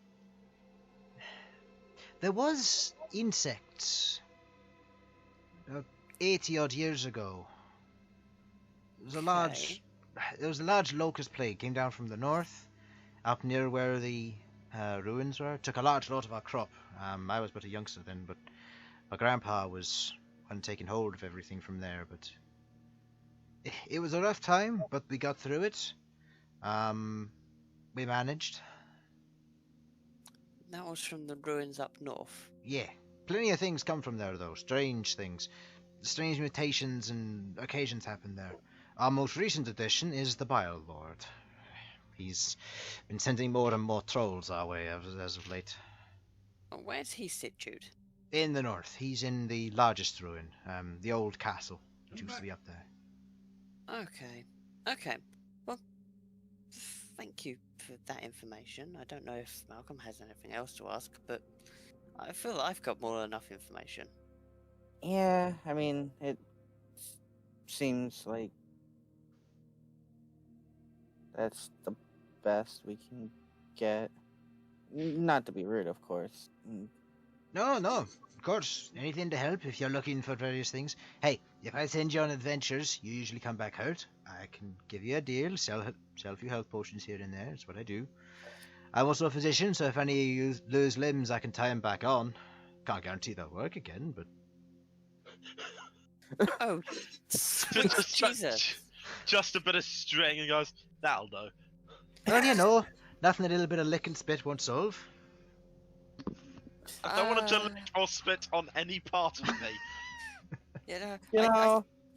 Speaker 1: there was insects 80-odd years ago. There was a large locust plague came down from the north, up near where the ruins were. Took a large lot of our crop. I was but a youngster then, but my grandpa was taking hold of everything from there. But it was a rough time, but we got through it. We managed.
Speaker 4: That was from the ruins up north.
Speaker 1: Yeah, plenty of things come from there, though. Strange things. Strange mutations and occasions happen there. Our most recent addition is the Bile Lord. He's been sending more and more trolls our way as of late.
Speaker 4: Where's he situated?
Speaker 1: In the north. He's in the largest ruin, the old castle, which used to be up there.
Speaker 4: Okay. Well, thank you for that information. I don't know if Malcolm has anything else to ask, but I feel that I've got more than enough information.
Speaker 2: Yeah, I mean, it seems like that's the best we can get. Not to be rude, of course.
Speaker 1: No, of course. Anything to help if you're looking for various things. Hey, if I send you on adventures, you usually come back hurt. I can give you a deal, sell a few health potions here and there. That's what I do. I'm also a physician, so if any of you lose limbs, I can tie them back on. Can't guarantee they'll work again, but...
Speaker 4: Oh, sweet Jesus.
Speaker 3: Just a bit of string and goes, that'll do.
Speaker 1: Well, you know, nothing a little bit of lick and spit won't solve.
Speaker 3: I don't want to lick or spit on any part of me.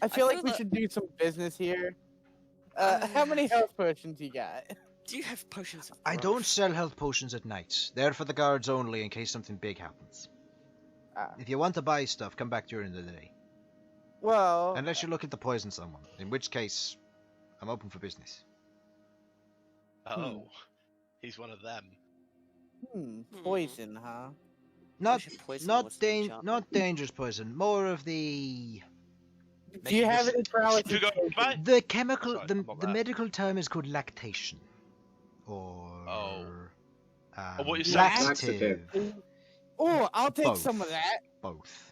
Speaker 2: I feel like we should do some business here. How many health potions you got?
Speaker 4: Do you have potions of
Speaker 1: I
Speaker 4: growth?
Speaker 1: don't sell health potions at night. They're for the guards only in case something big happens. If you want to buy stuff, come back during the day.
Speaker 2: Well...
Speaker 1: Unless you're looking to poison someone, in which case, I'm open for business.
Speaker 3: Oh, he's one of them.
Speaker 2: Poison, huh?
Speaker 1: Not dangerous poison. More of the...
Speaker 2: Do you have any paralysis?
Speaker 1: The chemical, the medical term is called lactation. Or...
Speaker 3: what you saying?
Speaker 1: Laxative.
Speaker 2: Oh, I'll take
Speaker 1: Both.
Speaker 2: some of that.
Speaker 1: Both.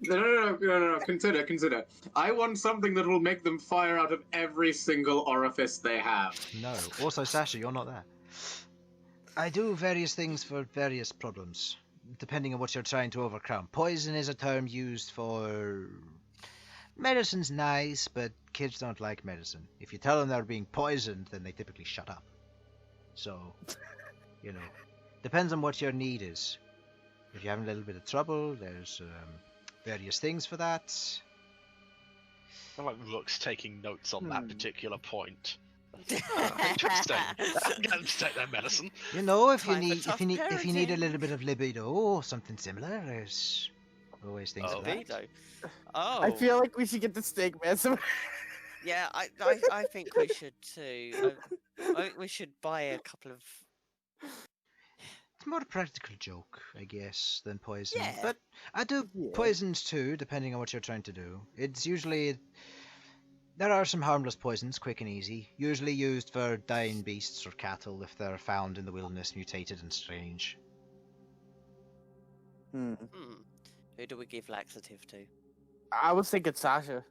Speaker 5: No. Consider. I want something that will make them fire out of every single orifice they have.
Speaker 1: No. Also, Sasha, you're not there. I do various things for various problems, depending on what you're trying to overcome. Poison is a term used for... Medicine's nice, but kids don't like medicine. If you tell them they're being poisoned, then they typically shut up. So, depends on what your need is. If you're having a little bit of trouble, there's various things for that.
Speaker 3: I like Rook's taking notes on that particular point. Interesting. Get them to take their medicine.
Speaker 1: You know, if you
Speaker 4: Time for
Speaker 1: need
Speaker 4: tough
Speaker 1: if you need a
Speaker 4: parenting.
Speaker 1: little bit of libido or something similar, there's always things for that.
Speaker 4: Libido. Oh,
Speaker 2: I feel like we should get the steak man some...
Speaker 4: yeah, I think we should too. I think we should buy a couple of
Speaker 1: It's more a practical joke, I guess, than poison.
Speaker 4: Yeah.
Speaker 1: But I do
Speaker 2: Yeah.
Speaker 1: poisons too, depending on what you're trying to do. It's usually... There are some harmless poisons, quick and easy, usually used for dying beasts or cattle if they're found in the wilderness mutated and strange.
Speaker 2: Hmm.
Speaker 4: Who do we give laxative to?
Speaker 2: I was thinking Sasha.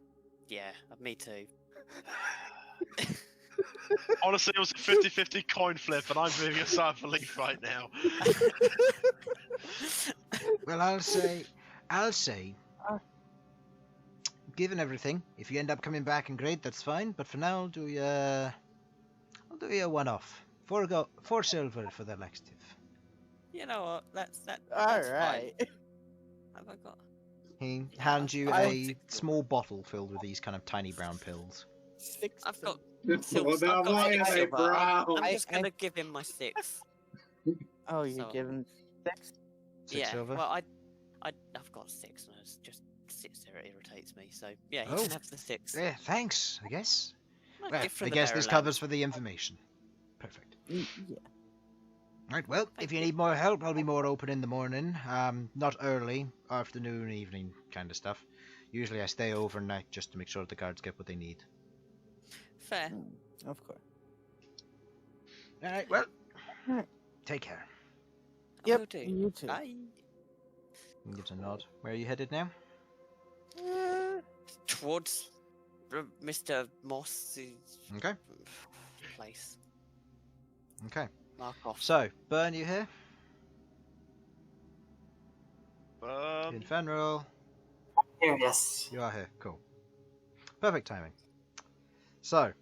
Speaker 4: Yeah, me too.
Speaker 3: Honestly, it was a 50-50 coin flip, and I'm moving aside for Leaf right now.
Speaker 1: Well, I'll say, given everything, if you end up coming back and great, that's fine. But for now, I'll do you a one-off. 4 silver for the laxative.
Speaker 4: You know what? That's
Speaker 2: All right.
Speaker 4: fine. Have I got?
Speaker 1: He
Speaker 4: Yeah,
Speaker 1: hands you
Speaker 2: I-
Speaker 1: a small bottle filled with these kind of tiny brown pills.
Speaker 2: 6.
Speaker 4: I've got.
Speaker 5: Well, now
Speaker 4: I've got
Speaker 5: why
Speaker 4: six
Speaker 5: are they
Speaker 4: silver. I'm
Speaker 5: brown?
Speaker 4: just gonna give him my 6.
Speaker 2: Oh, you're
Speaker 4: So-
Speaker 2: giving 6?
Speaker 1: 6
Speaker 4: yeah.
Speaker 1: silver.
Speaker 4: Well, I've got 6, and it just sits there. It irritates me. So yeah, he
Speaker 1: Oh.
Speaker 4: can have the 6.
Speaker 1: Yeah, thanks, I guess.
Speaker 4: Well,
Speaker 1: Well,
Speaker 4: gift from
Speaker 1: I
Speaker 4: the
Speaker 1: guess this
Speaker 4: Barrenlor.
Speaker 1: covers for the information. Perfect.
Speaker 2: Yeah.
Speaker 1: Right, well, if
Speaker 4: Thank
Speaker 1: you
Speaker 4: you.
Speaker 1: need more help, I'll be more open in the morning. Not early, afternoon, evening kind of stuff. Usually I stay overnight just to make sure the guards get what they need.
Speaker 4: Fair.
Speaker 2: Of course.
Speaker 1: Alright, well,
Speaker 2: Alright.
Speaker 1: take care.
Speaker 4: I
Speaker 2: Yep.
Speaker 4: will do.
Speaker 2: You too.
Speaker 4: Bye.
Speaker 1: He gives a nod. Where are you headed now?
Speaker 4: Towards Mr. Moss's
Speaker 1: Okay,
Speaker 4: place.
Speaker 1: okay.
Speaker 4: Mark off.
Speaker 1: So, Bern, you here?
Speaker 3: Um,
Speaker 1: Infernal.
Speaker 6: Here, yes.
Speaker 1: You are here. Cool. Perfect timing. So,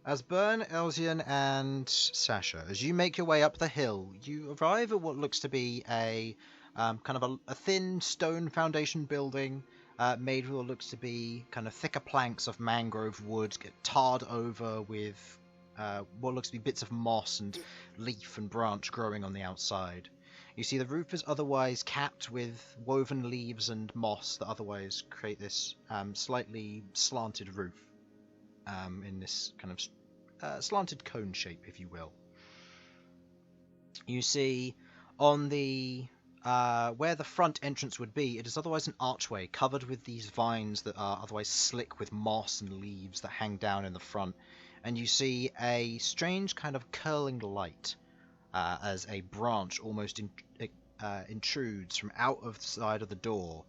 Speaker 1: as Bern, Elsyan, and Sasha, as you make your way up the hill, you arrive at what looks to be a kind of a thin stone foundation building made with what looks to be kind of thicker planks of mangrove wood, get tarred over with what looks to be bits of moss and leaf and branch growing on the outside. You see the roof is otherwise capped with woven leaves and moss that otherwise create this slightly slanted roof in this kind of slanted cone shape, if you will. You see on the where the front entrance would be, it is otherwise an archway covered with these vines that are otherwise slick with moss and leaves that hang down in the front. And you see a strange kind of curling light as a branch almost intrudes from out of the side of the door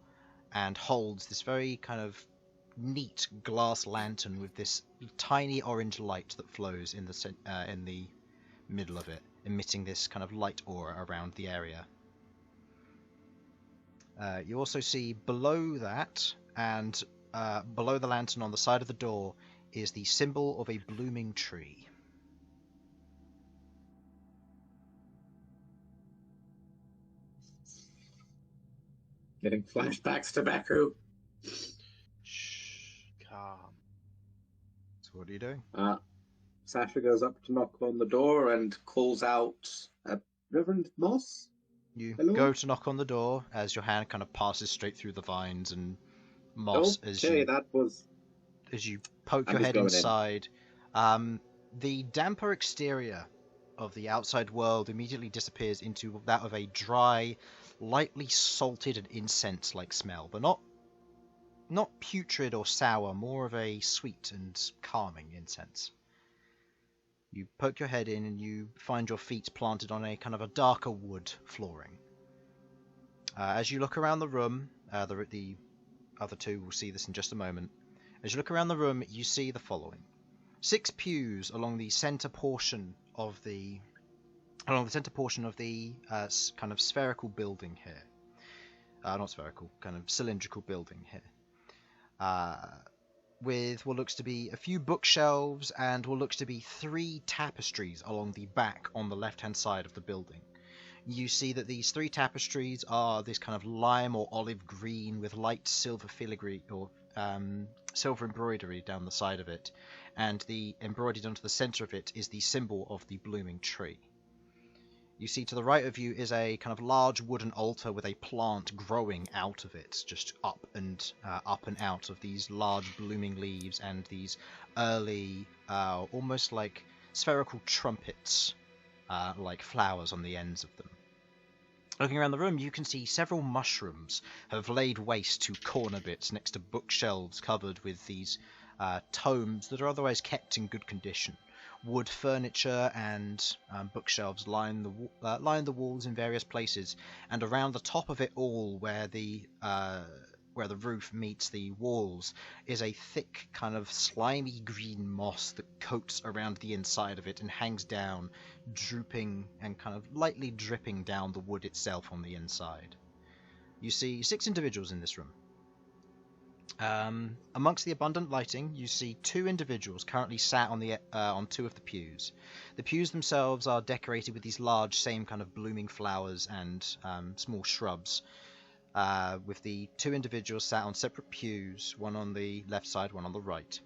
Speaker 1: and holds this very kind of neat glass lantern with this tiny orange light that flows in the middle of it, emitting this kind of light aura around the area. You also see below that, and below the lantern on the side of the door, is the symbol of a blooming tree.
Speaker 5: Getting flashbacks to Baku.
Speaker 3: shh, calm.
Speaker 1: So what are you doing?
Speaker 5: Sasha goes up to knock on the door and calls out Reverend Moss.
Speaker 1: You
Speaker 5: Hello?
Speaker 1: go to knock on the door as your hand kind of passes straight through the vines and moss
Speaker 5: Okay, that was.
Speaker 1: as you poke
Speaker 5: I'm
Speaker 1: your
Speaker 5: just
Speaker 1: head
Speaker 5: going in.
Speaker 1: inside. The damper exterior of the outside world immediately disappears into that of a dry, lightly salted and incense-like smell, but not putrid or sour, more of a sweet and calming incense. You poke your head in and you find your feet planted on a kind of a darker wood flooring. As you look around the room, the other two will see this in just a moment. As you look around the room, you see the following: 6 pews along the center portion of the kind of spherical building here. Not spherical, kind of cylindrical building here. With what looks to be a few bookshelves and what looks to be 3 tapestries along the back on the left-hand side of the building. You see that these 3 tapestries are this kind of lime or olive green with light silver filigree or silver embroidery down the side of it, and the embroidered onto the center of it is the symbol of the blooming tree. You see to the right of you is a kind of large wooden altar with a plant growing out of it, just up and out of these large blooming leaves and these early, almost like spherical trumpets, like flowers on the ends of them. Looking around the room, you can see several mushrooms have laid waste to corner bits next to bookshelves covered with these tomes that are otherwise kept in good condition. Wood furniture and bookshelves line the walls in various places, and around the top of it all, where the roof meets the walls, is a thick kind of slimy green moss that coats around the inside of it and hangs down, drooping and kind of lightly dripping down the wood itself on the inside. You see 6 individuals in this room. Amongst the abundant lighting, you see 2 individuals currently sat on 2 of the pews. The pews themselves are decorated with these large, same kind of blooming flowers and small shrubs. With the 2 individuals sat on separate pews, one on the left side, one on the right.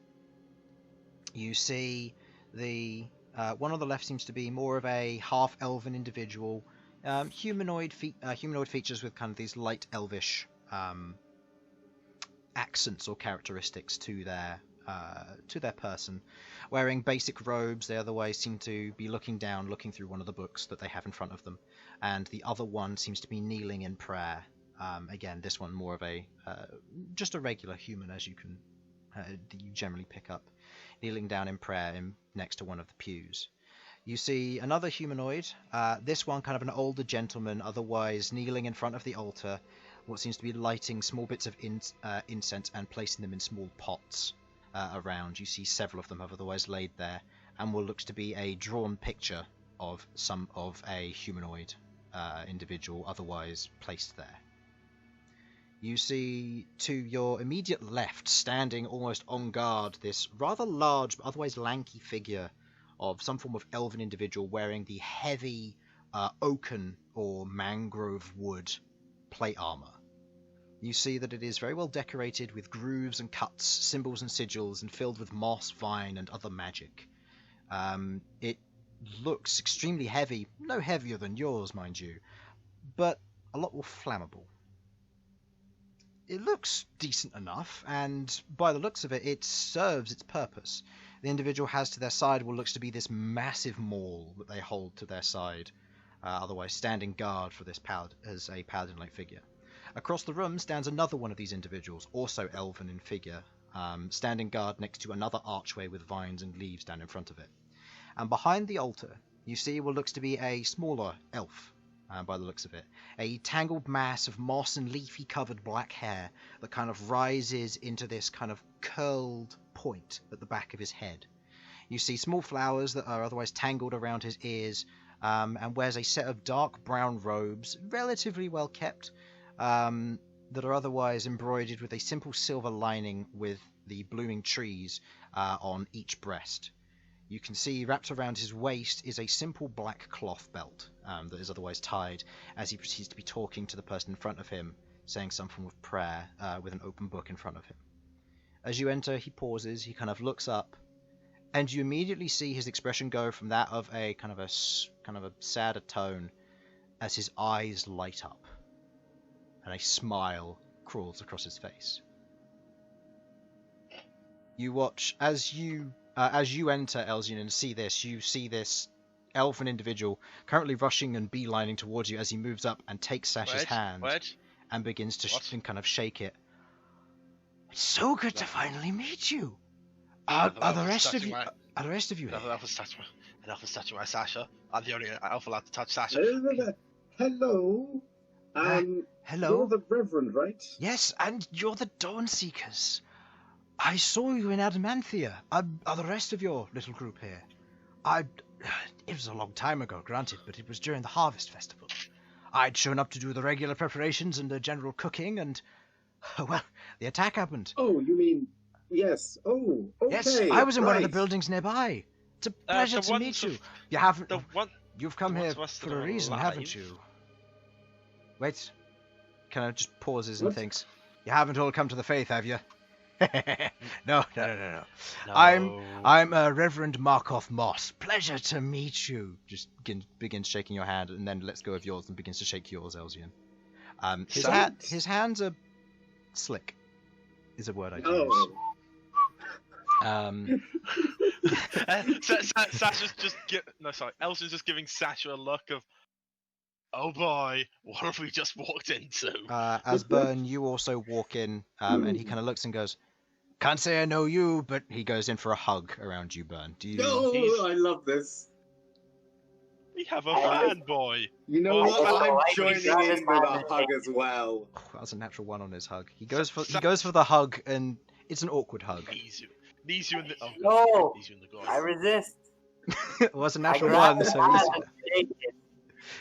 Speaker 1: You see the one on the left seems to be more of a half-elven individual, humanoid features with kind of these light elvish accents or characteristics to their person. Wearing basic robes, they otherwise seem to be looking through one of the books that they have in front of them, and the other one seems to be kneeling in prayer. Again, this one more of a just a regular human, as you generally pick up, kneeling down in prayer next to one of the pews. You see another humanoid, this one kind of an older gentleman, otherwise kneeling in front of the altar, what seems to be lighting small bits of incense and placing them in small pots around. You see several of them have otherwise laid there, and what looks to be a drawn picture of a humanoid individual otherwise placed there. You see to your immediate left, standing almost on guard, this rather large but otherwise lanky figure of some form of elven individual wearing the heavy oaken or mangrove wood plate armor. You see that it is very well decorated with grooves and cuts, symbols and sigils, and filled with moss, vine, and other magic. It looks extremely heavy, no heavier than yours, mind you, but a lot more flammable. It looks decent enough, and by the looks of it, it serves its purpose. The individual has to their side what looks to be this massive maul that they hold to their side, otherwise standing guard for this as a paladin-like figure. Across the room stands another one of these individuals, also elven in figure, standing guard next to another archway with vines and leaves down in front of it. And behind the altar, you see what looks to be a smaller elf, by the looks of it. A tangled mass of moss and leafy covered black hair that kind of rises into this kind of curled point at the back of his head. You see small flowers that are otherwise tangled around his ears, and wears a set of dark brown robes, relatively well kept, that are otherwise embroidered with a simple silver lining with the blooming trees on each breast. You can see wrapped around his waist is a simple black cloth belt that is otherwise tied as he proceeds to be talking to the person in front of him, saying some form of prayer with an open book in front of him. As you enter, he pauses, he kind of looks up, and you immediately see his expression go from that of a kind of a sadder tone as his eyes light up, and a smile crawls across his face. You watch as you enter, Elsyan, and see this elven individual currently rushing and beelining towards you as he moves up and takes Sasha's hand and begins to kind of shake it. It's so good to finally meet you. Are the rest of you here?
Speaker 3: Enough of touching my Sasha. I'm the only elf allowed to touch Sasha.
Speaker 5: Hello.
Speaker 1: Hello?
Speaker 5: You're the Reverend, right?
Speaker 1: Yes, and you're the Dawnseekers. I saw you in Adamanthia. Are the rest of your little group here? It was a long time ago, granted, but it was during the Harvest Festival. I'd shown up to do the regular preparations and the general cooking, and, well, the attack happened.
Speaker 5: Oh, you mean... Yes. Oh, okay.
Speaker 1: Yes, I was in one of the buildings nearby. It's a pleasure to meet you. You've come here for a reason, haven't you? Wait. Kind of just pauses and thinks. You haven't all come to the faith, have you? No. I'm Reverend Markoth Moss. Pleasure to meet you. Just begins shaking your hand and then lets go of yours and begins to shake yours, Elsyan. His hands are slick, is a word I use.
Speaker 3: Sasha's just Elsyan's just giving Sasha a look of, Oh boy, what have we just walked into?
Speaker 1: As Bern, you also walk in, and he kind of looks and goes, "Can't say I know you," but he goes in for a hug around you, Bern. Do you?
Speaker 5: Oh, I love this.
Speaker 3: We have a
Speaker 6: I-
Speaker 3: fanboy.
Speaker 5: You know
Speaker 3: Oh,
Speaker 5: what?
Speaker 3: I
Speaker 5: I'm
Speaker 6: like
Speaker 5: joining
Speaker 6: that.
Speaker 5: in with a hug as well.
Speaker 1: Oh, that was a natural 1 on his hug. He goes for the hug, and it's an awkward hug.
Speaker 3: Knees you in the. Oh,
Speaker 6: No!
Speaker 3: knees you in the
Speaker 6: I
Speaker 3: goal.
Speaker 6: resist.
Speaker 1: It was a natural
Speaker 6: grab
Speaker 1: 1,
Speaker 6: his
Speaker 1: so
Speaker 6: hand
Speaker 1: he's.
Speaker 6: and take it.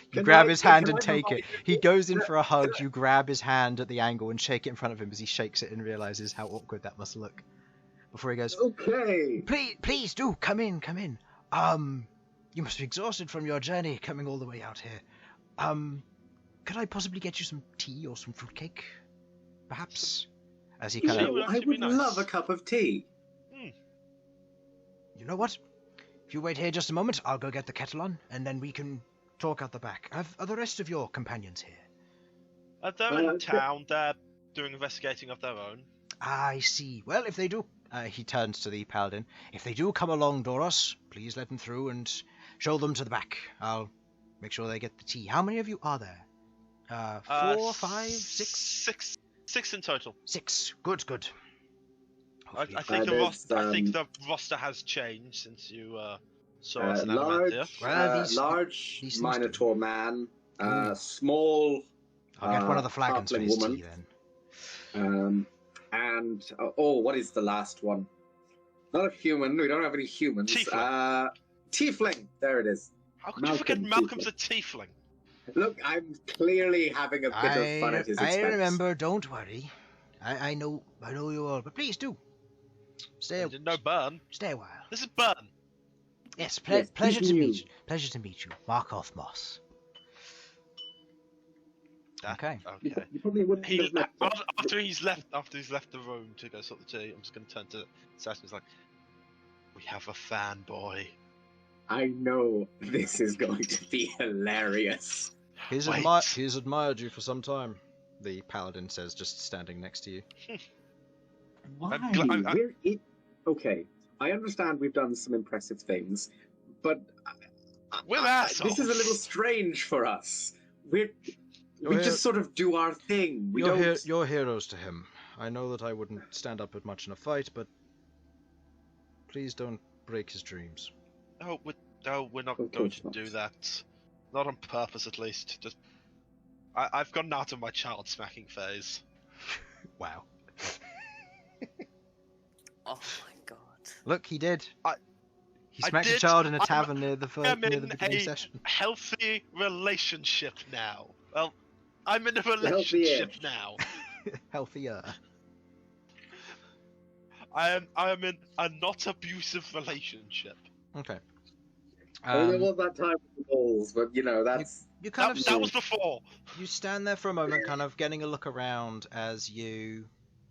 Speaker 1: You
Speaker 5: Can
Speaker 1: grab
Speaker 5: I-
Speaker 1: his
Speaker 5: can
Speaker 1: hand
Speaker 5: I
Speaker 1: and take it.
Speaker 5: provide-
Speaker 1: He goes in for a hug. You grab his hand at the angle and shake it in front of him as he shakes it and realizes how awkward that must look. Before he goes,
Speaker 5: Okay.
Speaker 1: please do come in. You must be exhausted from your journey coming all the way out here. Could I possibly get you some tea or some fruitcake, perhaps? As he kind
Speaker 3: Tea
Speaker 1: of,
Speaker 3: would
Speaker 5: I
Speaker 3: actually
Speaker 5: would
Speaker 3: be nice.
Speaker 5: love a cup of tea.
Speaker 1: you know what? If you wait here just a moment, I'll go get the kettle on, and then we can talk out the back. Are the rest of your companions here?
Speaker 3: They're in town. They're doing investigating of their own.
Speaker 1: I see. Well, if they do, he turns to the paladin. If they do come along, Doros, please let them through and show them to the back. I'll make sure they get the tea. How many of you are there? 4, 5, 6?
Speaker 3: Six in total.
Speaker 1: 6. Good.
Speaker 3: I
Speaker 1: Hopefully-
Speaker 3: think the
Speaker 5: there's,
Speaker 3: roster. I think the roster has changed since you saw us in
Speaker 5: large,
Speaker 3: Adamantia.
Speaker 1: Well,
Speaker 5: large
Speaker 1: these things
Speaker 5: Minotaur man,
Speaker 1: Ooh.
Speaker 5: small
Speaker 1: I'll get one of the flagons for
Speaker 5: halfling
Speaker 1: his
Speaker 5: woman.
Speaker 1: tea then.
Speaker 5: And what is the last one? Not a human. We don't have any humans.
Speaker 3: Tiefling.
Speaker 5: Tiefling. There it is.
Speaker 3: How could you forget
Speaker 5: Malcolm
Speaker 3: Malcolm's a tiefling?
Speaker 5: Look, I'm clearly having a bit of fun at his expense.
Speaker 1: I remember. Don't worry. I know you all, but please do stay.
Speaker 3: I didn't know Bern.
Speaker 1: Stay a while.
Speaker 3: This is Bern.
Speaker 1: Yes,
Speaker 5: Yes,
Speaker 1: pleasure to
Speaker 5: meeting
Speaker 1: meet
Speaker 5: you.
Speaker 1: you. Pleasure to meet you, Markoth Moss. Okay.
Speaker 3: Okay.
Speaker 5: You probably wouldn't
Speaker 3: He,
Speaker 5: have met them.
Speaker 3: after he's left the room to go sort the tea, I'm just going to turn to Sasha. He's like, "We have a fanboy."
Speaker 5: I know this is going to be hilarious.
Speaker 1: He's
Speaker 3: Wait.
Speaker 1: admired you for some time. The paladin says, just standing next to you.
Speaker 5: Why?
Speaker 3: gl-
Speaker 5: Okay, I understand we've done some impressive things, but
Speaker 3: We're
Speaker 5: this is a
Speaker 3: assholes.
Speaker 5: little strange for us. We
Speaker 1: You're
Speaker 5: just sort of do our thing. We
Speaker 1: You're,
Speaker 5: don't.
Speaker 1: you're heroes to him. I know that I wouldn't stand up much in a fight, but please don't break his dreams.
Speaker 3: No, we're not
Speaker 5: Of
Speaker 3: going
Speaker 5: course
Speaker 3: to
Speaker 5: not.
Speaker 3: do that. Not on purpose, at least. Just, I've gone out of my child smacking phase.
Speaker 1: Wow.
Speaker 4: Oh my god.
Speaker 1: Look, he did.
Speaker 3: I
Speaker 1: smacked a
Speaker 3: did.
Speaker 1: child in a
Speaker 3: I'm-
Speaker 1: tavern near the
Speaker 3: I'm
Speaker 1: near the
Speaker 3: in
Speaker 1: beginning
Speaker 3: a
Speaker 1: session.
Speaker 3: healthy relationship now. Well, I'm in a
Speaker 5: Healthy-ish.
Speaker 3: relationship now.
Speaker 1: Healthier.
Speaker 3: I am in a not abusive relationship.
Speaker 1: Okay.
Speaker 5: There was that time with the balls, but that's.
Speaker 1: You kind of
Speaker 3: That was before.
Speaker 1: You stand there for a moment, kind of getting a look around as he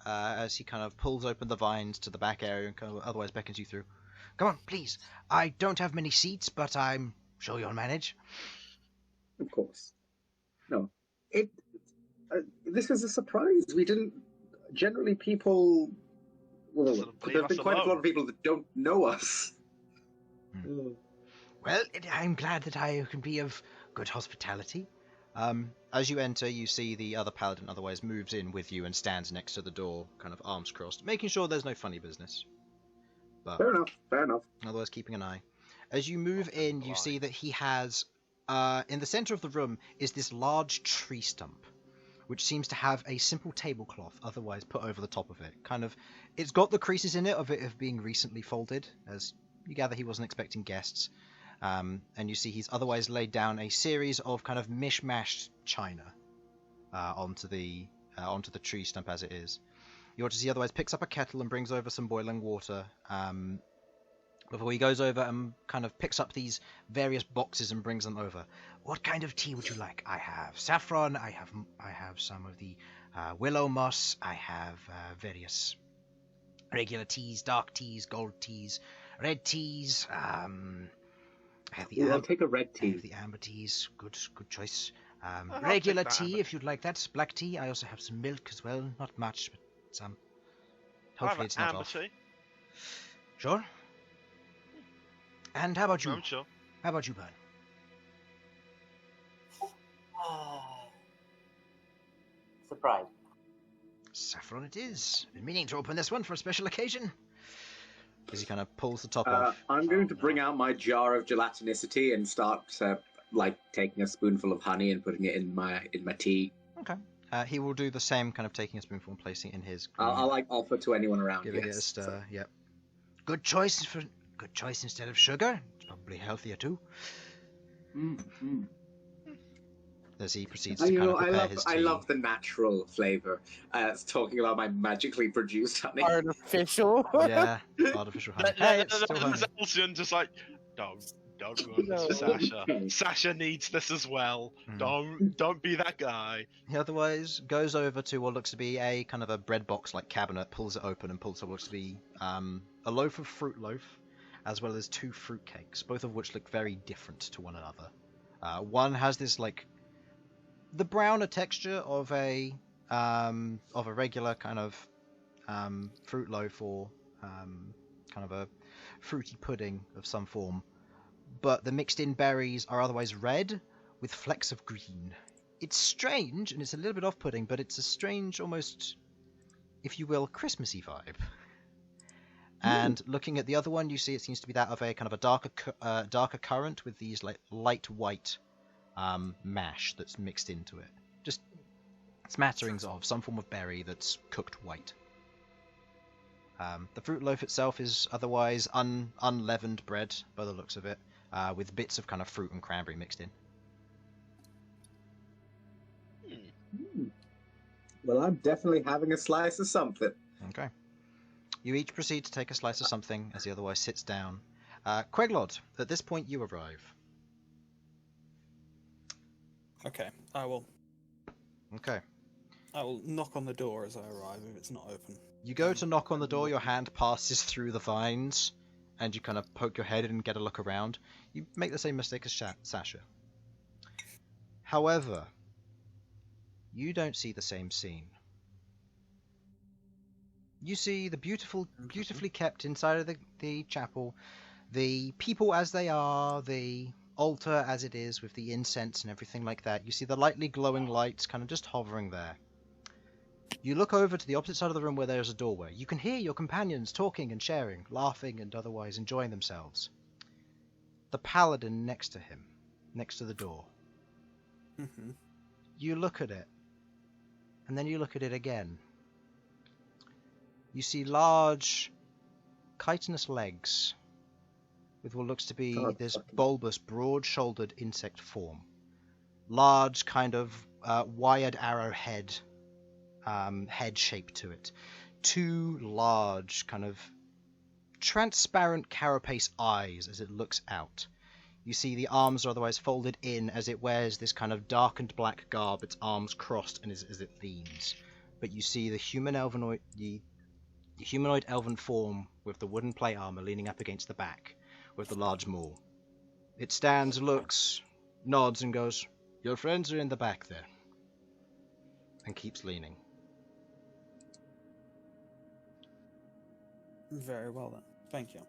Speaker 1: kind of pulls open the vines to the back area and kind of otherwise beckons you through. Come on, please. I don't have many seats, but I'm sure you'll manage.
Speaker 5: Of course. No. This was a surprise. We didn't. Generally, people. Well,
Speaker 3: Sort of leave
Speaker 5: there's
Speaker 3: us
Speaker 5: been quite a lot
Speaker 3: alone.
Speaker 5: of people that don't know us.
Speaker 1: Well, I'm glad that I can be of good hospitality. As you enter, you see the other paladin otherwise moves in with you and stands next to the door, kind of arms crossed, making sure there's no funny business. But
Speaker 5: Fair enough. Fair enough.
Speaker 1: otherwise keeping an eye. As you move in, you see that he has, in the center of the room, is this large tree stump, which seems to have a simple tablecloth otherwise put over the top of it. It's got the creases in it of being recently folded, as you gather he wasn't expecting guests. And you see he's otherwise laid down a series of kind of mishmashed china onto the tree stump as it is. You notice he otherwise picks up a kettle and brings over some boiling water before he goes over and kind of picks up these various boxes and brings them over. What kind of tea would you like? I have saffron. I have some of the willow moss. I have various regular teas, dark teas, gold teas, red teas. I have the
Speaker 5: I'll take a red
Speaker 1: I
Speaker 5: tea.
Speaker 1: have the amber teas. Good choice.
Speaker 3: I'll
Speaker 1: Regular
Speaker 3: take that
Speaker 1: tea,
Speaker 3: amber.
Speaker 1: if you'd like that. Black tea. I also have some milk as well. Not much, but some.
Speaker 3: I'll have
Speaker 1: Hopefully
Speaker 3: an
Speaker 1: it's not
Speaker 3: amber
Speaker 1: off.
Speaker 3: tea.
Speaker 1: Sure. And how about you?
Speaker 3: I'm sure.
Speaker 1: How about you, Bern?
Speaker 6: Surprise.
Speaker 1: Saffron it is. Been meaning to open this one for a special occasion. As he kind of pulls the top off.
Speaker 5: I'm going to bring out my jar of gelatinicity and start taking a spoonful of honey and putting it in my tea.
Speaker 1: Okay. He will do the same, kind of taking a spoonful and placing it in his.
Speaker 5: I'll offer to anyone around.
Speaker 1: Giving it a stir. Yep. Good choice instead of sugar. It's probably healthier too.
Speaker 6: Mm-hmm.
Speaker 1: As he proceeds to kind of prepare his tea.
Speaker 5: I love the natural flavour. Talking about my magically produced honey.
Speaker 2: Artificial.
Speaker 1: Yeah, artificial honey. Hey, it's still honey.
Speaker 3: Elsyan just like, don't ruin this for Sasha. Sasha needs this as well. Don't be that guy.
Speaker 1: He otherwise goes over to what looks to be a kind of a bread box like cabinet, pulls it open and pulls what looks to be a loaf of fruit loaf, as well as 2 fruit cakes, both of which look very different to one another. One has this like the browner texture of a regular kind of fruit loaf or kind of a fruity pudding of some form, but the mixed in berries are otherwise red with flecks of green. It's strange and it's a little bit off-putting, but it's a strange, almost, if you will, Christmassy vibe. And looking at the other one, you see it seems to be that of a kind of a darker currant with these like light white mash that's mixed into it. Just smatterings of some form of berry that's cooked white. The fruit loaf itself is otherwise unleavened bread by the looks of it, with bits of kind of fruit and cranberry mixed in.
Speaker 5: Well, I'm definitely having a slice of something.
Speaker 1: Okay. You each proceed to take a slice of something as he otherwise sits down. Queglod, at this point you arrive.
Speaker 7: Okay, I will knock on the door as I arrive if it's not open.
Speaker 1: You go to knock on the door, your hand passes through the vines, and you kind of poke your head in and get a look around. You make the same mistake as Sasha. However, you don't see the same scene. You see the beautifully kept inside of the chapel, the people as they are, the altar as it is with the incense and everything like that. You see the lightly glowing lights kind of just hovering there. You look over to the opposite side of the room where there's a doorway. You can hear your companions talking and sharing, laughing and otherwise enjoying themselves. The paladin next to him, next to the door.
Speaker 7: Mm-hmm.
Speaker 1: You look at it, and then you look at it again. You see large, chitinous legs with what looks to be this bulbous, broad-shouldered insect form. Large, kind of wired arrowhead head shape to it. 2 large, kind of transparent carapace eyes as it looks out. You see the arms are otherwise folded in as it wears this kind of darkened black garb, its arms crossed and as it leans. But you see the humanoid elven form with the wooden plate armor leaning up against the back with the large maul. It stands, looks, nods and goes, "Your friends are in the back there," and keeps leaning.
Speaker 7: Very well then. Thank you.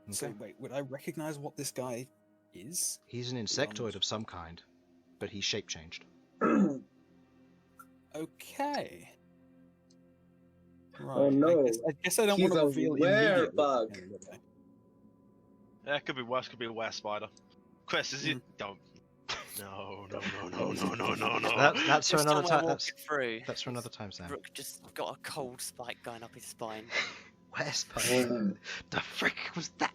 Speaker 1: Okay.
Speaker 7: So wait, would I recognize what this guy is?
Speaker 1: He's an insectoid of some kind, but he's shape changed.
Speaker 7: Okay. Right.
Speaker 5: Oh no!
Speaker 7: I guess I don't
Speaker 5: He's
Speaker 7: want to
Speaker 5: a
Speaker 7: reveal
Speaker 5: werebug.
Speaker 7: immediately.
Speaker 3: Yeah, it could be worse. Could be a were spider. Chris, is it? Don't. No.
Speaker 1: That's for
Speaker 4: Just
Speaker 1: another
Speaker 4: as
Speaker 1: time.
Speaker 4: we're walking through,
Speaker 1: That's for another time, Sam.
Speaker 4: Rook just got a cold spike going up his spine.
Speaker 1: Where's spider? The frick was that?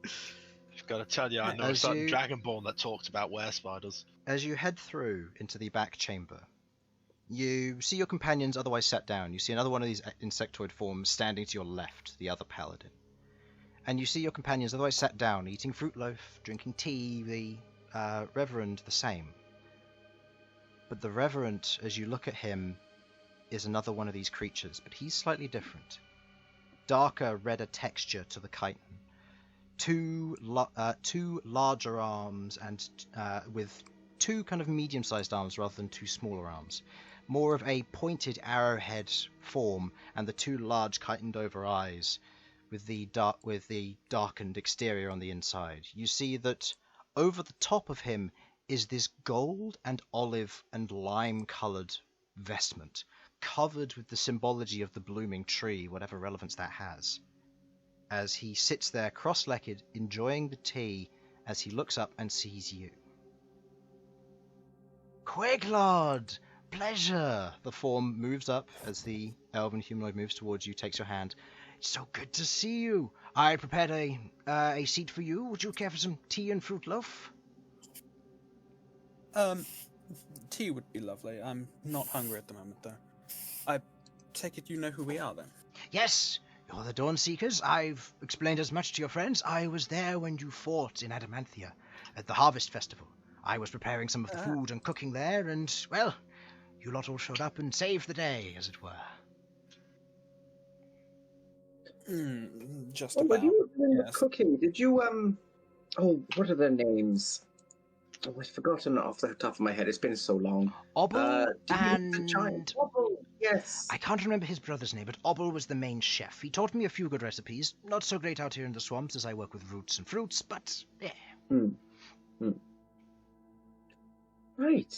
Speaker 3: I've got to tell you, I know a
Speaker 1: As
Speaker 3: certain
Speaker 1: you-
Speaker 3: Dragonborn that talked about were spiders.
Speaker 1: As you head through into the back chamber, you see your companions otherwise sat down. You see another one of these insectoid forms standing to your left, the other paladin. And you see your companions otherwise sat down, eating fruit loaf, drinking tea, the Reverend the same. But the Reverend, as you look at him, is another one of these creatures, but he's slightly different. Darker, redder texture to the chitin. 2 larger arms and with 2 kind of medium-sized arms rather than 2 smaller arms. More of a pointed arrowhead form and the 2 large chitined over eyes with the darkened exterior on the inside. You see that over the top of him is this gold and olive and lime-coloured vestment, covered with the symbology of the blooming tree, whatever relevance that has, as he sits there cross-legged, enjoying the tea, as he looks up and sees you. Queglod! Pleasure! The form moves up as the elven humanoid moves towards you, takes your hand. It's so good to see you. I prepared a seat for you. Would you care for some tea and fruit loaf?
Speaker 7: Tea would be lovely. I'm not hungry at the moment, though. I take it you know who we are, then?
Speaker 1: Yes, you're the Dawn Seekers. I've explained as much to your friends. I was there when you fought in Adamanthia at the Harvest Festival. I was preparing some of the food and cooking there, and, well, you lot all showed up and saved the day, as it were.
Speaker 7: Just
Speaker 5: Oh,
Speaker 7: about.
Speaker 5: when you were doing the
Speaker 7: Yes.
Speaker 5: cooking, did you, oh, what are their names? Oh, I've forgotten off the top of my head. It's been so long.
Speaker 1: Obel
Speaker 5: Did you use the giant
Speaker 1: and...
Speaker 5: Obel? Yes.
Speaker 1: I can't remember his brother's name, but Obel was the main chef. He taught me a few good recipes. Not so great out here in the swamps as I work with roots and fruits, but yeah.
Speaker 5: Right.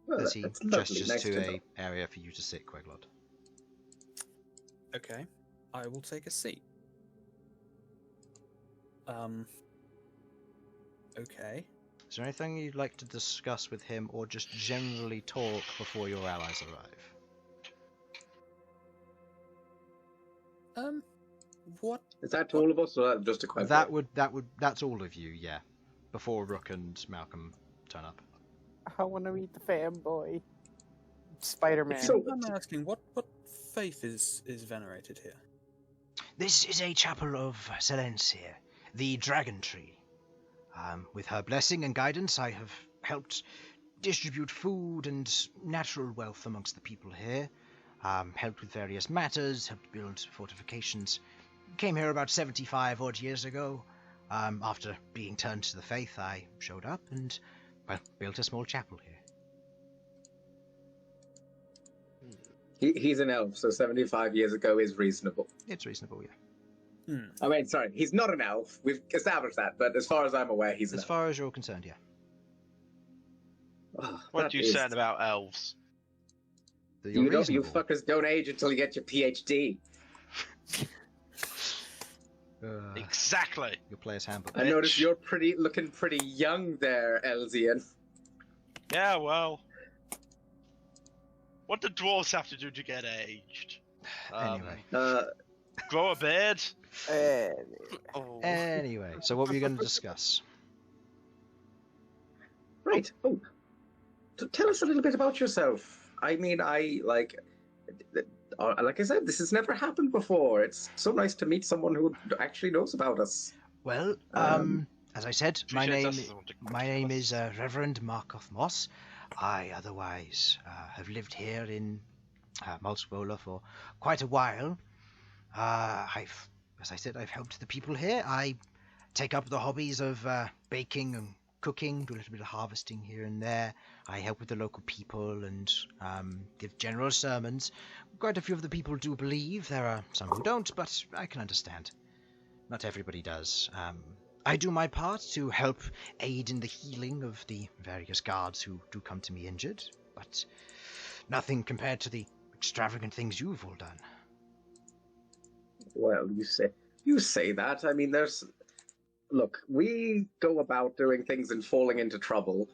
Speaker 5: Well,
Speaker 1: As he
Speaker 5: that's lovely.
Speaker 1: gestures
Speaker 5: Nice
Speaker 1: to
Speaker 5: know.
Speaker 1: a area for you to sit, Queglod.
Speaker 7: Okay, I will take a seat. Okay.
Speaker 1: Is there anything you'd like to discuss with him, or just generally talk before your allies arrive?
Speaker 7: What?
Speaker 5: Is that to all of us, or just a question?
Speaker 1: That's all of you, yeah. Before Rook and Malcom turn up.
Speaker 2: I want to meet the fanboy. Spider-Man.
Speaker 5: So-
Speaker 7: I'm asking, what faith is venerated here?
Speaker 1: This is a chapel of Silencia, the Dragon Tree. With her blessing and guidance, I have helped distribute food and natural wealth amongst the people here. Helped with various matters, helped build fortifications. Came here about 75 odd years ago. After being turned to the faith, I showed up and, well, built a small chapel here.
Speaker 5: He's an elf, so 75 years ago is reasonable.
Speaker 1: It's reasonable, yeah.
Speaker 5: I mean, sorry, he's not an elf. We've established that, but as far as I'm aware, he's an
Speaker 1: As
Speaker 5: elf.
Speaker 1: far as you're concerned, yeah.
Speaker 5: Oh,
Speaker 3: What
Speaker 5: that
Speaker 3: are you
Speaker 5: is-
Speaker 3: saying about elves?
Speaker 1: That you're
Speaker 5: You
Speaker 1: reasonable.
Speaker 5: fuckers don't age until you get your PhD.
Speaker 3: Exactly.
Speaker 1: Your player's handbook.
Speaker 5: I noticed you're looking pretty young there, Elsyan.
Speaker 3: Yeah, well. What do dwarves have to do to get aged?
Speaker 1: Anyway.
Speaker 3: Grow a beard?
Speaker 4: Oh.
Speaker 1: Anyway, so what were you going to discuss?
Speaker 5: Right. Oh, tell us a little bit about yourself. I mean, like I said, this has never happened before. It's so nice to meet someone who actually knows about us.
Speaker 1: Well, as I said, my name is Reverend Markov Moss. I otherwise have lived here in Malswola for quite a while. As I said, I've helped the people here. I take up the hobbies of baking and cooking, do a little bit of harvesting here and there. I help with the local people and give general sermons. Quite a few of the people do believe. There are some who don't, but I can understand. Not everybody does. I do my part to help aid in the healing of the various guards who do come to me injured, but nothing compared to the extravagant things you've all done.
Speaker 5: Well, you say that. I mean, look, we go about doing things and falling into trouble,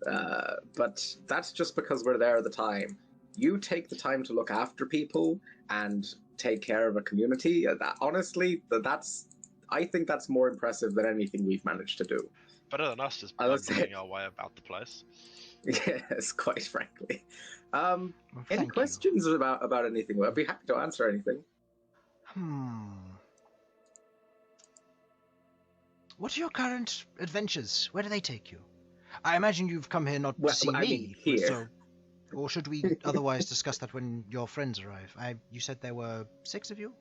Speaker 5: but that's just because we're there at the time. You take the time to look after people and take care of a community. Honestly, I think that's more impressive than anything we've managed to do.
Speaker 3: Better than us just
Speaker 5: I would say-
Speaker 3: blundering our way about the place.
Speaker 5: Yes, quite frankly.
Speaker 1: Well,
Speaker 5: Any
Speaker 1: thank you.
Speaker 5: questions about anything? I'd be happy to answer anything.
Speaker 1: What are your current adventures? Where do they take you? I imagine you've come here not
Speaker 5: Well,
Speaker 1: to see
Speaker 5: I
Speaker 1: me,
Speaker 5: mean, here.
Speaker 1: or should we otherwise discuss that when your friends arrive? You said there were 6 of you?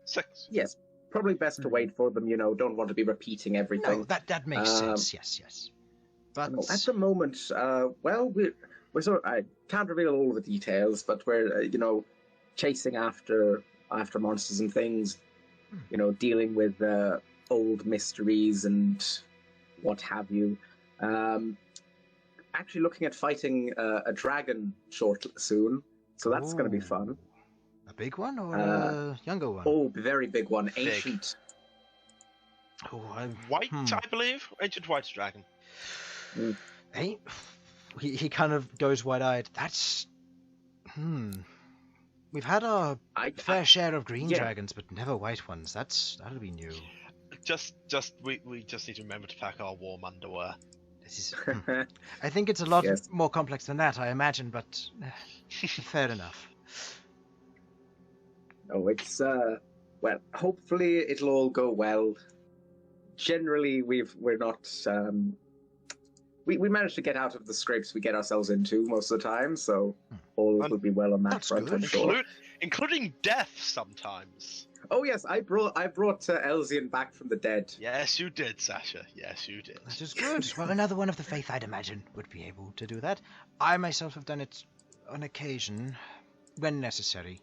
Speaker 3: 6.
Speaker 5: Yes, probably best to wait for them. Don't want to be repeating everything.
Speaker 1: No, that makes sense. Yes. But
Speaker 5: No, at the moment, well, we're sort of, I can't reveal all the details, but we're, chasing after monsters and things, dealing with old mysteries and what have you. actually looking at fighting a dragon soon, so that's going to be
Speaker 1: Ooh.
Speaker 5: fun.
Speaker 1: A big one or a younger one?
Speaker 5: Oh, very big one,
Speaker 3: Big.
Speaker 5: ancient.
Speaker 1: Oh,
Speaker 3: White, I believe. Ancient white dragon.
Speaker 1: Hey, he kind of goes wide-eyed. That's... We've had our fair share of green dragons, but never white ones. That'll be new.
Speaker 3: We just need to remember to pack our warm underwear.
Speaker 1: This is... I think it's a lot more complex than that, I imagine, but fair enough.
Speaker 5: Oh, it's well. Hopefully, it'll all go well. Generally, we're not. We managed to get out of the scrapes we get ourselves into most of the time, so all will be well on that front, I'm sure.
Speaker 3: Including death sometimes.
Speaker 5: Oh yes, I brought Elsyan back from the dead.
Speaker 3: Yes, you did, Sasha. Yes, you did.
Speaker 1: That is good. Well, another one of the faith, I'd imagine, would be able to do that. I myself have done it on occasion, when necessary.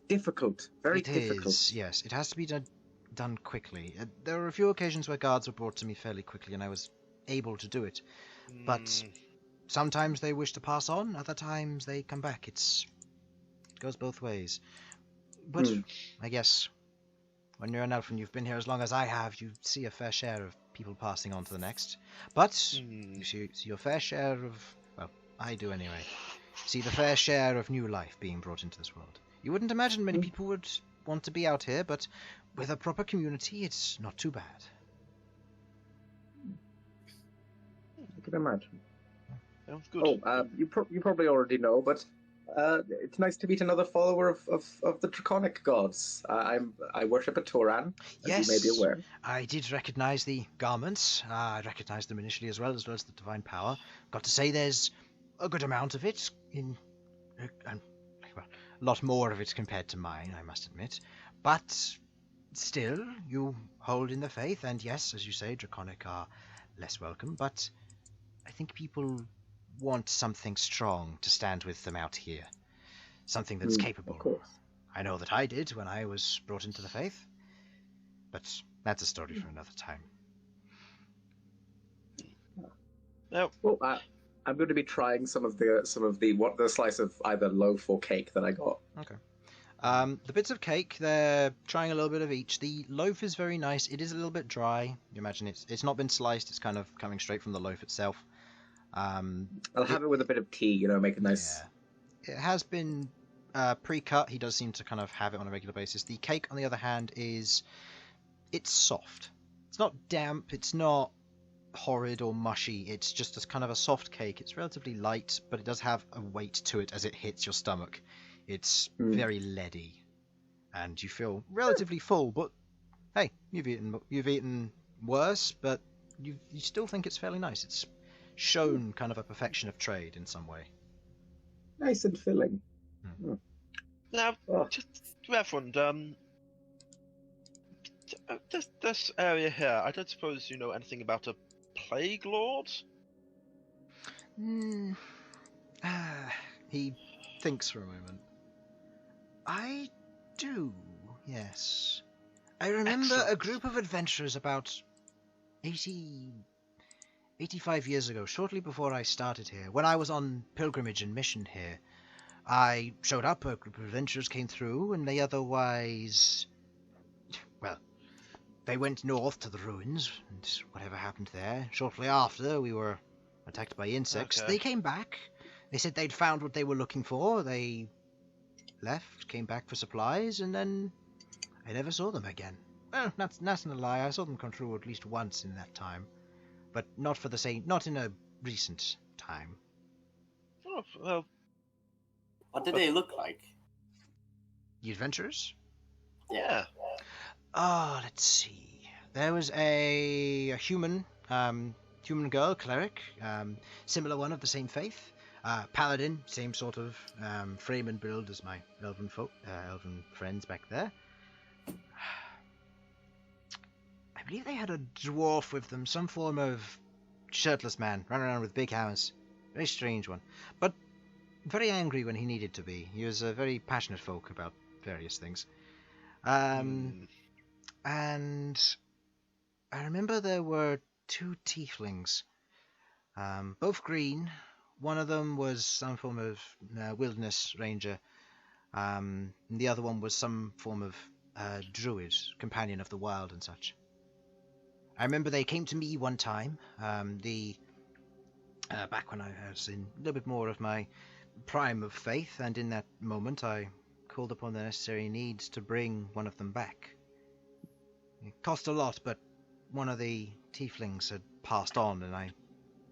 Speaker 5: Difficult. Very difficult.
Speaker 1: It is, yes. It has to be done quickly. There were a few occasions where guards were brought to me fairly quickly, and I was able to do it. But sometimes they wish to pass on, other times they come back. It goes both ways. But I guess when you're an elf and you've been here as long as I have, you see a fair share of people passing on to the next. But you see your fair share of... Well, I do anyway. See the fair share of new life being brought into this world. You wouldn't imagine many people would want to be out here, but with a proper community, it's not too bad.
Speaker 5: I can imagine.
Speaker 3: Sounds good.
Speaker 5: Oh, you probably already know, but it's nice to meet another follower of the Draconic gods. I worship at Toran, as you may be aware.
Speaker 1: I did recognize the garments. I recognized them initially as well as the divine power. Got to say there's a good amount of it a lot more of it compared to mine, I must admit. But still, you hold in the faith, and yes, as you say, Draconic are less welcome, but I think people want something strong to stand with them out here. Something that's capable.
Speaker 5: Of course.
Speaker 1: I know that I did when I was brought into the faith, but that's a story for another time.
Speaker 3: No.
Speaker 5: Well, I'm going to be trying some of the slice of either loaf or cake that I got.
Speaker 1: Okay. The bits of cake, they're trying a little bit of each. The loaf is very nice. It is a little bit dry. You imagine it's not been sliced. It's kind of coming straight from the loaf itself.
Speaker 5: I'll have it with a bit of tea, make it nice.
Speaker 1: Yeah. It has been pre-cut. He does seem to kind of have it on a regular basis. The cake, on the other hand, it's soft. It's not damp. It's not horrid or mushy. It's just a kind of a soft cake. It's relatively light, but it does have a weight to it as it hits your stomach. It's very leady, and you feel relatively full. But hey, you've eaten worse, but you still think it's fairly nice. It's shown kind of a perfection of trade in some way.
Speaker 5: Nice and filling.
Speaker 3: Now, just Reverend, this area here, I don't suppose you know anything about a plague lord?
Speaker 1: He thinks for a moment. I do, yes. I remember a group of adventurers about 85 years ago, shortly before I started here, when I was on pilgrimage and mission here. I showed up, a group of adventurers came through, and they otherwise... Well, they went north to the ruins, and whatever happened there. Shortly after, we were attacked by insects.
Speaker 3: Okay.
Speaker 1: They came back. They said they'd found what they were looking for. They left, came back for supplies, and then I never saw them again. Well, that's not a lie. I saw them come through at least once in that time, but not in a recent time.
Speaker 3: Oh, well...
Speaker 6: What did they look like?
Speaker 1: The adventurers?
Speaker 3: Yeah.
Speaker 1: Let's see. There was a human girl, Cleric, similar one of the same faith. Paladin, same sort of frame and build as my elven friends back there. I believe they had a dwarf with them, some form of shirtless man, running around with big hammers. Very strange one, but very angry when he needed to be. He was a very passionate folk about various things. And I remember there were 2 tieflings. Both green. One of them was some form of wilderness ranger. And the other one was some form of druid, companion of the wild and such. I remember they came to me one time, back when I was in a little bit more of my prime of faith, and in that moment I called upon the necessary needs to bring one of them back. It cost a lot, but one of the tieflings had passed on, and I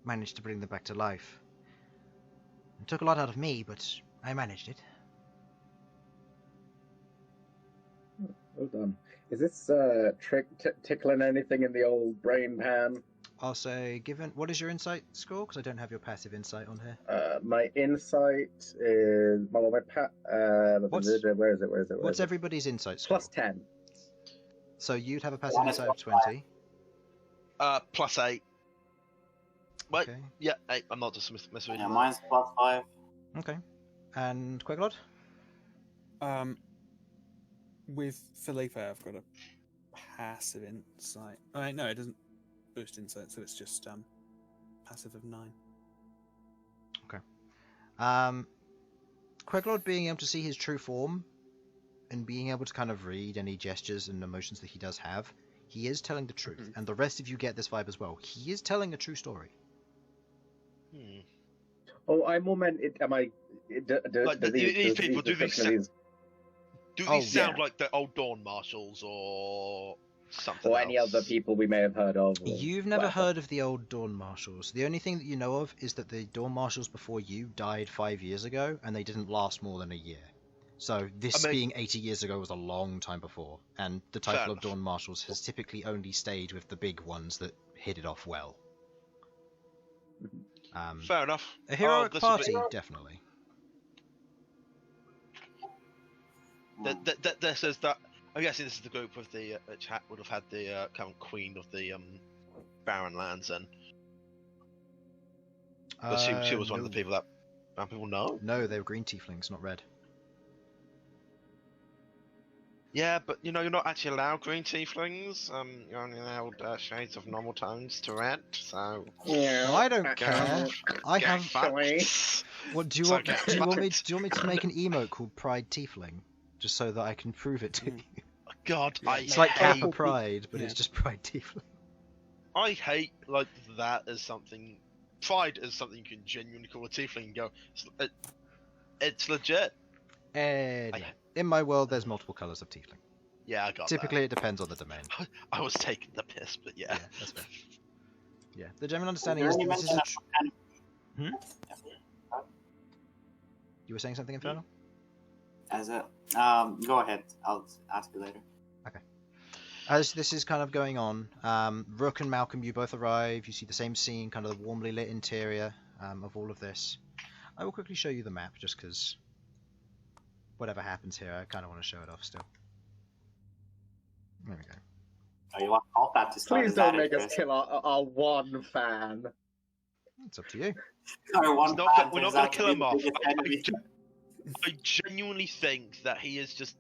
Speaker 1: managed to bring them back to life. It took a lot out of me, but I managed it.
Speaker 5: Well done. Is this tickling anything in the old brain pan?
Speaker 1: I'll say, what is your insight score? Because I don't have your passive insight on here.
Speaker 5: My insight is where is it?
Speaker 1: What's everybody's insight score?
Speaker 5: +10.
Speaker 1: So you'd have a passive insight of 20.
Speaker 3: +8. Wait,
Speaker 1: Okay.
Speaker 3: yeah, 8. I'm not just misreading.
Speaker 6: Yeah, mine's +5.
Speaker 1: Okay. And Queglod?
Speaker 7: With Felipe, I've got a passive insight. Oh, no, it doesn't boost insight, so it's just passive of 9.
Speaker 1: Queglod being able to see his true form and being able to kind of read any gestures and emotions that he does have, he is telling the truth. And the rest of you get this vibe as well. He is telling a true story.
Speaker 5: Oh, I more meant it. Am I?
Speaker 3: These people, do these sound
Speaker 5: yeah.
Speaker 3: like the old Dawn Marshals or something
Speaker 5: Or any
Speaker 3: else?
Speaker 5: other people we may have heard of? or
Speaker 1: You've never
Speaker 5: whatever.
Speaker 1: heard of the old Dawn Marshals. The only thing that you know of is that the Dawn Marshals before you died 5 years ago, and they didn't last more than a year. So this being 80 years ago was a long time before, and the title of Dawn Marshals has typically only stayed with the big ones that hit it off well.
Speaker 3: Fair enough.
Speaker 1: A heroic
Speaker 3: this
Speaker 1: party,
Speaker 3: will
Speaker 1: definitely.
Speaker 3: This is that. I'm guessing this is the group with the chat would have had the current queen of the Barrenlands, and she was one of the people that people know.
Speaker 1: No, they were green tieflings, not red.
Speaker 3: Yeah, but you're not actually allowed green tieflings. You're only allowed shades of normal tones to red. So
Speaker 5: Yeah.
Speaker 1: I don't care. I
Speaker 3: get
Speaker 1: have.
Speaker 3: fucked.
Speaker 1: What do you
Speaker 3: So
Speaker 1: want?
Speaker 3: get
Speaker 1: Do you want me?
Speaker 3: fucked.
Speaker 1: Do you want me to make an emote called Pride Tiefling, just so that I can prove it to you?
Speaker 3: God,
Speaker 1: It's like
Speaker 3: hate,
Speaker 1: Kappa Pride, but it's just Pride Tiefling.
Speaker 3: I hate like that as something. Pride is something you can genuinely call a tiefling and go. It's legit.
Speaker 1: Anyway, in my world, there's multiple colors of tiefling.
Speaker 3: Yeah, I got
Speaker 1: Typically, it depends on the domain.
Speaker 3: that. I was taking the piss, but yeah.
Speaker 1: Yeah, that's fair. Yeah, the general understanding
Speaker 6: Is
Speaker 1: is
Speaker 6: there
Speaker 1: that
Speaker 6: any
Speaker 1: this is
Speaker 6: mention
Speaker 1: a.
Speaker 6: of kind
Speaker 1: You were saying something, Infernal?
Speaker 6: as a go ahead. I'll ask you later.
Speaker 1: As this is kind of going on, Rook and Malcom, you both arrive. You see the same scene, kind of the warmly lit interior of all of this. I will quickly show you the map, just because whatever happens here, I kind of want to show it off still. There we go.
Speaker 6: Oh, you want combat to start?
Speaker 5: Please
Speaker 6: Is that
Speaker 5: don't make
Speaker 6: it,
Speaker 5: us
Speaker 6: Chris?
Speaker 5: kill our one fan.
Speaker 1: It's up to you.
Speaker 6: Our one fan
Speaker 3: We're not
Speaker 6: turns
Speaker 3: going
Speaker 6: out
Speaker 3: to
Speaker 6: to
Speaker 3: kill
Speaker 6: be
Speaker 3: him
Speaker 6: the
Speaker 3: off.
Speaker 6: biggest enemy.
Speaker 3: I genuinely think that he is just.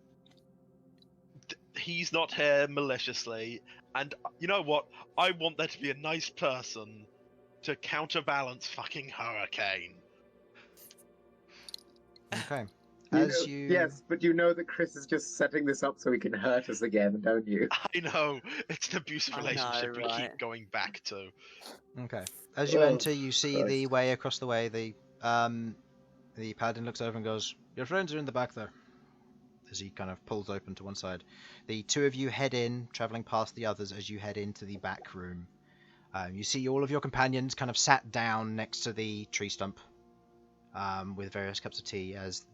Speaker 3: He's not here maliciously, and you know what? I want there to be a nice person to counterbalance fucking Hurricane.
Speaker 1: Okay.
Speaker 5: Yes, but you know that Chris is just setting this up so he can hurt us again, don't you?
Speaker 3: I know it's an abusive
Speaker 4: I know,
Speaker 3: relationship we
Speaker 4: right?
Speaker 3: keep going back to.
Speaker 1: Okay. As you
Speaker 5: Oh,
Speaker 1: enter, you see the
Speaker 5: Christ.
Speaker 1: way across the way. The paladin looks over and goes, "Your friends are in the back there." As he kind of pulls open to one side, the two of you head in, traveling past the others as you head into the back room. You see all of your companions kind of sat down next to the tree stump, with various cups of tea. As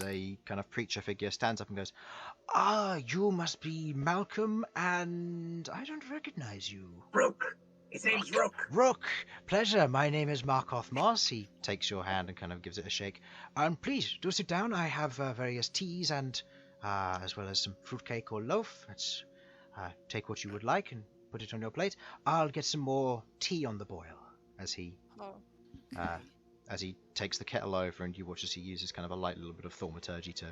Speaker 1: a kind of preacher figure stands up and goes, "Ah, you must be Malcom, and I don't recognize you."
Speaker 5: Rook! His name's Rook!
Speaker 1: Rook, pleasure. My name is Markoth Moss. He takes your hand and kind of gives it a shake. Please do sit down. I have various teas and as well as some fruitcake or loaf. Let's take what you would like and put it on your plate. I'll get some more tea on the boil. As he takes the kettle over, and you watch as he uses kind of a light little bit of thaumaturgy to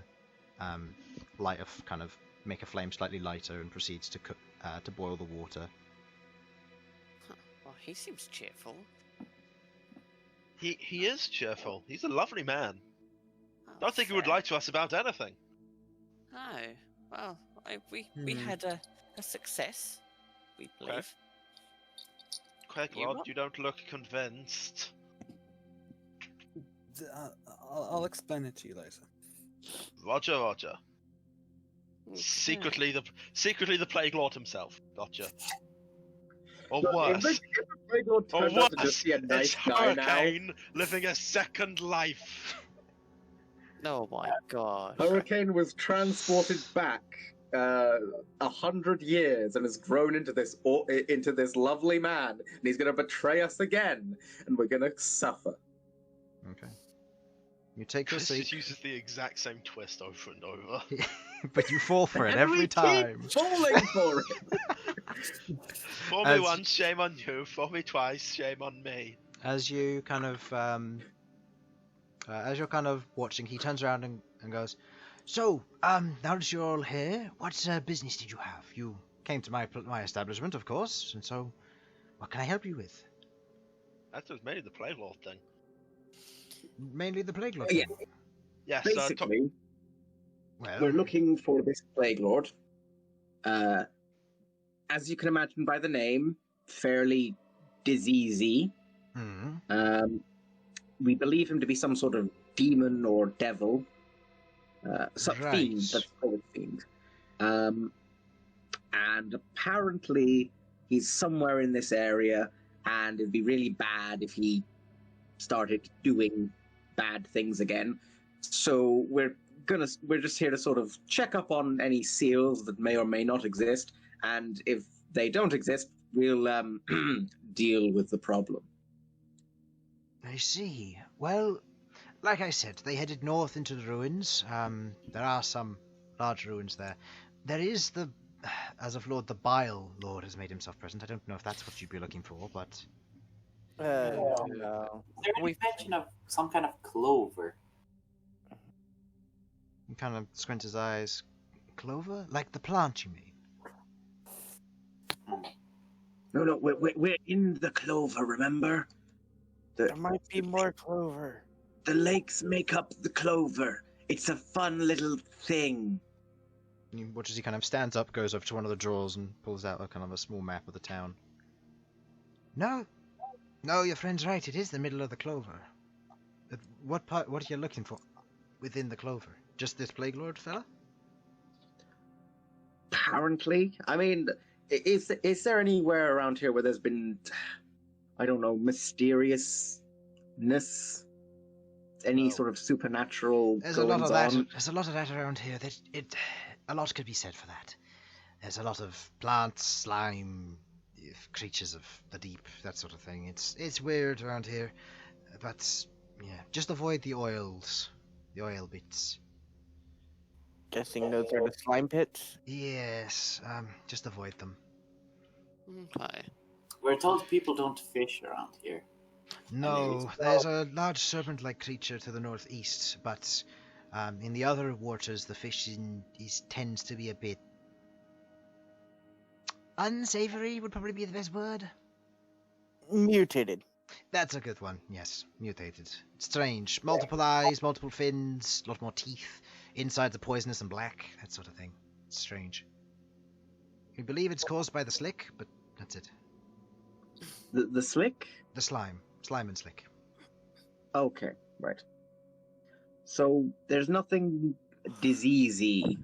Speaker 1: make a flame slightly lighter, and proceeds to boil the water.
Speaker 4: Well, he seems cheerful.
Speaker 3: He is cheerful. He's a lovely man.
Speaker 4: Oh,
Speaker 3: Don't think he would
Speaker 4: fair.
Speaker 3: lie to us about anything.
Speaker 4: No. Well, we had a success, we believe.
Speaker 3: Queglod, you don't look convinced.
Speaker 7: I'll explain it to you later.
Speaker 3: Roger, Roger.
Speaker 4: Okay.
Speaker 3: Secretly the Plague Lord himself. Gotcha. Or
Speaker 5: Look,
Speaker 3: worse.
Speaker 5: if the Plague Lord
Speaker 3: Or
Speaker 5: turns out to
Speaker 3: worse,
Speaker 5: just be a nice
Speaker 3: it's
Speaker 5: guy now.
Speaker 3: Hurricane living a second life.
Speaker 4: Oh my god.
Speaker 5: Hurricane was transported back 100 years and has grown into this lovely man, and he's going to betray us again, and we're going to suffer.
Speaker 1: Okay. You take your
Speaker 3: Chris just
Speaker 1: seat,
Speaker 3: uses the exact same twist over and over.
Speaker 1: but you fall for it
Speaker 5: And
Speaker 1: every
Speaker 5: we
Speaker 1: time.
Speaker 5: keep falling for it.
Speaker 3: For me
Speaker 1: As-
Speaker 3: once, shame on you. For me twice, shame on me.
Speaker 1: As you kind of, as you're kind of watching, he turns around and goes, "So, now that you're all here, what business did you have? You came to my establishment, of course, and so, what can I help you with?"
Speaker 3: That was mainly the Plague Lord thing.
Speaker 1: Mainly the plague lord.
Speaker 5: Yeah.
Speaker 1: thing.
Speaker 3: Yes,
Speaker 5: Basically,
Speaker 1: Well,
Speaker 5: we're looking for this Plague Lord. As you can imagine by the name, fairly diseasey.
Speaker 1: hmm,
Speaker 5: We believe him to be some sort of demon or devil. Such
Speaker 1: Right.
Speaker 5: fiend, let's call it fiend. And apparently he's somewhere in this area, and it'd be really bad if he started doing bad things again. So we're just here to sort of check up on any seals that may or may not exist, and if they don't exist, we'll deal with the problem.
Speaker 1: I see. Well, like I said, they headed north into the ruins. There are some large ruins there. There is as of Lord, the Bile Lord has made himself present. I don't know if that's what you'd be looking for, but
Speaker 2: No.
Speaker 6: Is there any mention of some kind of clover?
Speaker 1: he kind of squints his eyes. Clover? Like the plant, you mean?
Speaker 5: No, we're in the clover, remember?
Speaker 2: There might be more clover.
Speaker 5: The lakes make up the clover. It's a fun little thing.
Speaker 1: And you watch as he kind of stands up, goes over to one of the drawers, and pulls out a kind of a small map of the town. No, your friend's right. It is the middle of the clover. What part? What are you looking for within the clover? Just this plague lord fella?
Speaker 5: Apparently. I mean, is there anywhere around here where there's been, I don't know, mysteriousness? Any
Speaker 3: Well,
Speaker 5: sort of supernatural
Speaker 1: There's a lot
Speaker 5: goings
Speaker 1: of that.
Speaker 5: on?
Speaker 1: There's a lot of that around here. A lot could be said for that. There's a lot of plants, slime, creatures of the deep, that sort of thing. It's weird around here, but yeah, just avoid the oil bits.
Speaker 2: Guessing those are the slime pits.
Speaker 1: Yes, just avoid them.
Speaker 4: Okay.
Speaker 6: We're told people don't fish around here.
Speaker 1: No, there's a large serpent-like creature to the northeast, but in the other waters, the fishing tends to be a bit unsavory. Would probably be the best word.
Speaker 2: Mutated.
Speaker 1: That's a good one. Yes, mutated. Strange. Multiple eyes, multiple fins, a lot more teeth. Insides are poisonous and black. That sort of thing. It's strange. We believe it's caused by the slick, but that's it.
Speaker 5: The slick?
Speaker 1: The slime and slick.
Speaker 5: Okay, right. So there's nothing diseasey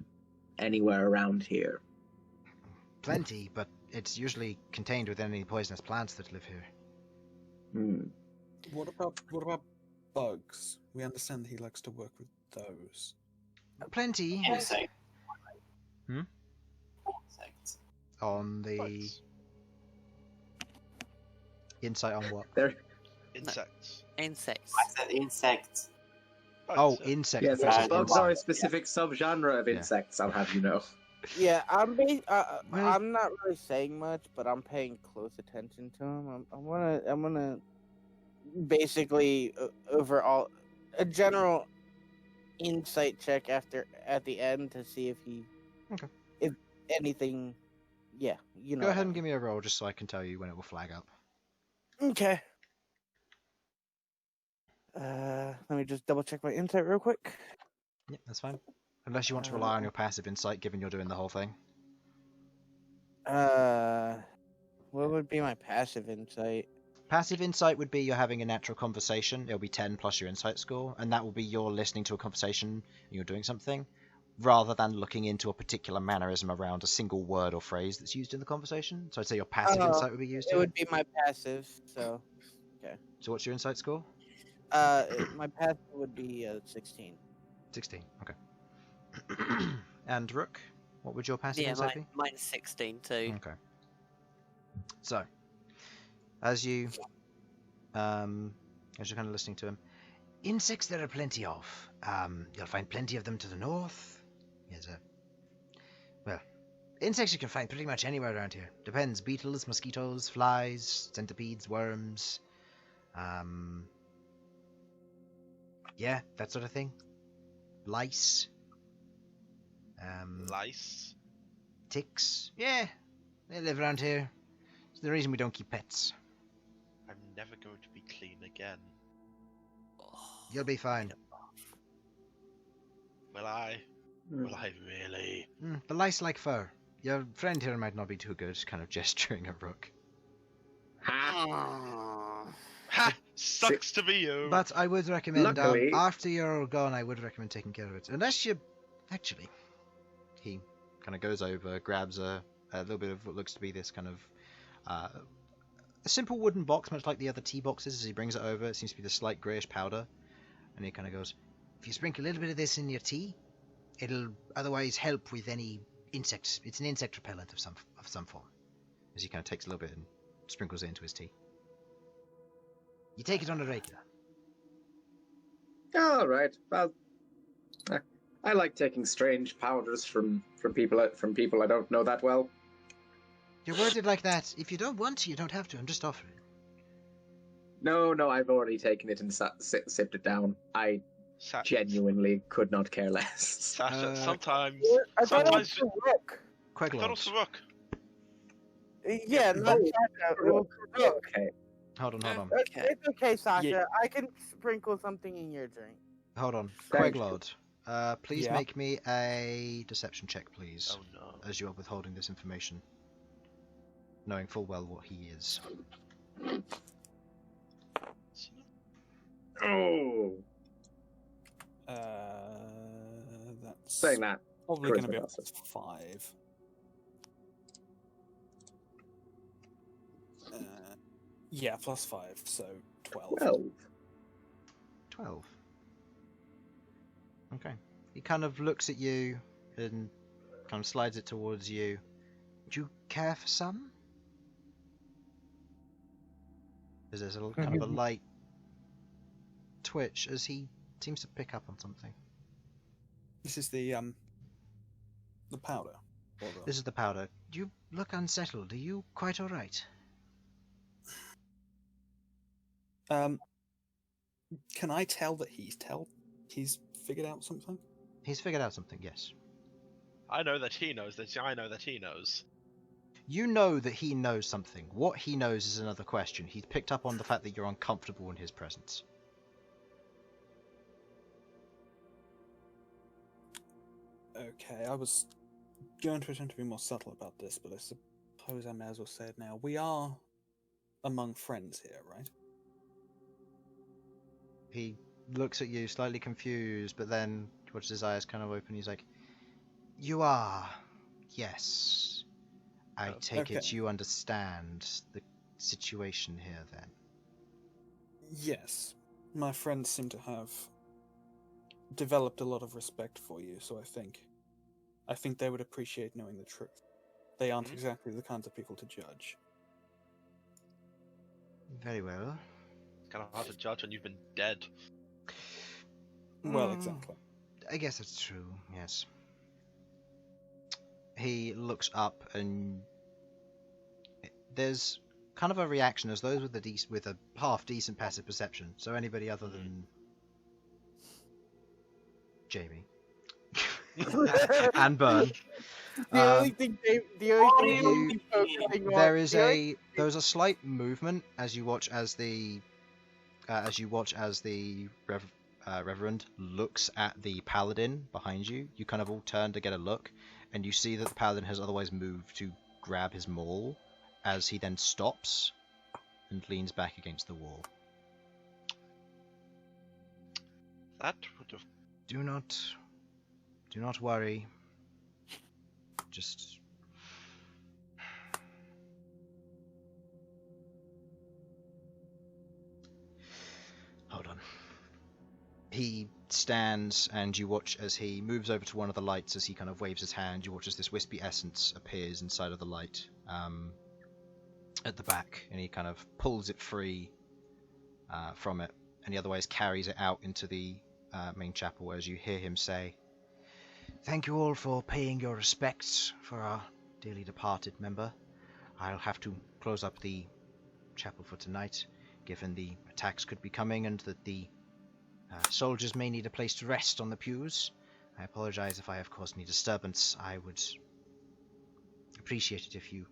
Speaker 5: anywhere around here.
Speaker 1: Plenty, but it's usually contained within any poisonous plants that live here.
Speaker 7: What about bugs? We understand that he likes to work with those.
Speaker 1: Plenty.
Speaker 6: Insect.
Speaker 1: Hmm?
Speaker 6: Insects.
Speaker 1: On the
Speaker 3: Bugs.
Speaker 1: insight on what?
Speaker 5: There.
Speaker 3: Insects.
Speaker 4: Insects.
Speaker 6: I said insects.
Speaker 3: Bugs,
Speaker 1: Oh,
Speaker 3: yeah.
Speaker 1: insect.
Speaker 5: Yes,
Speaker 6: Yeah,
Speaker 5: bugs
Speaker 6: it's-
Speaker 5: are a specific subgenre of
Speaker 1: Yeah.
Speaker 5: insects, I'll have you know.
Speaker 2: Yeah, I'm
Speaker 1: Well-
Speaker 2: I'm not really saying much, but I'm paying close attention to him. I'm gonna basically overall a general insight check at the end to see if if anything. Yeah, you know.
Speaker 1: Go ahead and give me a roll just so I can tell you when it will flag up.
Speaker 2: Okay. Let me just double check my insight real quick.
Speaker 1: Yeah, that's fine. Unless you want to rely on your passive insight, given you're doing the whole thing.
Speaker 2: What would be my passive insight?
Speaker 1: Passive insight would be you're having a natural conversation. It'll be 10 plus your insight score, and that will be you're listening to a conversation and you're doing something, rather than looking into a particular mannerism around a single word or phrase that's used in the conversation. So I'd say your passive insight would be used
Speaker 2: It
Speaker 1: here.
Speaker 2: would be my passive, so...
Speaker 1: So what's your insight score?
Speaker 2: My passive would be 16.
Speaker 1: 16, okay. And Rook, what would your passive
Speaker 4: Yeah,
Speaker 1: insight be?
Speaker 4: mine's 16 too.
Speaker 1: Okay. So, as you're kind of listening to him, insects there are plenty of. You'll find plenty of them to the north. Insects you can find pretty much anywhere around here. Depends. Beetles, mosquitoes, flies, centipedes, worms. Yeah, that sort of thing. Lice.
Speaker 3: Lice.
Speaker 1: Ticks. Yeah, they live around here. It's the reason we don't keep pets.
Speaker 3: I'm never going to be clean again.
Speaker 1: You'll be fine.
Speaker 3: Will I? Will I really?
Speaker 1: The lice like fur. Your friend here might not be too good, kind of gesturing at Rook.
Speaker 3: Ha! Sucks to be you.
Speaker 1: But I would recommend,
Speaker 5: Luckily-
Speaker 1: after you're gone, I would recommend taking care of it. Unless you... Actually, he kind of goes over, grabs a little bit of what looks to be this kind of... a simple wooden box, much like the other tea boxes. As he brings it over, it seems to be the slight greyish powder. And he kind of goes, if you sprinkle a little bit of this in your tea, it'll otherwise help with any insects. It's an insect repellent of some form. As he kind of takes a little bit and sprinkles it into his tea. You take it on a regular.
Speaker 5: All right. Well, I like taking strange powders from people I don't know that well.
Speaker 1: You're worded like that. If you don't want to, you don't have to. I'm just offering.
Speaker 5: No, I've already taken it and sipped it down. I genuinely could not care less.
Speaker 3: Sasha, sometimes.
Speaker 2: I thought it was
Speaker 3: Sometimes.
Speaker 2: for Rook.
Speaker 3: I thought it was
Speaker 1: Queglod.
Speaker 3: Rook.
Speaker 2: Yeah, not Sasha. It was for Rook.
Speaker 5: Okay.
Speaker 1: Hold on.
Speaker 2: It's okay, Sasha.
Speaker 7: Yeah.
Speaker 2: I can sprinkle something in your drink.
Speaker 1: Hold on.
Speaker 5: Thank
Speaker 1: Queglod. Please
Speaker 7: Yeah.
Speaker 1: make me a deception check, please.
Speaker 3: Oh no.
Speaker 1: As you are withholding this information. Knowing full well what he is.
Speaker 5: Oh,
Speaker 7: That's
Speaker 5: saying that.
Speaker 7: probably going to
Speaker 5: charisma
Speaker 7: be a
Speaker 5: passes.
Speaker 7: 5. Yeah, plus 5, so 12.
Speaker 1: 12. Okay. He kind of looks at you and kind of slides it towards you. Do you care for some? There's a little, kind of a light twitch as he seems to pick up on something.
Speaker 7: This is the powder. Or the-
Speaker 1: This is the powder. You look unsettled. Are you quite alright?
Speaker 7: Can I tell that he's figured out something?
Speaker 1: He's figured out something, yes.
Speaker 3: I know that he knows that I know that he knows.
Speaker 1: You know that he knows something. What he knows is another question. He's picked up on the fact that you're uncomfortable in his presence.
Speaker 7: Okay, I was going to attempt to be more subtle about this, but I suppose I may as well say it now. We are among friends here, right?
Speaker 1: He looks at you, slightly confused, but then watches his eyes kind of open. He's like, "You are, yes. I take it
Speaker 7: Okay.
Speaker 1: you understand the situation here, then."
Speaker 7: Yes. My friends seem to have developed a lot of respect for you, so I think they would appreciate knowing the truth. They aren't exactly the kinds of people to judge.
Speaker 1: Very well.
Speaker 3: It's kind of hard to judge when you've been dead.
Speaker 7: Well, exactly.
Speaker 1: I guess that's true. Yes. He looks up, and there's kind of a reaction as those with a half decent passive perception. So anybody other than Jamie and Bern.
Speaker 2: The only thing he's focusing on.
Speaker 1: There's a slight movement as you watch as the as you watch as the Reverend looks at the paladin behind you. You kind of all turn to get a look, and you see that the paladin has otherwise moved to grab his maul, as he then stops and leans back against the wall.
Speaker 3: That would have.
Speaker 1: Do not worry. Just hold on. He stands, and you watch as he moves over to one of the lights. As he kind of waves his hand, you watch as this wispy essence appears inside of the light at the back, and he kind of pulls it free from it, and he otherwise carries it out into the main chapel. As you hear him say, "Thank you all for paying your respects for our dearly departed member. I'll have to close up the chapel for tonight, given the attacks could be coming and that the soldiers may need a place to rest on the pews. I apologize if I have caused any disturbance. I would appreciate it if you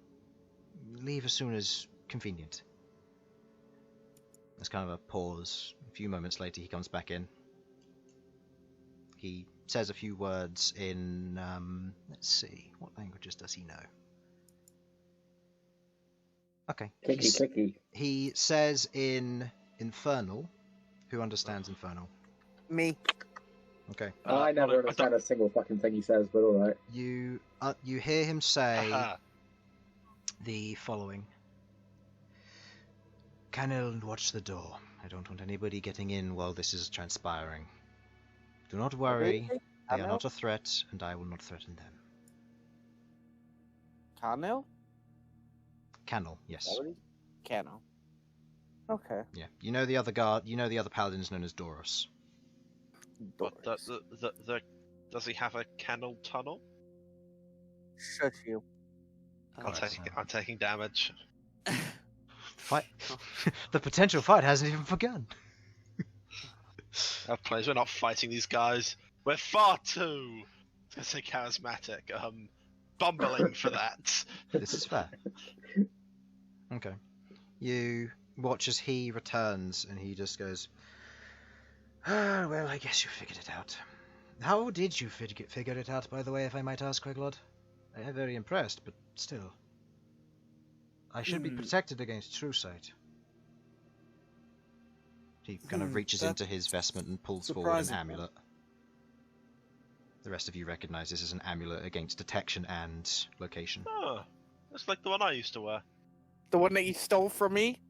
Speaker 1: leave as soon as convenient." There's kind of a pause. A few moments later, he comes back in. He says a few words in, let's see, what languages does he know? Okay.
Speaker 5: Clicky.
Speaker 1: He says in Infernal. Who understands Infernal?
Speaker 2: Me.
Speaker 1: Okay.
Speaker 5: I never understand a single fucking thing he says, but alright.
Speaker 1: You hear him say the following. Canel, watch the door. I don't want anybody getting in while this is transpiring. Do not worry. They are not a threat, and I will not threaten them.
Speaker 2: Canel?
Speaker 1: Canel, yes.
Speaker 2: Canel. Okay.
Speaker 1: Yeah. You know the other guard. You know the other paladin is known as Doros.
Speaker 3: But does he have a canal tunnel?
Speaker 2: Shut you.
Speaker 3: I'm taking damage.
Speaker 1: Fight. The potential fight hasn't even begun.
Speaker 3: Please, we're not fighting these guys. We're far too, I was gonna say charismatic, bumbling for that.
Speaker 1: This is fair. Okay. You watch as he returns, and he just goes, well, I guess you figured it out. How did you figure it out, by the way, if I might ask, Queglod? I am very impressed, but still. I should be protected against true sight. He kind of reaches into his vestment and pulls forward an amulet. The rest of you recognize this as an amulet against detection and location.
Speaker 3: Oh, that's like the one I used to wear.
Speaker 2: The one that you stole from me?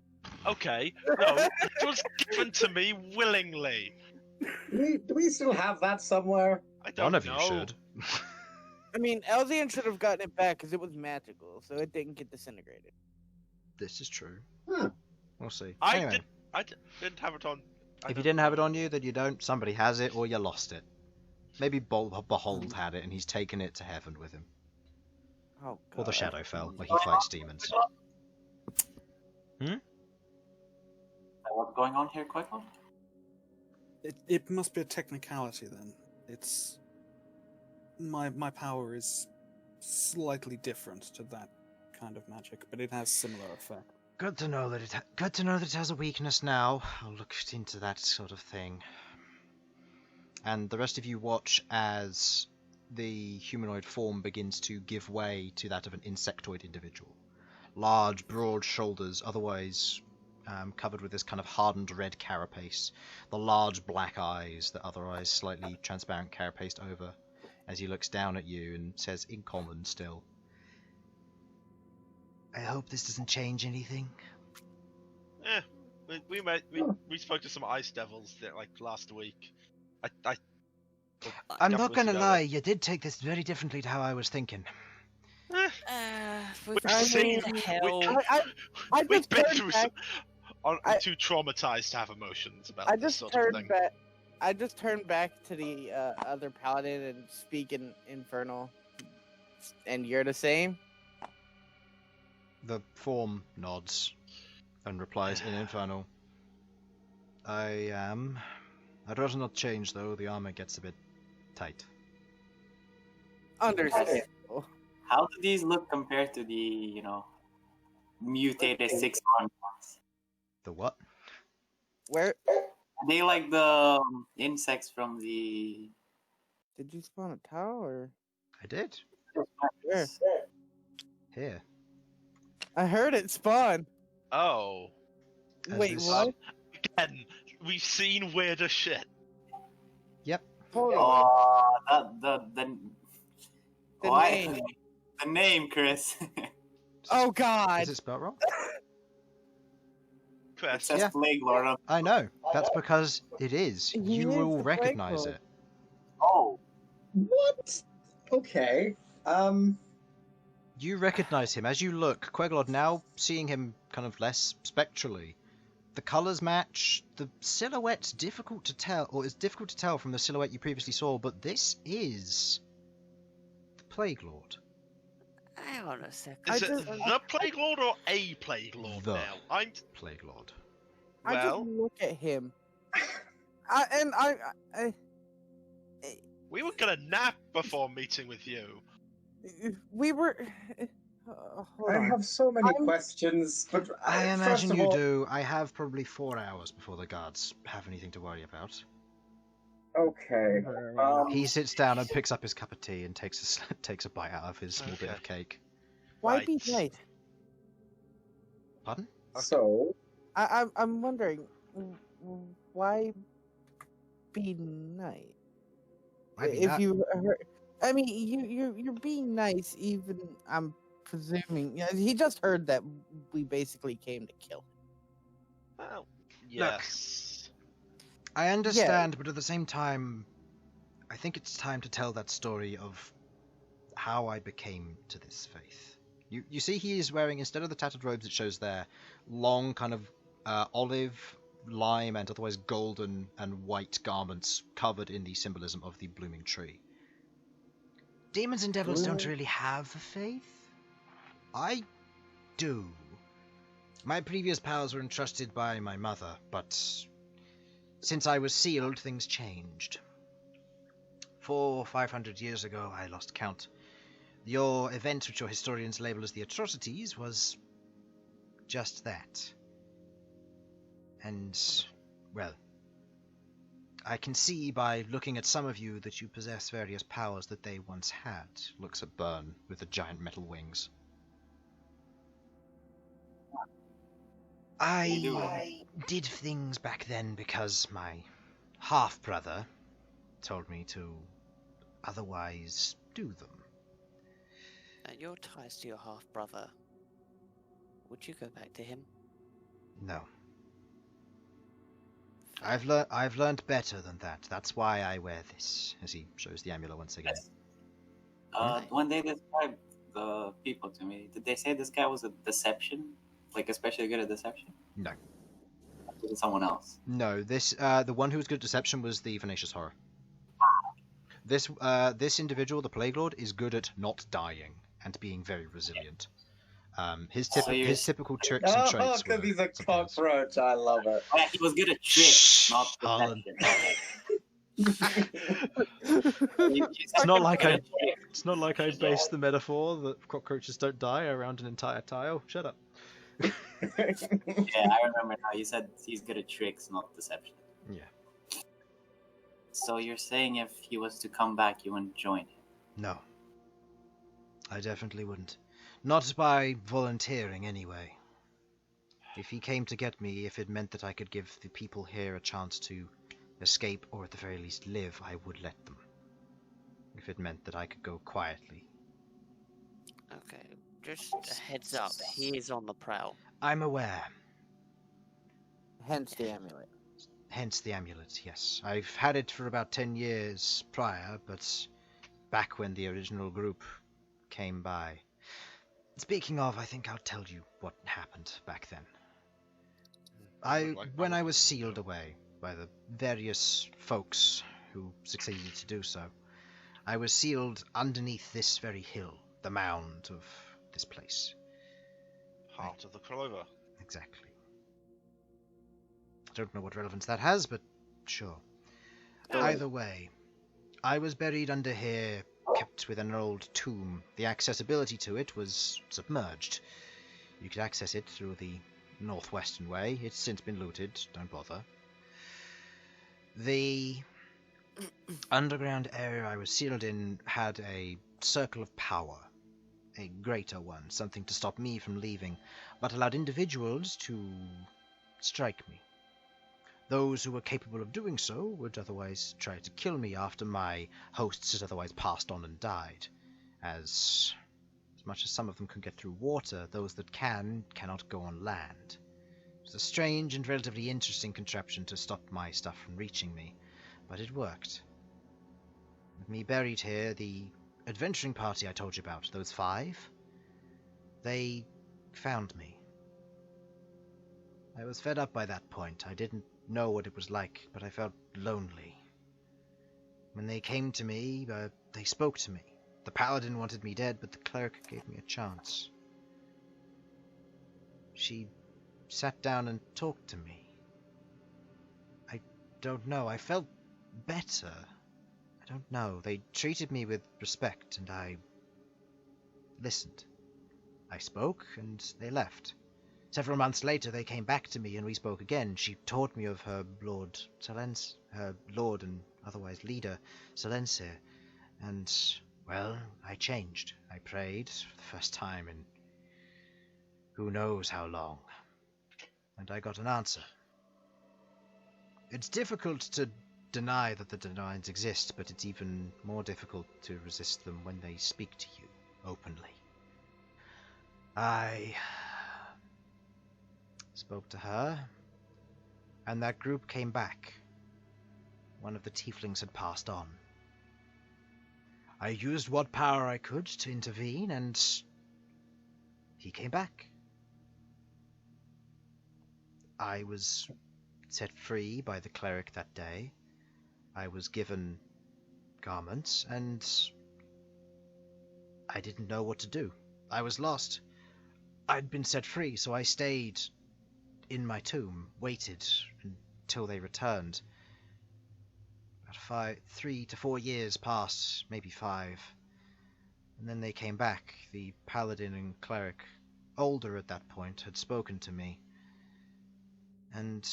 Speaker 3: Okay, no, it was given to me willingly.
Speaker 5: Do we still have that somewhere?
Speaker 3: I don't
Speaker 1: One of
Speaker 3: know.
Speaker 1: you should.
Speaker 2: I mean, Elsyan should have gotten it back because it was magical, so it didn't get disintegrated.
Speaker 1: This is true.
Speaker 5: Huh.
Speaker 1: We'll see.
Speaker 3: I
Speaker 1: Anyway,
Speaker 3: didn't have it on.
Speaker 1: if you didn't have it on you, then you don't. Somebody has it, or you lost it. Maybe Behold had it, and he's taken it to heaven with him.
Speaker 2: Oh, God.
Speaker 1: Or the Shadowfell, where he fights demons.
Speaker 6: What's going on here, Queglod?
Speaker 7: It must be a technicality then. It's my power is slightly different to that kind of magic, but it has similar effect.
Speaker 1: Good to know that it has a weakness now. I'll look into that sort of thing. And the rest of you watch as the humanoid form begins to give way to that of an insectoid individual. Large, broad shoulders, otherwise covered with this kind of hardened red carapace. The large black eyes, the otherwise slightly transparent carapace over, as he looks down at you and says in common still, I hope this doesn't change anything.
Speaker 3: We spoke to some ice devils there, like last week.
Speaker 1: I'm not gonna lie, you did take this very differently to how I was thinking.
Speaker 3: We've seen
Speaker 2: I
Speaker 3: we've
Speaker 2: just
Speaker 3: been
Speaker 2: turned
Speaker 3: through
Speaker 2: back.
Speaker 3: I'm too traumatized to have emotions about
Speaker 2: I
Speaker 3: this
Speaker 2: just
Speaker 3: sort of
Speaker 2: turned
Speaker 3: thing.
Speaker 2: back. I just turned back to the other paladin and speak in Infernal. And you're the same?
Speaker 1: The form nods and replies in Infernal. I am. I'd rather not change, though. The armor gets a bit tight.
Speaker 2: Understandable.
Speaker 6: How do these look compared to the, mutated 6-armed ones?
Speaker 1: The what?
Speaker 2: Where
Speaker 6: They like the insects from the.
Speaker 2: did you spawn a tower?
Speaker 1: I did.
Speaker 2: Where?
Speaker 1: Here.
Speaker 2: I heard it spawn.
Speaker 3: Oh.
Speaker 1: As
Speaker 2: Wait,
Speaker 1: this-
Speaker 2: what?
Speaker 3: Again, we've seen weirder shit.
Speaker 1: Yep.
Speaker 2: Hold on.
Speaker 6: Oh, the why?
Speaker 2: name.
Speaker 6: The name, Chris.
Speaker 2: Oh God!
Speaker 1: Is it spelled wrong?
Speaker 6: It
Speaker 3: Chris,
Speaker 6: says
Speaker 1: Yeah.
Speaker 6: Plague Lord on.
Speaker 1: I know. That's because it is.
Speaker 2: He
Speaker 1: You
Speaker 2: is
Speaker 1: will
Speaker 2: the
Speaker 1: recognize
Speaker 2: Queglod.
Speaker 1: it.
Speaker 6: Oh,
Speaker 5: What? Okay.
Speaker 1: You recognize him as you look. Queglod, now seeing him kind of less spectrally. The colors match. The silhouette's difficult to tell, or it's difficult to tell from the silhouette you previously saw, but this is the Plague Lord.
Speaker 4: Hang on a second.
Speaker 3: is it
Speaker 2: just-
Speaker 3: the Plague Lord or a Plague Lord
Speaker 1: The.
Speaker 3: now? I'm
Speaker 1: Plague Lord.
Speaker 2: I just
Speaker 3: well.
Speaker 2: look at him.
Speaker 3: We were gonna nap before meeting with you.
Speaker 2: We were. Hold
Speaker 5: I
Speaker 2: on.
Speaker 5: have so many
Speaker 2: I'm-
Speaker 5: questions, but
Speaker 1: I
Speaker 5: first
Speaker 1: imagine
Speaker 5: of
Speaker 1: you
Speaker 5: all,
Speaker 1: do. I have probably 4 hours before the guards have anything to worry about.
Speaker 5: Okay.
Speaker 1: He sits down and picks up his cup of tea and takes a bite out of his small bit of
Speaker 3: Okay.
Speaker 1: cake.
Speaker 2: Why be
Speaker 3: Right.
Speaker 2: nice?
Speaker 1: Pardon?
Speaker 5: So,
Speaker 2: I'm wondering why be nice?
Speaker 1: Why be
Speaker 2: If
Speaker 1: not-
Speaker 2: you heard, I mean, you're being nice. Even I'm presuming. Yeah, he just heard that we basically came to kill him.
Speaker 3: Well, yes.
Speaker 1: I understand, but at the same time, I think it's time to tell that story of how I became to this faith. You see, he is wearing, instead of the tattered robes it shows there, long kind of olive, lime, and otherwise golden and white garments covered in the symbolism of the blooming tree. Demons and devils don't really have a faith. I do. My previous powers were entrusted by my mother, but since I was sealed, things changed. 400 or 500 years ago, I lost count. Your event, which your historians label as the atrocities, was just that. And, well, I can see by looking at some of you that you possess various powers that they once had. Looks at Bern with the giant metal wings. I did things back then because my half-brother told me to otherwise do them.
Speaker 4: And your ties to your half brother. Would you go back to him?
Speaker 1: No. I've learned better than that. That's why I wear this, as he shows the amulet once again.
Speaker 6: When they described the people to me, did they say this guy was a deception? Like, especially good at deception?
Speaker 1: No.
Speaker 6: Or was it someone else?
Speaker 1: No, this the one who was good at deception was the Venacious Horror. This individual, the Plague Lord, is good at not dying and being very resilient. His typical tricks and traits.
Speaker 5: because he's a
Speaker 1: something else.
Speaker 5: cockroach. I love it.
Speaker 6: Oh, yeah, he was good at tricks, not
Speaker 1: Harlan.
Speaker 6: deception.
Speaker 1: It's not like I based the metaphor that cockroaches don't die around an entire tile. Shut up.
Speaker 6: Yeah, I remember now. You said he's good at tricks, not deception.
Speaker 1: Yeah.
Speaker 6: So you're saying if he was to come back, you wouldn't join him?
Speaker 1: No. I definitely wouldn't. Not by volunteering, anyway. If he came to get me, if it meant that I could give the people here a chance to escape, or at the very least live, I would let them. If it meant that I could go quietly.
Speaker 4: Okay, just a heads up, he is on the prowl.
Speaker 1: I'm aware.
Speaker 2: Hence the amulet.
Speaker 1: Hence the amulet, yes. I've had it for about 10 years prior, but back when the original group came by. Speaking of, I think I'll tell you what happened back then. When I was sealed away by the various folks who succeeded to do so, I was sealed underneath this very hill, the mound of this place.
Speaker 3: Heart of the Clover.
Speaker 1: Exactly. I don't know what relevance that has, but sure. Either way, I was buried under here, kept within an old tomb. The accessibility to it was submerged. You could access it through the northwestern way. It's since been looted, don't bother. The underground area I was sealed in had a circle of power, a greater one, something to stop me from leaving, but allowed individuals to strike me. Those who were capable of doing so would otherwise try to kill me after my hosts had otherwise passed on and died. As much as some of them can get through water, those that cannot go on land. It was a strange and relatively interesting contraption to stop my stuff from reaching me, but it worked. With me buried here, the adventuring party I told you about, those 5, they found me. I was fed up by that point. I didn't know what it was like, but I felt lonely. When they came to me, they spoke to me. The paladin wanted me dead, but the cleric gave me a chance. She sat down and talked to me. I don't know, I felt better. I don't know, they treated me with respect, and I listened. I spoke, and they left. Several months later, they came back to me, and we spoke again. She taught me of her lord and otherwise leader, Selensir, and, well, I changed. I prayed for the first time in who knows how long, and I got an answer. It's difficult to deny that the Divines exist, but it's even more difficult to resist them when they speak to you openly. I spoke to her, and that group came back. One of the Tieflings had passed on. I used what power I could to intervene, and he came back. I was set free by the cleric that day. I was given garments, and I didn't know what to do. I was lost. I'd been set free, so I stayed in my tomb, waited until they returned. About 3 to 4 years passed, maybe 5. And then they came back. The paladin and cleric, older at that point, had spoken to me. And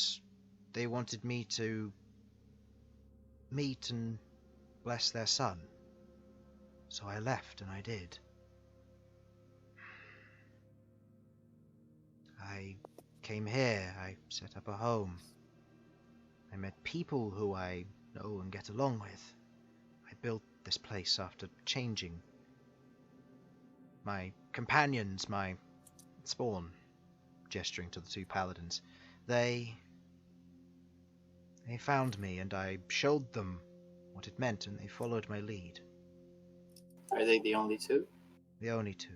Speaker 1: they wanted me to meet and bless their son. So I left, and I did. I came here, I set up a home. I met people who I know and get along with. I built this place after changing. My companions, my spawn, gesturing to the 2 paladins, they found me, and I showed them what it meant, and they followed my lead.
Speaker 6: Are they the only 2?
Speaker 1: The only 2.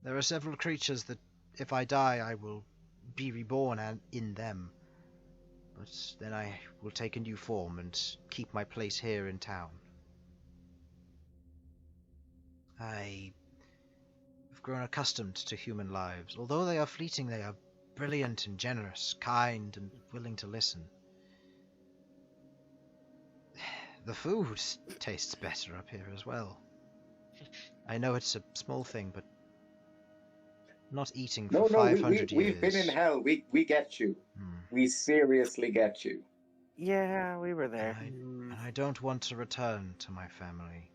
Speaker 1: There are several creatures that, if I die, I will be reborn in them. But then I will take a new form and keep my place here in town. I have grown accustomed to human lives. Although they are fleeting, they are brilliant and generous, kind and willing to listen. The food tastes better up here as well. I know it's a small thing, but not eating for 500 years.
Speaker 5: We've been in hell. We get you. We seriously get you.
Speaker 2: Yeah, we were there.
Speaker 1: And I don't want to return to my family.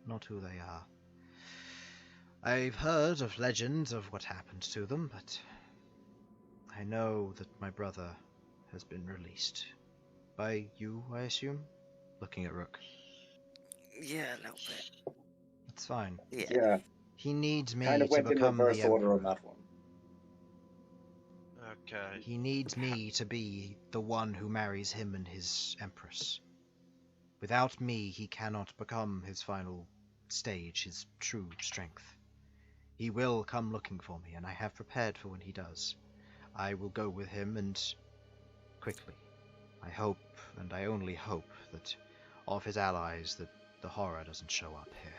Speaker 1: Not who they are. I've heard of legends of what happened to them, but I know that my brother has been released. By you, I assume? Looking at Rook.
Speaker 4: Yeah, a little bit.
Speaker 1: It's fine.
Speaker 5: Yeah.
Speaker 1: He needs me
Speaker 5: Kind of
Speaker 1: to
Speaker 5: went in
Speaker 1: become
Speaker 5: reverse
Speaker 1: the
Speaker 5: order
Speaker 1: Emperor.
Speaker 5: on that one.
Speaker 3: Okay.
Speaker 1: He needs me to be the one who marries him and his Empress. Without me, he cannot become his final stage, his true strength. He will come looking for me, and I have prepared for when he does. I will go with him, and quickly. I hope, and I only hope, that of his allies, that the horror doesn't show up here.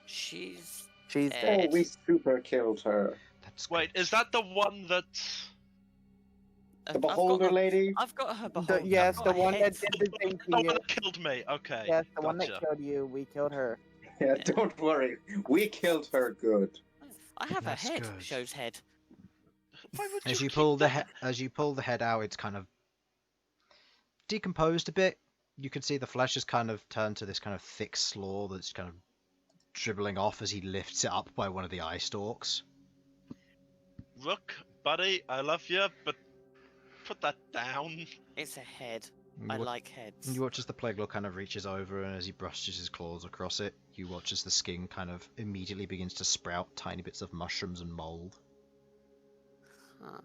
Speaker 4: She's
Speaker 2: She's
Speaker 4: dead.
Speaker 5: Oh, we super killed her.
Speaker 1: That's
Speaker 3: Wait,
Speaker 1: good.
Speaker 3: is that the one that...
Speaker 5: The beholder lady?
Speaker 4: I've got her beholder.
Speaker 2: Yes,
Speaker 4: I've
Speaker 2: the
Speaker 4: got a
Speaker 2: one
Speaker 4: head.
Speaker 2: that did the thing
Speaker 3: The
Speaker 2: to
Speaker 3: one
Speaker 2: you.
Speaker 3: that killed me, okay.
Speaker 2: Yes, the one that
Speaker 3: gotcha.
Speaker 2: killed you. We killed her.
Speaker 5: Yeah, don't worry. We killed her good.
Speaker 4: I have
Speaker 1: That's
Speaker 4: a head.
Speaker 1: good.
Speaker 4: Shows head.
Speaker 3: Why would
Speaker 1: As
Speaker 3: you
Speaker 1: you
Speaker 3: keep
Speaker 1: pull the
Speaker 3: that?
Speaker 1: head out, it's kind of decomposed a bit. You can see the flesh has kind of turned to this kind of thick slaw that's kind of dribbling off as he lifts it up by one of the eye stalks.
Speaker 3: Rook, buddy, I love you, but put that down.
Speaker 4: It's a head.
Speaker 1: And
Speaker 4: I
Speaker 1: you wa-
Speaker 4: like heads.
Speaker 1: and you watch as the Plague Lord kind of reaches over, and as he brushes his claws across it, you watch as the skin kind of immediately begins to sprout tiny bits of mushrooms and mold.
Speaker 4: Huh.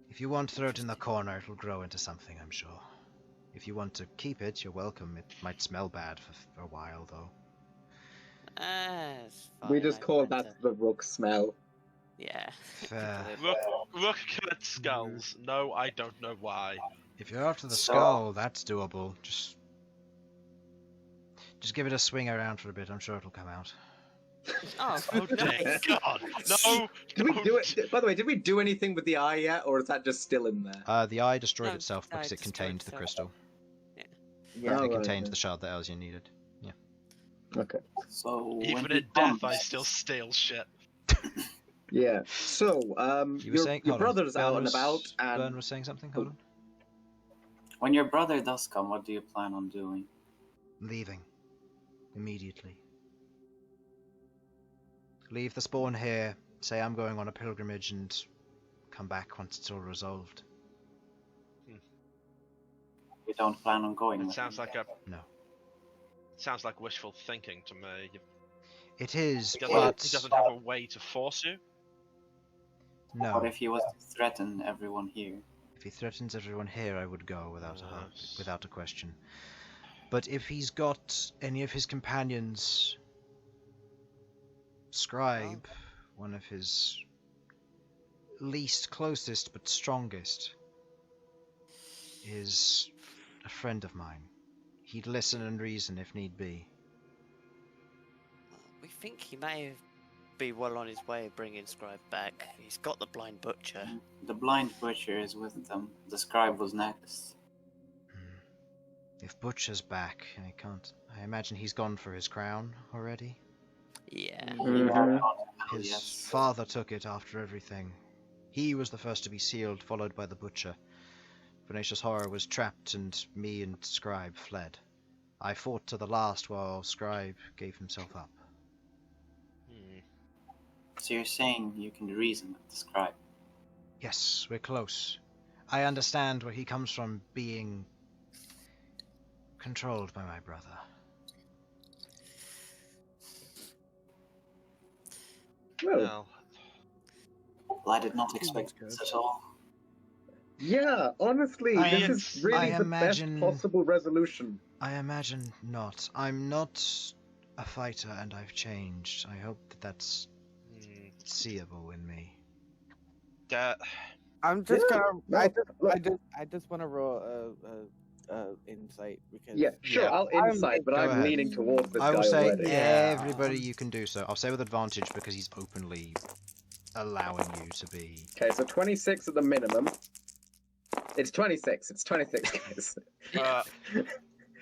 Speaker 1: If you want to throw it in the corner, it'll grow into something, I'm sure. If you want to keep it, you're welcome. It might smell bad for a while, though.
Speaker 4: It's
Speaker 5: We
Speaker 4: fine,
Speaker 5: just
Speaker 4: I
Speaker 5: call
Speaker 4: went
Speaker 5: that
Speaker 4: to-
Speaker 5: the Rook smell.
Speaker 4: Yeah.
Speaker 1: Fair.
Speaker 3: Rook collects skulls. No, I don't know why.
Speaker 1: If you're after the
Speaker 6: So-
Speaker 1: skull, that's doable. Just give it a swing around for a bit. I'm sure it'll come out.
Speaker 4: Oh,
Speaker 3: Oh dear
Speaker 4: nice.
Speaker 3: God! No!
Speaker 5: Did we do
Speaker 3: don't.
Speaker 5: it? By the way, did we do anything with the eye yet, or is that just still in there?
Speaker 1: The eye destroyed
Speaker 4: No,
Speaker 1: itself
Speaker 4: the eye
Speaker 1: because it
Speaker 4: destroyed
Speaker 1: contained the
Speaker 4: itself.
Speaker 1: crystal.
Speaker 2: Yeah.
Speaker 5: Oh,
Speaker 1: It
Speaker 5: right,
Speaker 1: contained
Speaker 5: yeah.
Speaker 1: the shard that Elsyan needed.
Speaker 5: Okay.
Speaker 6: So
Speaker 3: Even
Speaker 6: when
Speaker 3: in
Speaker 6: he
Speaker 3: death, I
Speaker 6: comes-
Speaker 3: still steal shit.
Speaker 5: Yeah. So,
Speaker 1: You were saying
Speaker 5: your
Speaker 1: hold on.
Speaker 5: brother's
Speaker 1: Bern
Speaker 5: out and
Speaker 1: was-
Speaker 5: about, and
Speaker 1: Bern was saying something. Hold on.
Speaker 6: When your brother does come, what do you plan on doing?
Speaker 1: Leaving. Immediately. Leave the spawn here. Say I'm going on a pilgrimage and come back once it's all resolved.
Speaker 6: You don't plan on going
Speaker 3: It
Speaker 6: with
Speaker 3: sounds
Speaker 6: him?
Speaker 3: like a.
Speaker 1: No.
Speaker 3: Sounds like wishful thinking to me.
Speaker 1: It is,
Speaker 3: He
Speaker 1: but
Speaker 3: doesn't have a way to force you.
Speaker 1: no.
Speaker 6: What if he was to threaten everyone here?
Speaker 1: If he threatens everyone here, I would go without
Speaker 3: Yes.
Speaker 1: without a question. But if he's got any of his companions, Scribe, one of his least closest but strongest, is a friend of mine. He'd listen and reason if need be.
Speaker 4: We think he may be well on his way of bringing Scribe back. He's got the blind butcher.
Speaker 6: The blind butcher is with them. The scribe was next.
Speaker 1: If Butcher's back, I imagine he's gone for his crown already.
Speaker 4: Yeah.
Speaker 5: Mhm.
Speaker 1: His
Speaker 6: Yes.
Speaker 1: father took it after everything. He was the first to be sealed, followed by the Butcher. Vonacious Horror was trapped, and me and Scribe fled. I fought to the last while Scribe gave himself up.
Speaker 6: So you're saying you can reason with the scribe?
Speaker 1: Yes, we're close. I understand where he comes from, being controlled by my brother.
Speaker 5: Well,
Speaker 3: Well,
Speaker 6: Well, I did not expect this at all.
Speaker 5: yeah. Honestly,
Speaker 1: I
Speaker 5: this
Speaker 1: am-
Speaker 5: is really
Speaker 1: I
Speaker 5: the
Speaker 1: imagine-
Speaker 5: best possible resolution.
Speaker 1: I imagine not. I'm not a fighter, and I've changed. I hope that that's seeable in me.
Speaker 2: I'm just
Speaker 5: Yeah,
Speaker 2: gonna.
Speaker 5: no,
Speaker 2: I just want to roll insight because.
Speaker 5: Yeah, sure.
Speaker 3: Yeah.
Speaker 5: I'll insight, but
Speaker 1: Go
Speaker 5: I'm
Speaker 1: ahead.
Speaker 5: leaning towards this
Speaker 1: I will
Speaker 5: guy
Speaker 1: say
Speaker 5: already.
Speaker 2: Yeah.
Speaker 1: everybody you can do so. I'll say with advantage because he's openly allowing you to be.
Speaker 5: Okay, so 26 at the minimum. It's 26. It's 26, guys.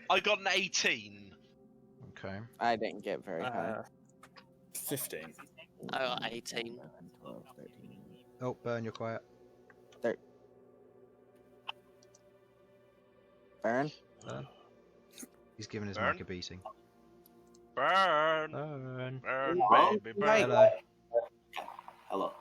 Speaker 3: I got an 18.
Speaker 1: Okay.
Speaker 2: I didn't get very high.
Speaker 7: 15.
Speaker 4: I got 18.
Speaker 2: 12, 13.
Speaker 1: Oh, Bern, you're quiet.
Speaker 2: Bern?
Speaker 1: He's giving his
Speaker 3: Bern?
Speaker 1: mic a beating.
Speaker 3: Burn,
Speaker 1: Bern.
Speaker 3: burn,
Speaker 6: Well,
Speaker 3: baby, burn.
Speaker 2: right.
Speaker 1: Hello.
Speaker 6: Hello.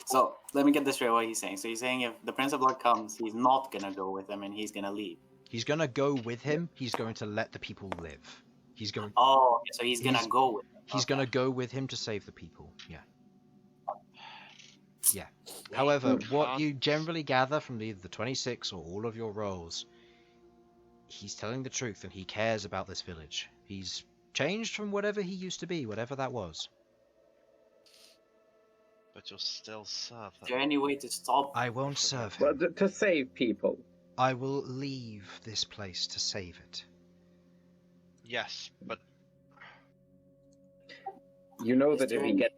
Speaker 6: So let me get this straight. What he's saying. So he's saying if the Prince of Blood comes, he's not gonna go with him, and he's gonna leave.
Speaker 1: He's gonna go with him. He's going to let the people live. He's going.
Speaker 6: Oh, okay, so he's gonna
Speaker 1: He's-
Speaker 6: go with him.
Speaker 1: He's
Speaker 6: Okay.
Speaker 1: gonna go with him to save the people. Yeah. Yeah. However, what you generally gather from either the 26 or all of your rolls, he's telling the truth and he cares about this village. He's changed from whatever he used to be, whatever that was.
Speaker 3: But you'll still serve
Speaker 6: Is there
Speaker 3: them.
Speaker 6: any way to stop?
Speaker 1: I won't serve
Speaker 5: Well,
Speaker 1: him.
Speaker 5: to save people.
Speaker 1: I will leave this place to save it.
Speaker 3: Yes, but
Speaker 5: You know
Speaker 6: Is
Speaker 5: that
Speaker 6: there
Speaker 5: if he
Speaker 6: any-
Speaker 5: gets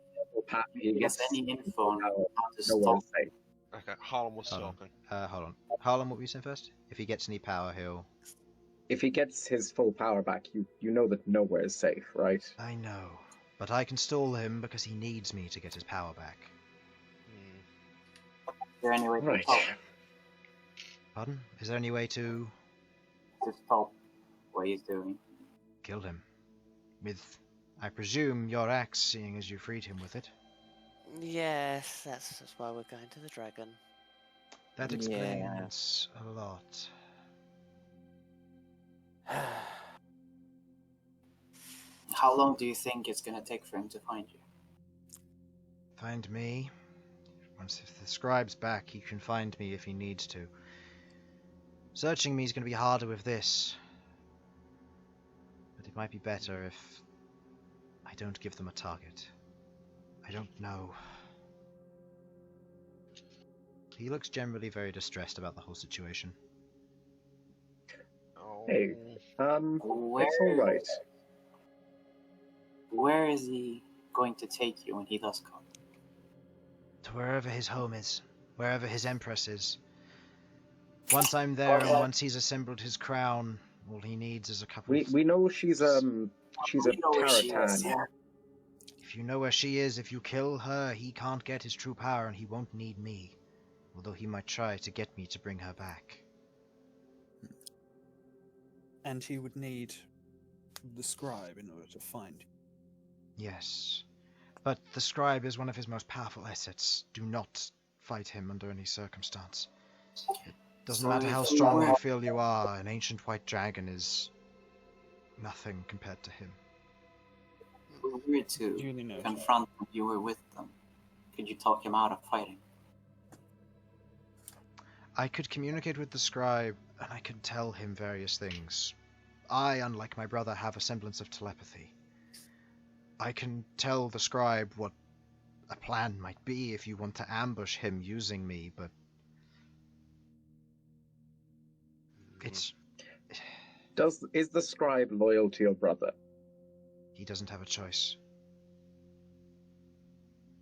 Speaker 5: he
Speaker 6: Is
Speaker 5: gets
Speaker 6: any info on how to
Speaker 5: no
Speaker 6: stop?
Speaker 5: one's safe.
Speaker 3: okay. Harlan was
Speaker 1: Hold on.
Speaker 3: talking.
Speaker 1: Hold on. Harlan, what were you saying first? If he gets any power, he'll...
Speaker 5: If he gets his full power back, you know that nowhere is safe, right?
Speaker 1: I know. But I can stall him because he needs me to get his power back.
Speaker 3: Hmm.
Speaker 6: Is there any way to
Speaker 5: Right.
Speaker 6: stop?
Speaker 1: Pardon? Is there any way to
Speaker 6: To stop what he's doing.
Speaker 1: kill him? With, I presume, your axe, seeing as you freed him with it.
Speaker 4: Yes, that's why we're going to the dragon.
Speaker 1: That
Speaker 2: Yeah.
Speaker 1: explains a lot.
Speaker 6: How long do you think it's gonna take for him to find you?
Speaker 1: Find me. Once if the scribe's back, he can find me if he needs to. Searching me is going to be harder with this. But it might be better if I don't give them a target. I don't know. He looks generally very distressed about the whole situation.
Speaker 3: Oh.
Speaker 5: Hey,
Speaker 6: Where,
Speaker 5: it's all right.
Speaker 6: Where is he going to take you when he does come?
Speaker 1: To wherever his home is, wherever his empress is. Once I'm there and once he's assembled his crown, all he needs is a couple of...
Speaker 5: We know she's a
Speaker 6: We know where she is,
Speaker 5: Taratan.
Speaker 6: yeah.
Speaker 1: If you know where she is, if you kill her, he can't get his true power and he won't need me. Although he might try to get me to bring her back.
Speaker 7: And he would need the scribe in order to find you.
Speaker 1: Yes. But the scribe is one of his most powerful assets. Do not fight him under any circumstance. It doesn't
Speaker 6: So
Speaker 1: matter how
Speaker 6: if
Speaker 1: strong
Speaker 6: you-
Speaker 1: you feel you are, an ancient white dragon is nothing compared to him.
Speaker 6: If we were to
Speaker 7: Julie knows.
Speaker 6: confront them, you were with them. Could you talk him out of fighting?
Speaker 1: I could communicate with the scribe, and I could tell him various things. I, unlike my brother, have a semblance of telepathy. I can tell the scribe what a plan might be if you want to ambush him using me, but it's...
Speaker 5: Is the scribe loyal to your brother?
Speaker 1: He doesn't have a choice.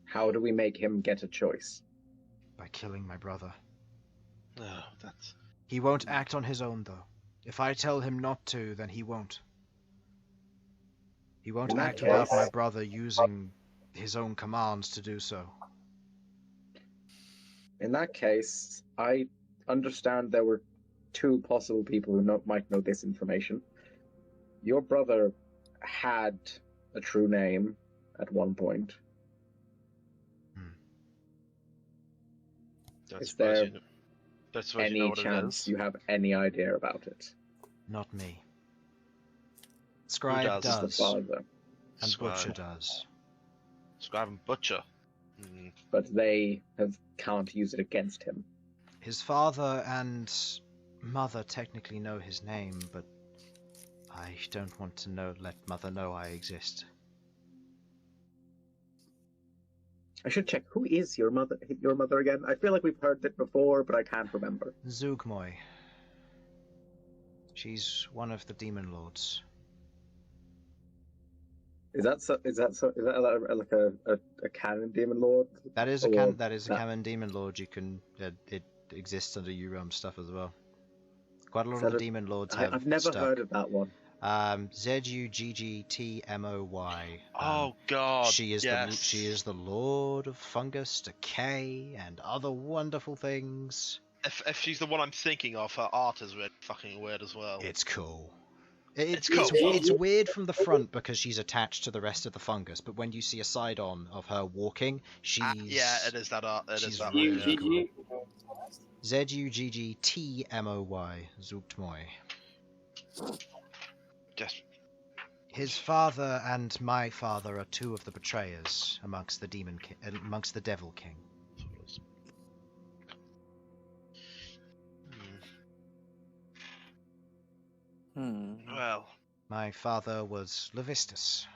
Speaker 5: How do we make him get a choice?
Speaker 1: By killing my brother.
Speaker 3: Oh, that's...
Speaker 1: He won't act on his own, though. If I tell him not to, then he won't. He won't
Speaker 5: In that
Speaker 1: act without
Speaker 5: case-
Speaker 1: my brother using his own commands to do so.
Speaker 5: In that case, I understand there were two possible people who might know this information. Your brother had a true name at one point.
Speaker 3: That's
Speaker 5: Is there
Speaker 3: you know, that's what you know
Speaker 5: Any
Speaker 3: what it
Speaker 5: chance
Speaker 3: is.
Speaker 5: you have any idea about it?
Speaker 1: Not me. Scribe
Speaker 3: does?
Speaker 5: It's the father.
Speaker 1: and
Speaker 3: Scribe.
Speaker 1: Butcher does.
Speaker 3: Scribe and Butcher.
Speaker 5: But they can't use it against him.
Speaker 1: His father and mother technically know his name, but I don't want to let mother know I exist.
Speaker 5: I should check. Who is your mother? Your mother again? I feel like we've heard it before, but I can't remember.
Speaker 1: Zugmoy. She's one of the demon lords.
Speaker 5: Is that like a canon demon lord?
Speaker 1: That is
Speaker 5: Or
Speaker 1: a
Speaker 5: that-
Speaker 1: canon demon lord. You can it exists under Urom stuff as well. Quite a lot
Speaker 5: Is
Speaker 1: of
Speaker 5: that
Speaker 1: the
Speaker 5: a-
Speaker 1: demon lords have
Speaker 5: I've never
Speaker 1: stuck.
Speaker 5: heard of that one.
Speaker 1: Zuggtmoy.
Speaker 3: Oh God!
Speaker 1: She is
Speaker 3: yes.
Speaker 1: the lord of fungus, decay, and other wonderful things.
Speaker 3: If she's the one I'm thinking of, her art is really fucking weird as well.
Speaker 1: It's cool.
Speaker 3: It's cool.
Speaker 1: It's weird from the front because she's attached to the rest of the fungus, but when you see a side on of her walking, she's
Speaker 3: yeah, it is that art. It
Speaker 1: she's
Speaker 3: is that
Speaker 1: really
Speaker 3: art, yeah.
Speaker 1: cool. Zuggtmoy. Zuggtmoy.
Speaker 3: Just
Speaker 1: His father and my father are two of the betrayers amongst the amongst the Devil King.
Speaker 3: Well.
Speaker 1: My father was Levistus.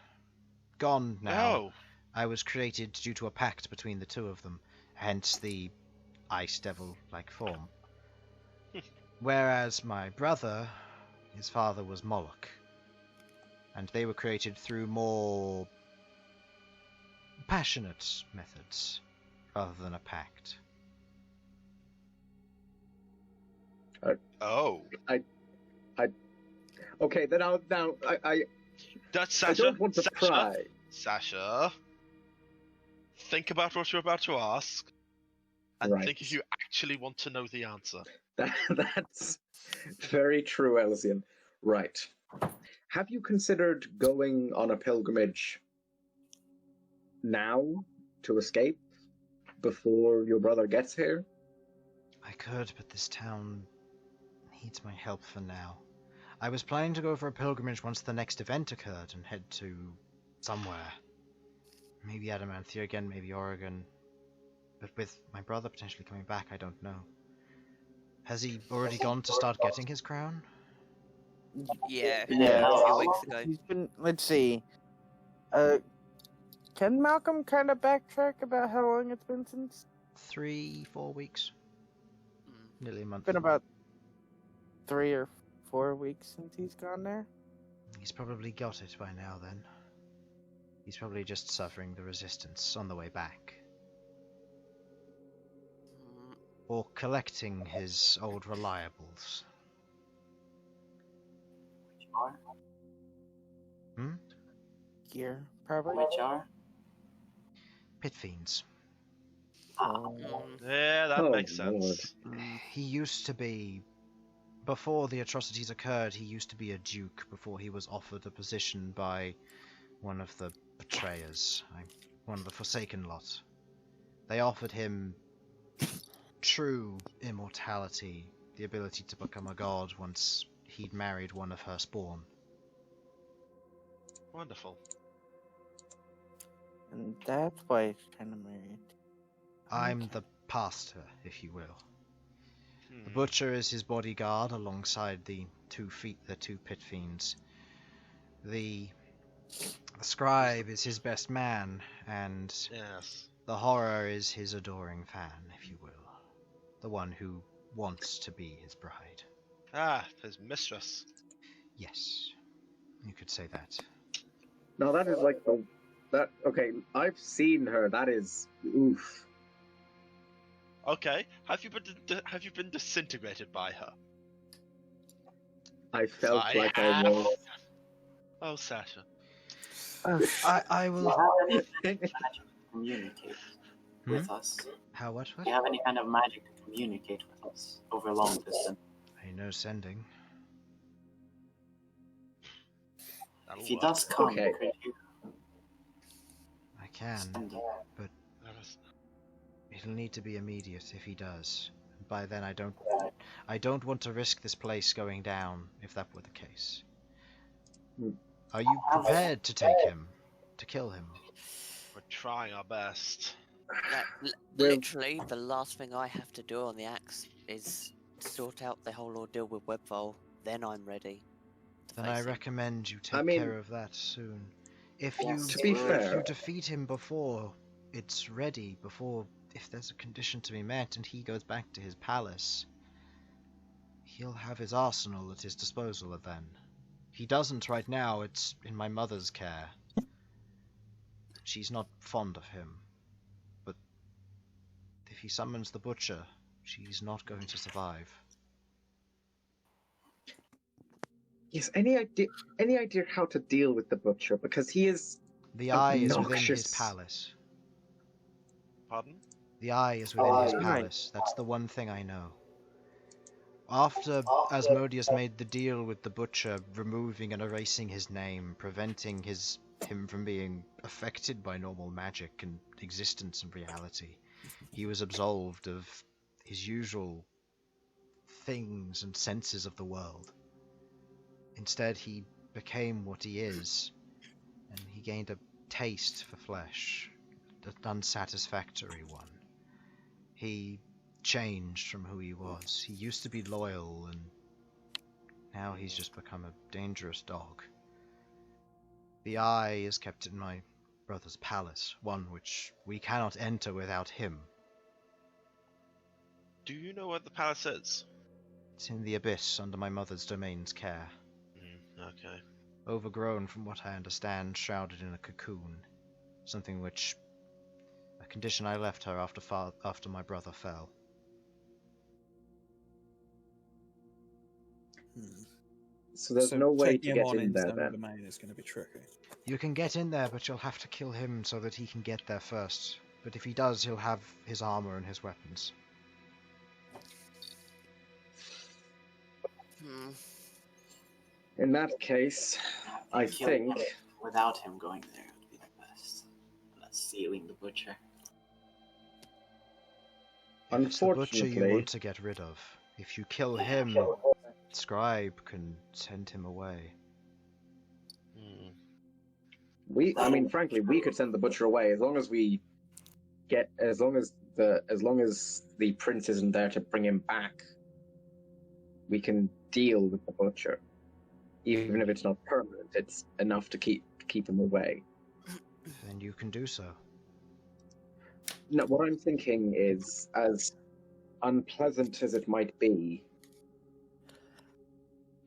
Speaker 1: Gone now.
Speaker 3: Oh.
Speaker 1: I was created due to a pact between the two of them, hence the ice devil-like form. Whereas my brother, his father was Moloch, and they were created through more passionate methods rather than a pact.
Speaker 3: Oh.
Speaker 5: Okay, then I
Speaker 3: That's Sasha.
Speaker 5: don't want to
Speaker 3: Sasha.
Speaker 5: pry.
Speaker 3: Sasha. Think about what you're about to ask. And
Speaker 5: Right.
Speaker 3: think if you actually want to know the answer.
Speaker 5: That's very true, Elsyan. Right. Have you considered going on a pilgrimage now to escape before your brother gets here?
Speaker 1: I could, but this town needs my help for now. I was planning to go for a pilgrimage once the next event occurred and head to somewhere. Maybe Adamanthia again, maybe Oregon. But with my brother potentially coming back, I don't know. Has he already gone to start getting his crown?
Speaker 4: Yeah,
Speaker 2: Yeah.
Speaker 4: a few weeks ago.
Speaker 2: He's been. Let's see. Can Malcolm kind of backtrack about how long it's been since?
Speaker 1: 3-4 weeks. Nearly a month.
Speaker 2: It's been about 3 or 4 weeks since he's gone there.
Speaker 1: He's probably got it by now then. He's probably just suffering the resistance on the way back. Or collecting his old reliables.
Speaker 6: Which are?
Speaker 2: Gear, probably.
Speaker 6: Which are?
Speaker 1: Pit fiends.
Speaker 3: Yeah, that
Speaker 5: Oh,
Speaker 3: makes sense.
Speaker 1: He used to be... Before the atrocities occurred, he used to be a duke before he was offered a position by one of the betrayers. One of the Forsaken lot. They offered him true immortality, the ability to become a god once he'd married one of her spawn.
Speaker 3: Wonderful.
Speaker 2: And that's why he's kind of married.
Speaker 1: I'm the pastor, if you will. The butcher is his bodyguard alongside the two pit fiends. The scribe is his best man, and
Speaker 3: Yes.
Speaker 1: the horror is his adoring fan, if you will. The one who wants to be his bride.
Speaker 3: Ah, his mistress.
Speaker 1: Yes, you could say that.
Speaker 5: No, that is like okay, I've seen her. That is oof.
Speaker 3: Okay, have you been disintegrated by her?
Speaker 5: I felt
Speaker 3: I
Speaker 5: like
Speaker 3: have.
Speaker 5: I was.
Speaker 3: Oh, Sasha.
Speaker 1: I
Speaker 6: Do you
Speaker 1: will.
Speaker 6: have any magic to communicate with us?
Speaker 1: How what?
Speaker 6: Do you have any kind of magic to communicate with us over long distance?
Speaker 1: I know sending.
Speaker 3: That'll
Speaker 6: If he
Speaker 3: work.
Speaker 6: does come,
Speaker 5: Okay.
Speaker 6: could you
Speaker 1: I can,
Speaker 6: send him?
Speaker 1: but
Speaker 3: That is-
Speaker 1: it'll need to be immediate if he does. By then, I don't want to risk this place going down if that were the case. Are you prepared to take him, to kill him?
Speaker 3: We're trying our best.
Speaker 4: Literally, the last thing I have to do on the axe is sort out the whole ordeal with Webvol. Then I'm ready.
Speaker 1: Then I
Speaker 4: face him.
Speaker 1: recommend you take
Speaker 5: I mean-
Speaker 1: care of that soon. If you
Speaker 6: Yes,
Speaker 5: To be
Speaker 1: if
Speaker 5: fair-
Speaker 1: you defeat him before it's ready, if there's a condition to be met and he goes back to his palace, he'll have his arsenal at his disposal then. He doesn't right now, it's in my mother's care. She's not fond of him. But if he summons the butcher, she's not going to survive.
Speaker 5: Yes, any idea how to deal with the butcher? Because he is
Speaker 1: The eye is within his
Speaker 5: Obnoxious.
Speaker 1: palace.
Speaker 3: Pardon?
Speaker 1: The eye is within his
Speaker 2: Right.
Speaker 1: palace. That's the one thing I know. After Asmodeus made the deal with the butcher, removing and erasing his name, preventing him from being affected by normal magic and existence and reality, he was absolved of his usual things and senses of the world. Instead, he became what he is, and he gained a taste for flesh, an unsatisfactory one. He changed from who he was. He used to be loyal, and now he's just become a dangerous dog. The eye is kept in my brother's palace, one which we cannot enter without him.
Speaker 3: Do you know where the palace is?
Speaker 1: It's in the abyss under my mother's domain's care.
Speaker 3: Okay.
Speaker 1: Overgrown, from what I understand, shrouded in a cocoon. Something which... a condition I left her after my brother fell.
Speaker 5: so there's no way
Speaker 7: taking
Speaker 5: to
Speaker 7: him
Speaker 5: get
Speaker 7: on
Speaker 5: in there
Speaker 7: internal
Speaker 5: then.
Speaker 7: domain is going to be tricky.
Speaker 1: You can get in there, but you'll have to kill him so that he can get there first. But if he does, he'll have his armor and his weapons.
Speaker 5: In that case, I
Speaker 6: Killing
Speaker 5: think...
Speaker 6: him without him going there would be the best. That's sealing the butcher.
Speaker 1: If it's the butcher you
Speaker 5: Unfortunately...
Speaker 1: want to get rid of. If you kill him, Scribe can send him away.
Speaker 5: Frankly, we could send the butcher away as long as the prince isn't there to bring him back. We can deal with the butcher, even if it's not permanent. It's enough to keep him away.
Speaker 1: Then you can do so.
Speaker 5: No, what I'm thinking is, as unpleasant as it might be,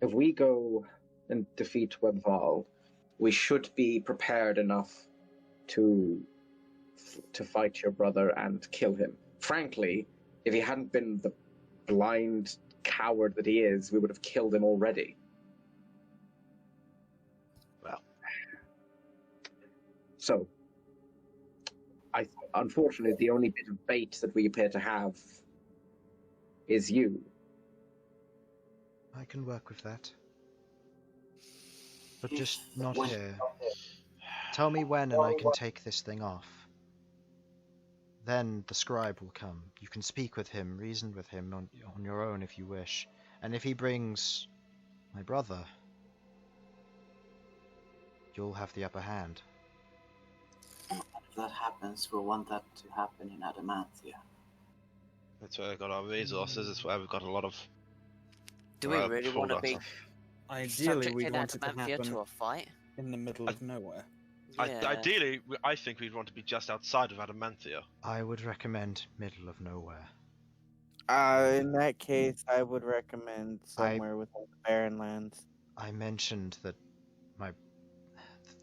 Speaker 5: if we go and defeat Webval, we should be prepared enough to fight your brother and kill him. Frankly, if he hadn't been the blind coward that he is, we would have killed him already.
Speaker 3: Well.
Speaker 5: So, unfortunately, the only bit of bait that we appear to have is you.
Speaker 1: I can work with that. But just not here. Tell me when and I can take this thing off. Then the scribe will come. You can speak with him, reason with him on your own if you wish. And if he brings my brother, you'll have the upper hand.
Speaker 6: If that happens, we'll want that to happen in Adamantia.
Speaker 3: That's where we've got our resources. It's where we've got a lot of.
Speaker 4: Do we really want to be
Speaker 7: Ideally, we'd want it to
Speaker 4: Adamantia
Speaker 7: happen
Speaker 4: to a fight?
Speaker 7: in the middle of nowhere.
Speaker 4: Yeah.
Speaker 3: Ideally, I think we'd want to be just outside of Adamantia.
Speaker 1: I would recommend middle of nowhere.
Speaker 2: In that case, I would recommend somewhere within the Barrenlands.
Speaker 1: I mentioned that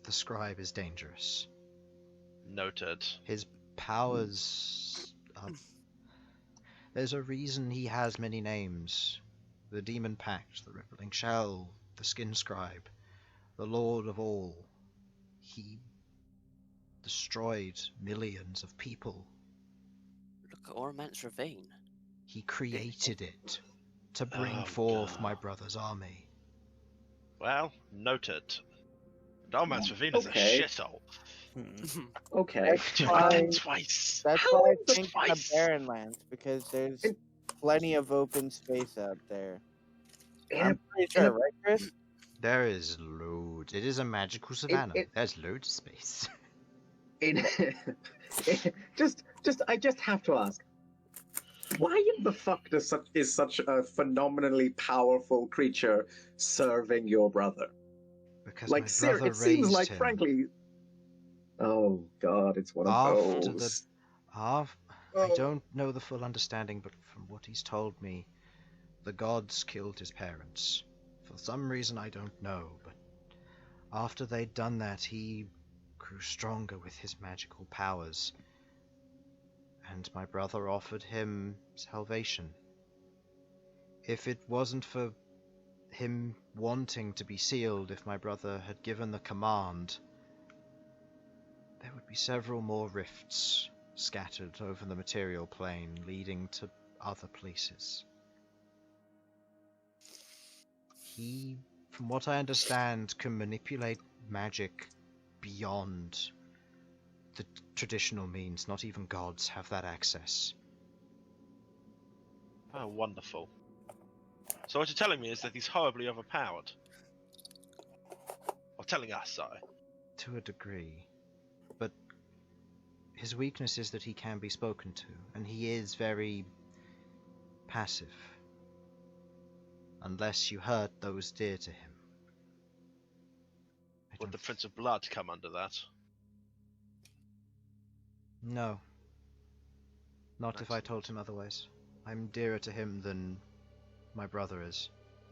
Speaker 1: the scribe is dangerous.
Speaker 3: Noted.
Speaker 1: His powers are... There's a reason he has many names. The Demon Pact, the Rippling Shell, the Skin Scribe, the Lord of All. He destroyed millions of people.
Speaker 4: Look at Ormant's Ravine.
Speaker 1: He created it to bring forth my brother's army.
Speaker 3: Well, noted. Dalman's Ravine is a shithole.
Speaker 5: Okay.
Speaker 3: Tried it twice.
Speaker 2: That's why I think the Barrenlands, because there's plenty of open space out there. I'm pretty sure, right, Chris?
Speaker 1: There is loads. It is a magical savannah. There's loads of space.
Speaker 5: I just have to ask, why in the fuck is such a phenomenally powerful creature serving your brother?
Speaker 1: Because my brother
Speaker 5: it seems like,
Speaker 1: him.
Speaker 5: Frankly, oh god, it's one of those.
Speaker 1: I don't know the full understanding, but from what he's told me, the gods killed his parents. For some reason I don't know, but after they'd done that, he grew stronger with his magical powers. And my brother offered him salvation. If it wasn't for him wanting to be sealed, if my brother had given the command, there would be several more rifts scattered over the material plane, leading to other places. He, from what I understand, can manipulate magic beyond the traditional means. Not even gods have that access.
Speaker 3: Oh, wonderful. So what you're telling me is that he's horribly overpowered? Or telling us, sorry.
Speaker 1: To a degree. But his weakness is that he can be spoken to, and he is very passive. Unless you hurt those dear to him.
Speaker 3: Would the Prince of Blood come under that?
Speaker 1: No. Not if I told him otherwise. I'm dearer to him than my brother is.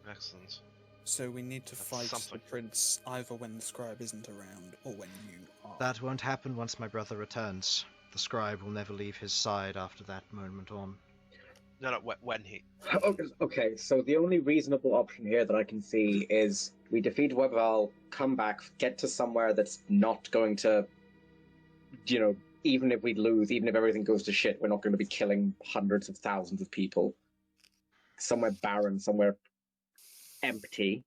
Speaker 3: Excellent.
Speaker 7: So we need to fight
Speaker 3: something.
Speaker 7: the prince either when the scribe isn't around or when you are.
Speaker 1: That won't happen once my brother returns. The scribe will never leave his side after that moment on.
Speaker 3: No, when he...
Speaker 5: Okay, so the only reasonable option here that I can see is we defeat Webval, come back, get to somewhere that's not going to, even if we lose, even if everything goes to shit, we're not going to be killing hundreds of thousands of people. Somewhere barren, somewhere empty,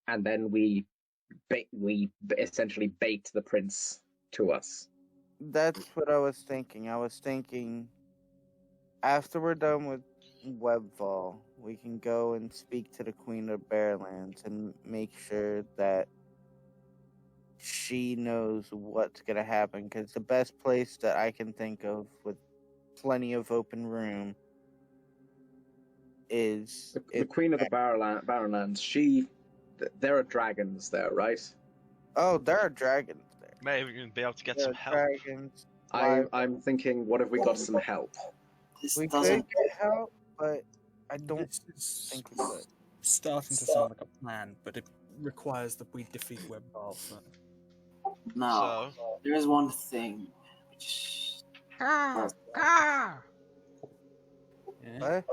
Speaker 5: and then we essentially bait the prince to us.
Speaker 2: That's what I was thinking. I was thinking after we're done with Webfall, we can go and speak to the Queen of Barrenlands and make sure that she knows what's going to happen. Because the best place that I can think of with plenty of open room is
Speaker 5: The Queen of the Barrenlands, there are dragons there, right?
Speaker 2: Oh, there are dragons there.
Speaker 3: Maybe we can be able to get
Speaker 2: There
Speaker 3: some
Speaker 2: are
Speaker 3: help.
Speaker 2: dragons.
Speaker 5: I'm thinking, what if we got some help?
Speaker 6: This
Speaker 2: We could
Speaker 6: doesn't.
Speaker 2: get help, but I don't
Speaker 7: This is
Speaker 2: think we could.
Speaker 7: starting to sound like a plan, but it requires that we defeat Webval first.
Speaker 6: No.
Speaker 3: So,
Speaker 6: There is one thing. Which...
Speaker 1: Ah,
Speaker 6: Ah.
Speaker 7: Yeah.
Speaker 2: What?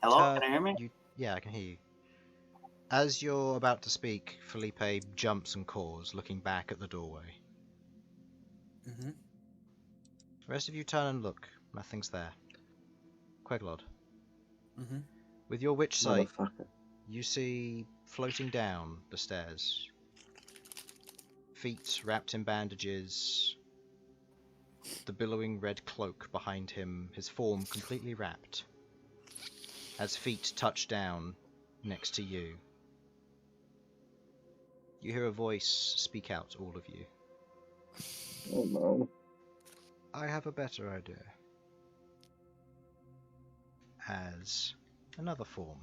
Speaker 6: Hello? Can you hear me?
Speaker 1: Yeah, I can hear you. As you're about to speak, Felipe jumps and caws, looking back at the doorway.
Speaker 7: Mm-hmm.
Speaker 1: The rest of you turn and look. Nothing's there. Queglod,
Speaker 7: Mm-hmm.
Speaker 1: with your witch sight,
Speaker 5: Motherfucker.
Speaker 1: you see floating down the stairs. Feet wrapped in bandages. The billowing red cloak behind him, his form completely wrapped. As feet touch down next to you. You hear a voice speak out, all of you.
Speaker 5: Oh no.
Speaker 1: I have a better idea. As another form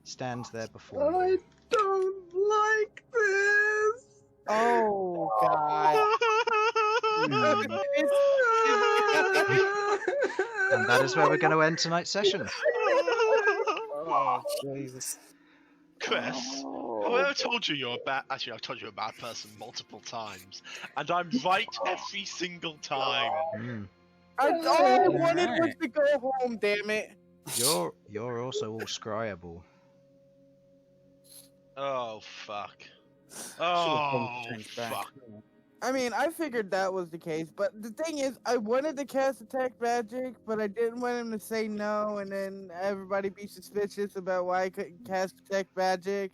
Speaker 1: stands there before
Speaker 5: I
Speaker 1: you.
Speaker 5: don't like this.
Speaker 2: Oh, God.
Speaker 1: And that is where we're going to end tonight's session.
Speaker 7: Oh, Jesus.
Speaker 3: Chris, have I ever told you you're a bad... Actually, I've told you you're a bad person multiple times. And I'm right every single time.
Speaker 1: Mm.
Speaker 2: All I wanted was to go home, damn it.
Speaker 1: You're also all scryable.
Speaker 3: Oh, fuck.
Speaker 7: Should've
Speaker 3: Oh,
Speaker 7: probably changed back.
Speaker 3: fuck.
Speaker 2: I mean, I figured that was the case, but the thing is, I wanted to cast Detect Magic, but I didn't want him to say no, and then everybody be suspicious about why I couldn't cast Detect Magic.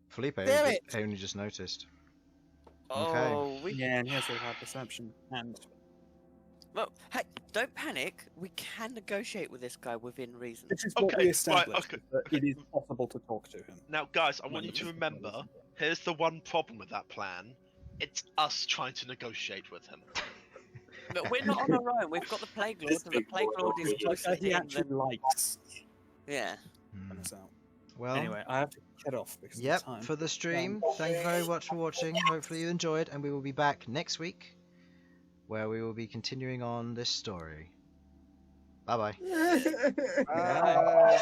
Speaker 1: Felipe
Speaker 2: Damn it!
Speaker 1: only just noticed.
Speaker 4: Oh, we...
Speaker 7: Yeah, and he has a high perception. And
Speaker 4: Well, hey, don't panic. We can negotiate with this guy within reason.
Speaker 7: this is what
Speaker 3: Okay,
Speaker 7: we
Speaker 3: right,
Speaker 7: established,
Speaker 3: okay,
Speaker 7: that it is possible to talk to him.
Speaker 3: Now, guys, I want you to remember, here's the one problem with that plan. It's us trying to negotiate with him.
Speaker 4: But we're not on our own. We've got the Plague Lord, and the Plague Lord is closer
Speaker 7: He
Speaker 4: in
Speaker 7: actually
Speaker 4: than...
Speaker 7: likes
Speaker 4: Yeah.
Speaker 1: Hmm.
Speaker 7: us out.
Speaker 1: Well,
Speaker 7: Anyway, I have to head off because
Speaker 1: yep,
Speaker 7: of the time.
Speaker 1: for the stream. Thank you very much for watching. Hopefully you enjoyed, and we will be back next week, where we will be continuing on this story. Bye-bye.
Speaker 2: Bye.